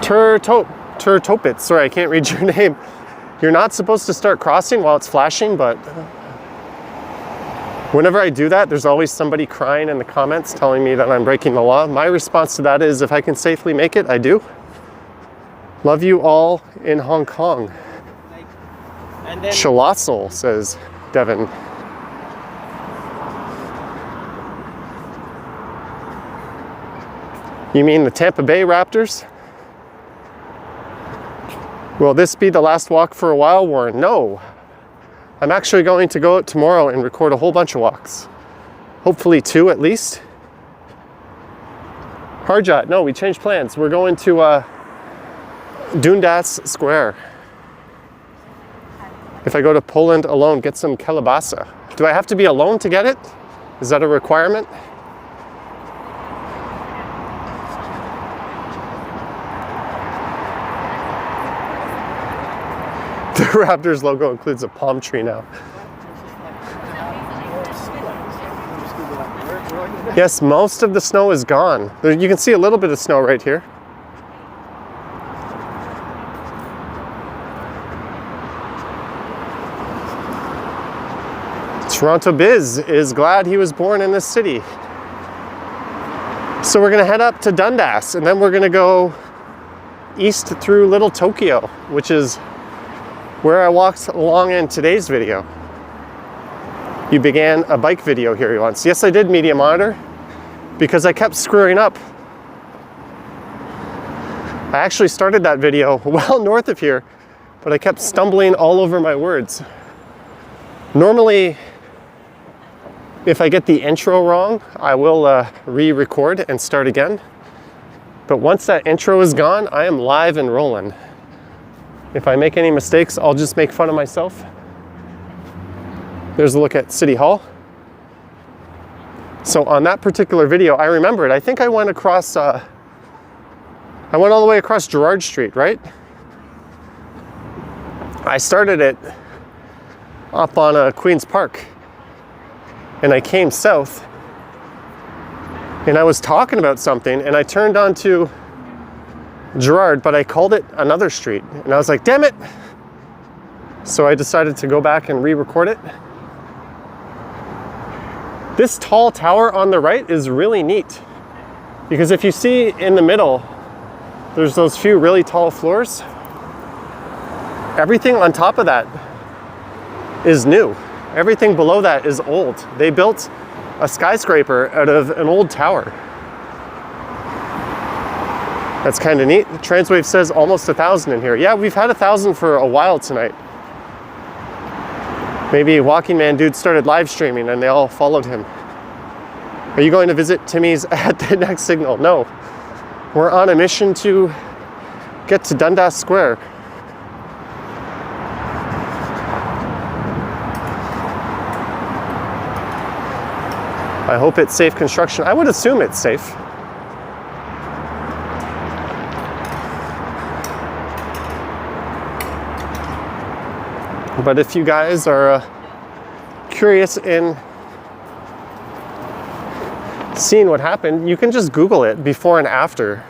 Turtopitz, sorry, I can't read your name. You're not supposed to start crossing while it's flashing, but whenever I do that, there's always somebody crying in the comments telling me that I'm breaking the law. My response to that is, if I can safely make it, I do. Love you all in Hong Kong. And then Colossal, says Devin. You mean the Tampa Bay Raptors? Will this be the last walk for a while, Warren? No. I'm actually going to go out tomorrow and record a whole bunch of walks. Hopefully 2 at least. Harjot, no, we changed plans. We're going to Dundas Square. If I go to Poland alone, get some kielbasa. Do I have to be alone to get it? Is that a requirement? The Raptors logo includes a palm tree now. Yes, most of the snow is gone. You can see a little bit of snow right here. Toronto Biz is glad he was born in this city. So we're gonna head up to Dundas, and then we're gonna go east through Little Tokyo, which is where I walked along in today's video. You began a bike video here once. Yes, I did, Media Monitor, because I kept screwing up. I actually started that video well north of here, but I kept stumbling all over my words. Normally, if I get the intro wrong, I will re-record and start again. But once that intro is gone, I am live and rolling. If I make any mistakes, I'll just make fun of myself. There's a look at City Hall. So on that particular video, I remembered, I think I went across, I went all the way across Gerrard Street, right? I started it up on Queen's Park, and I came south, and I was talking about something, and I turned onto Gerrard, but I called it another street, and I was like, damn it! So I decided to go back and re-record it. This tall tower on the right is really neat, because if you see in the middle, there's those few really tall floors. Everything on top of that is new. Everything below that is old. They built a skyscraper out of an old tower. That's kind of neat. Transwave says almost 1,000 in here. Yeah, we've had 1,000 for a while tonight. Maybe Walking Man Dude started live streaming and they all followed him. Are you going to visit Timmy's at the next signal? No. We're on a mission to get to Dundas Square. I hope it's safe construction. I would assume it's safe. But if you guys are curious in seeing what happened, you can just Google it, before and after.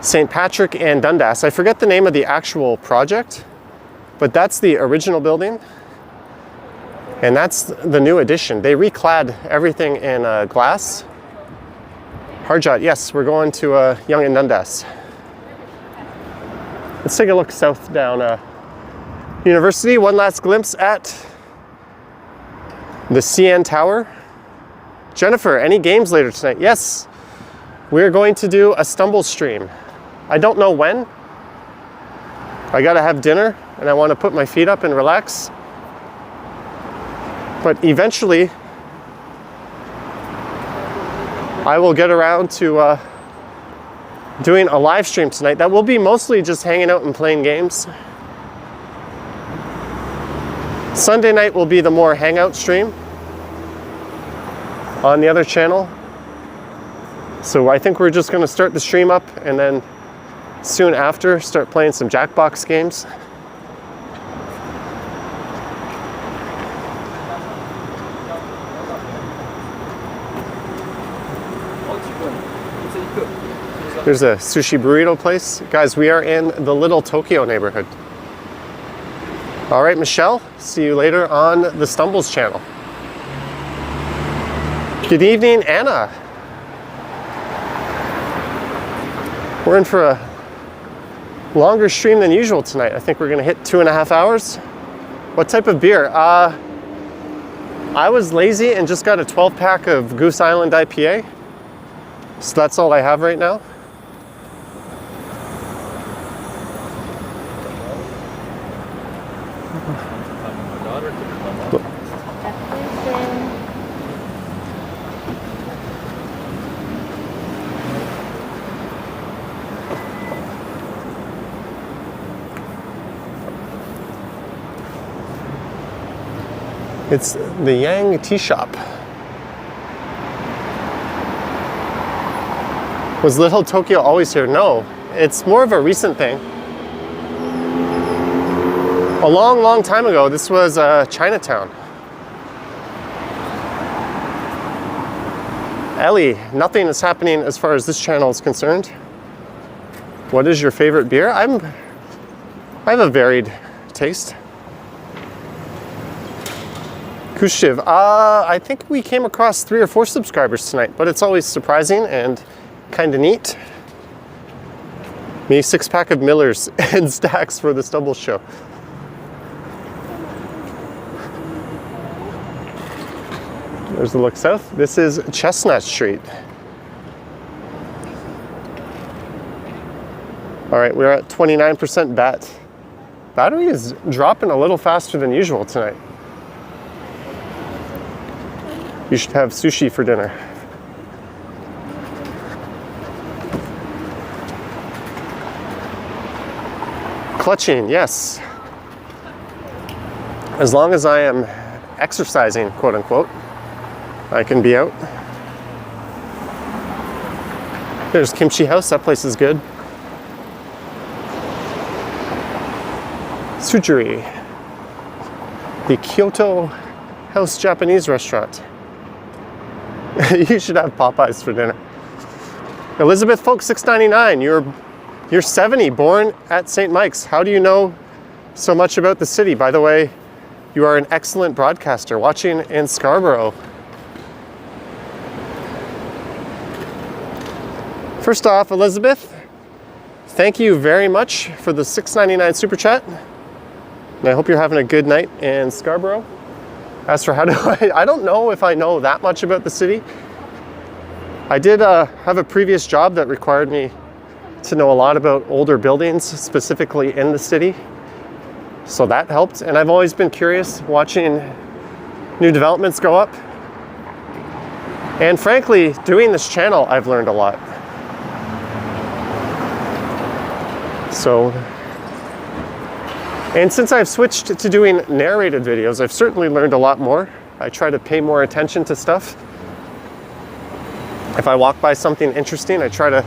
St. Patrick and Dundas. I forget the name of the actual project, but that's the original building. And that's the new addition. They reclad everything in glass. Harjot, yes, we're going to Yonge and Dundas. Let's take a look south down University. One last glimpse at the CN Tower. Jennifer, any games later tonight? Yes, we're going to do a stumble stream. I don't know when. I gotta have dinner and I want to put my feet up and relax. But eventually, I will get around to doing a live stream tonight. That will be mostly just hanging out and playing games. Sunday night will be the more hangout stream on the other channel. So I think we're just going to start the stream up and then soon after start playing some Jackbox games. There's a sushi burrito place. Guys, we are in the Little Tokyo neighborhood. All right, Michelle, see you later on the Stumbles channel. Good evening, Anna. We're in for a longer stream than usual tonight. I think we're gonna hit 2.5 hours. What type of beer? I was lazy and just got a 12-pack of Goose Island IPA. So that's all I have right now. It's the Yang Tea Shop. Was Little Tokyo always here? No, it's more of a recent thing. A long, long time ago, this was Chinatown. Ellie, nothing is happening as far as this channel is concerned. What is your favorite beer? I have a varied taste. Kushiv, I think we came across 3 or 4 subscribers tonight, but it's always surprising and kind of neat. Me, 6-pack of Millers and stacks for the Stumbles show. There's the look south. This is Chestnut Street. All right, we're at 29% battery is dropping a little faster than usual tonight. You should have sushi for dinner. Clutching, yes. As long as I am exercising, quote unquote, I can be out. There's Kimchi House, that place is good. Tsujiri, the Kyoto House Japanese restaurant. You should have Popeyes for dinner. Elizabeth Folk 699, you're 70, born at St. Mike's. How do you know so much about the city? By the way, you are an excellent broadcaster, watching in Scarborough. First off, Elizabeth, thank you very much for the $6.99 super chat. And I hope you're having a good night in Scarborough. As for how do I don't know if I know that much about the city. I did have a previous job that required me to know a lot about older buildings, specifically in the city. So that helped. And I've always been curious watching new developments go up. And frankly, doing this channel, I've learned a lot. So, and since I've switched to doing narrated videos, I've certainly learned a lot more. I try to pay more attention to stuff. If I walk by something interesting, I try to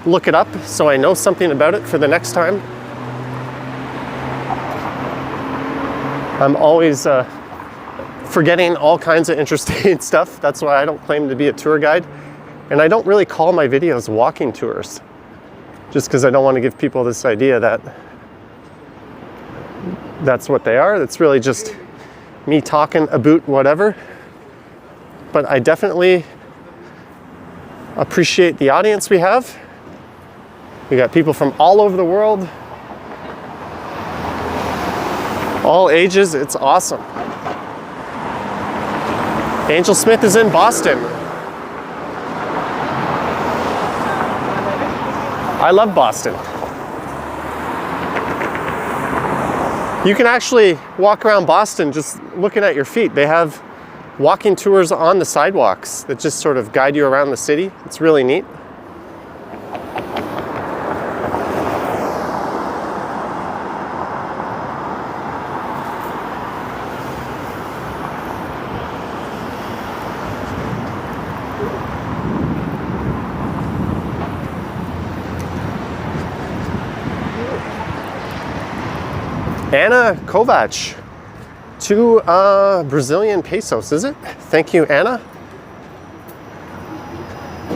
look it up so I know something about it for the next time. I'm always forgetting all kinds of interesting stuff. That's why I don't claim to be a tour guide. And I don't really call my videos walking tours, just because I don't want to give people this idea that that's what they are. It's really just me talking about whatever. But I definitely appreciate the audience we have. We got people from all over the world, all ages. It's awesome. Angel Smith is in Boston. I love Boston. You can actually walk around Boston just looking at your feet. They have walking tours on the sidewalks that just sort of guide you around the city. It's really neat. Anna Kovac, 2 Brazilian pesos, is it? Thank you, Anna.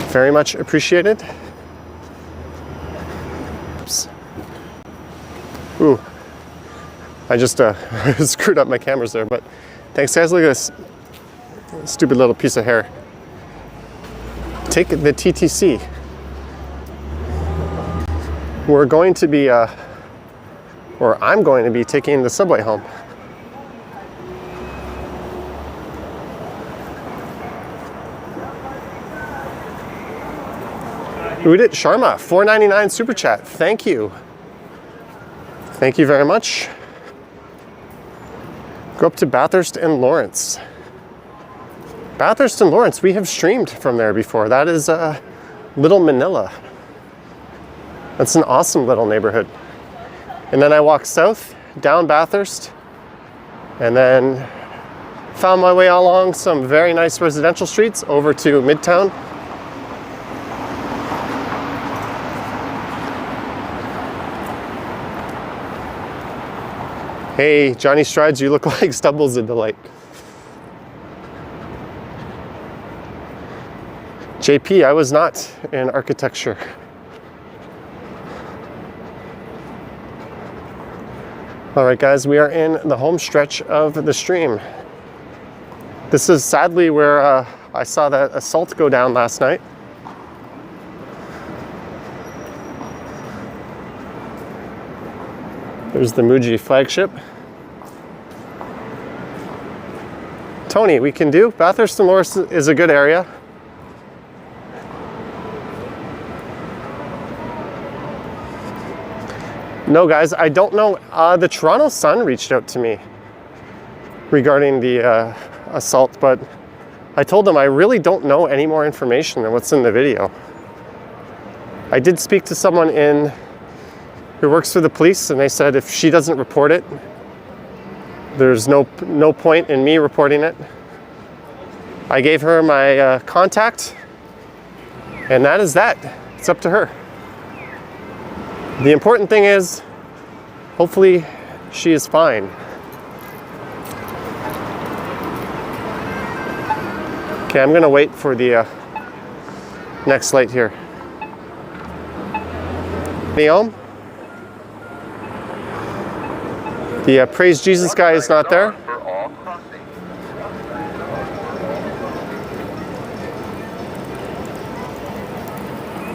Very much appreciated. Oops. Ooh, I just screwed up my cameras there, but thanks guys. Look at this stupid little piece of hair. Take the TTC. We're going to be, or I'm going to be taking the subway home. Udit Sharma, $4.99 super chat. Thank you. Thank you very much. Go up to Bathurst and Lawrence. Bathurst and Lawrence, we have streamed from there before. That is Little Manila. That's an awesome little neighborhood. And then I walked south, down Bathurst, and then found my way along some very nice residential streets over to Midtown. Hey, Johnny Strides, you look like Stubbles a delight. JP, I was not in architecture. All right, guys, we are in the home stretch of the stream. This is sadly where I saw that assault go down last night. There's the Muji flagship. Tony, we can do. Bathurst and Lawrence is a good area. No, guys, I don't know. The Toronto Sun reached out to me regarding the assault, but I told them I really don't know any more information than what's in the video. I did speak to someone who works for the police, and they said if she doesn't report it, there's no point in me reporting it. I gave her my contact, and that is that. It's up to her. The important thing is, hopefully, she is fine. Okay, I'm gonna wait for the next light here. Neom? The Praise Jesus guy is not there.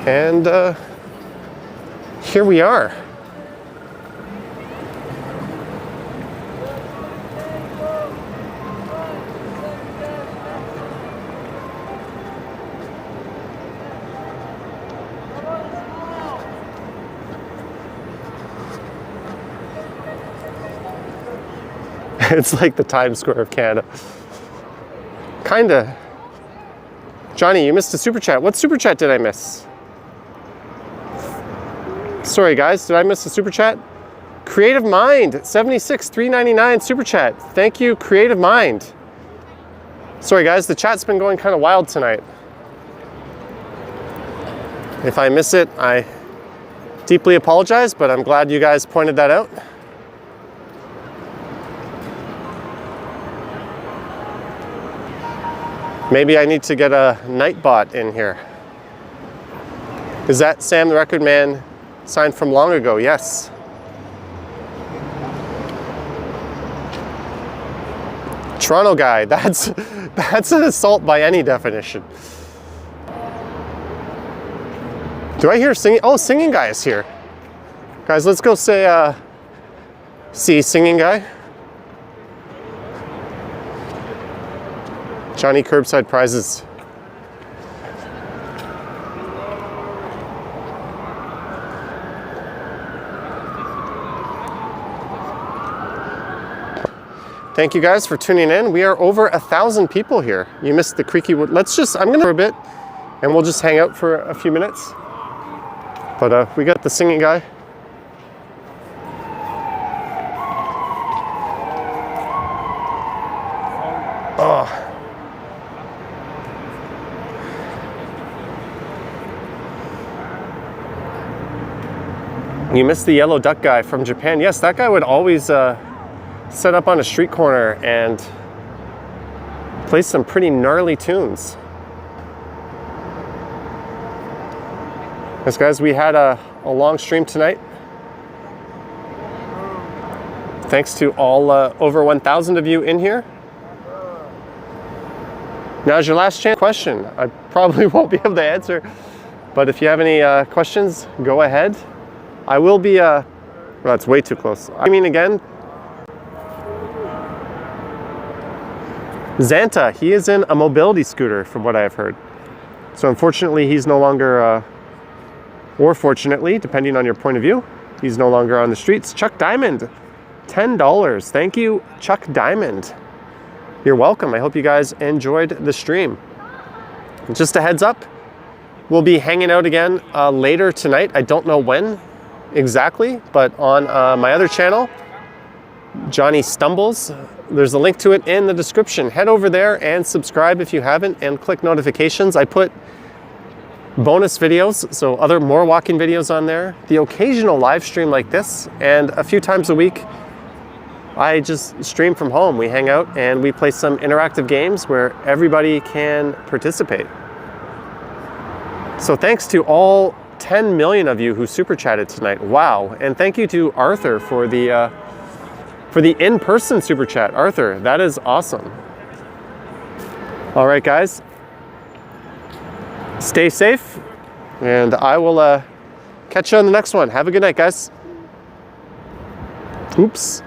And here we are. It's like the Times Square of Canada. Kinda. Johnny, you missed a super chat. What super chat did I miss? Sorry guys, did I miss a super chat? Creative Mind, 76, $3.99 super chat. Thank you, Creative Mind. Sorry guys, the chat's been going kind of wild tonight. If I miss it, I deeply apologize, but I'm glad you guys pointed that out. Maybe I need to get a Nightbot in here. Is that Sam the Record Man signed from long ago? Yes. Toronto guy, that's an assault by any definition. Do I hear singing? Oh, singing guy is here. Guys, let's go say, see singing guy. Johnny Curbside Prizes. Thank you guys for tuning in. We are over 1,000 people here. You missed the creaky wood. I'm gonna for a bit and we'll just hang out for a few minutes. But we got the singing guy. Oh. You missed the yellow duck guy from Japan. Yes, that guy would always set up on a street corner and play some pretty gnarly tunes. Yes, guys, we had a long stream tonight. Thanks to all over 1,000 of you in here. Now's your last chance. Question. I probably won't be able to answer, but if you have any questions, go ahead. I will be, well, that's way too close. I mean, again, Xanta, he is in a mobility scooter from what I have heard. So unfortunately, he's no longer, or fortunately, depending on your point of view, he's no longer on the streets. Chuck Diamond, $10. Thank you, Chuck Diamond. You're welcome. I hope you guys enjoyed the stream. Just a heads up, we'll be hanging out again later tonight. I don't know when exactly, but on my other channel, Johnny Stumbles. There's a link to it in the description. Head over there and subscribe if you haven't and click notifications. I put bonus videos, so more walking videos on there, the occasional live stream like this, and a few times a week I just stream from home. We hang out and we play some interactive games where everybody can participate. So thanks to all 10 million of you who super chatted tonight. Wow. And thank you to Arthur for the in-person super chat. Arthur, that is awesome. All right, guys. Stay safe and I will catch you on the next one. Have a good night, guys. Oops.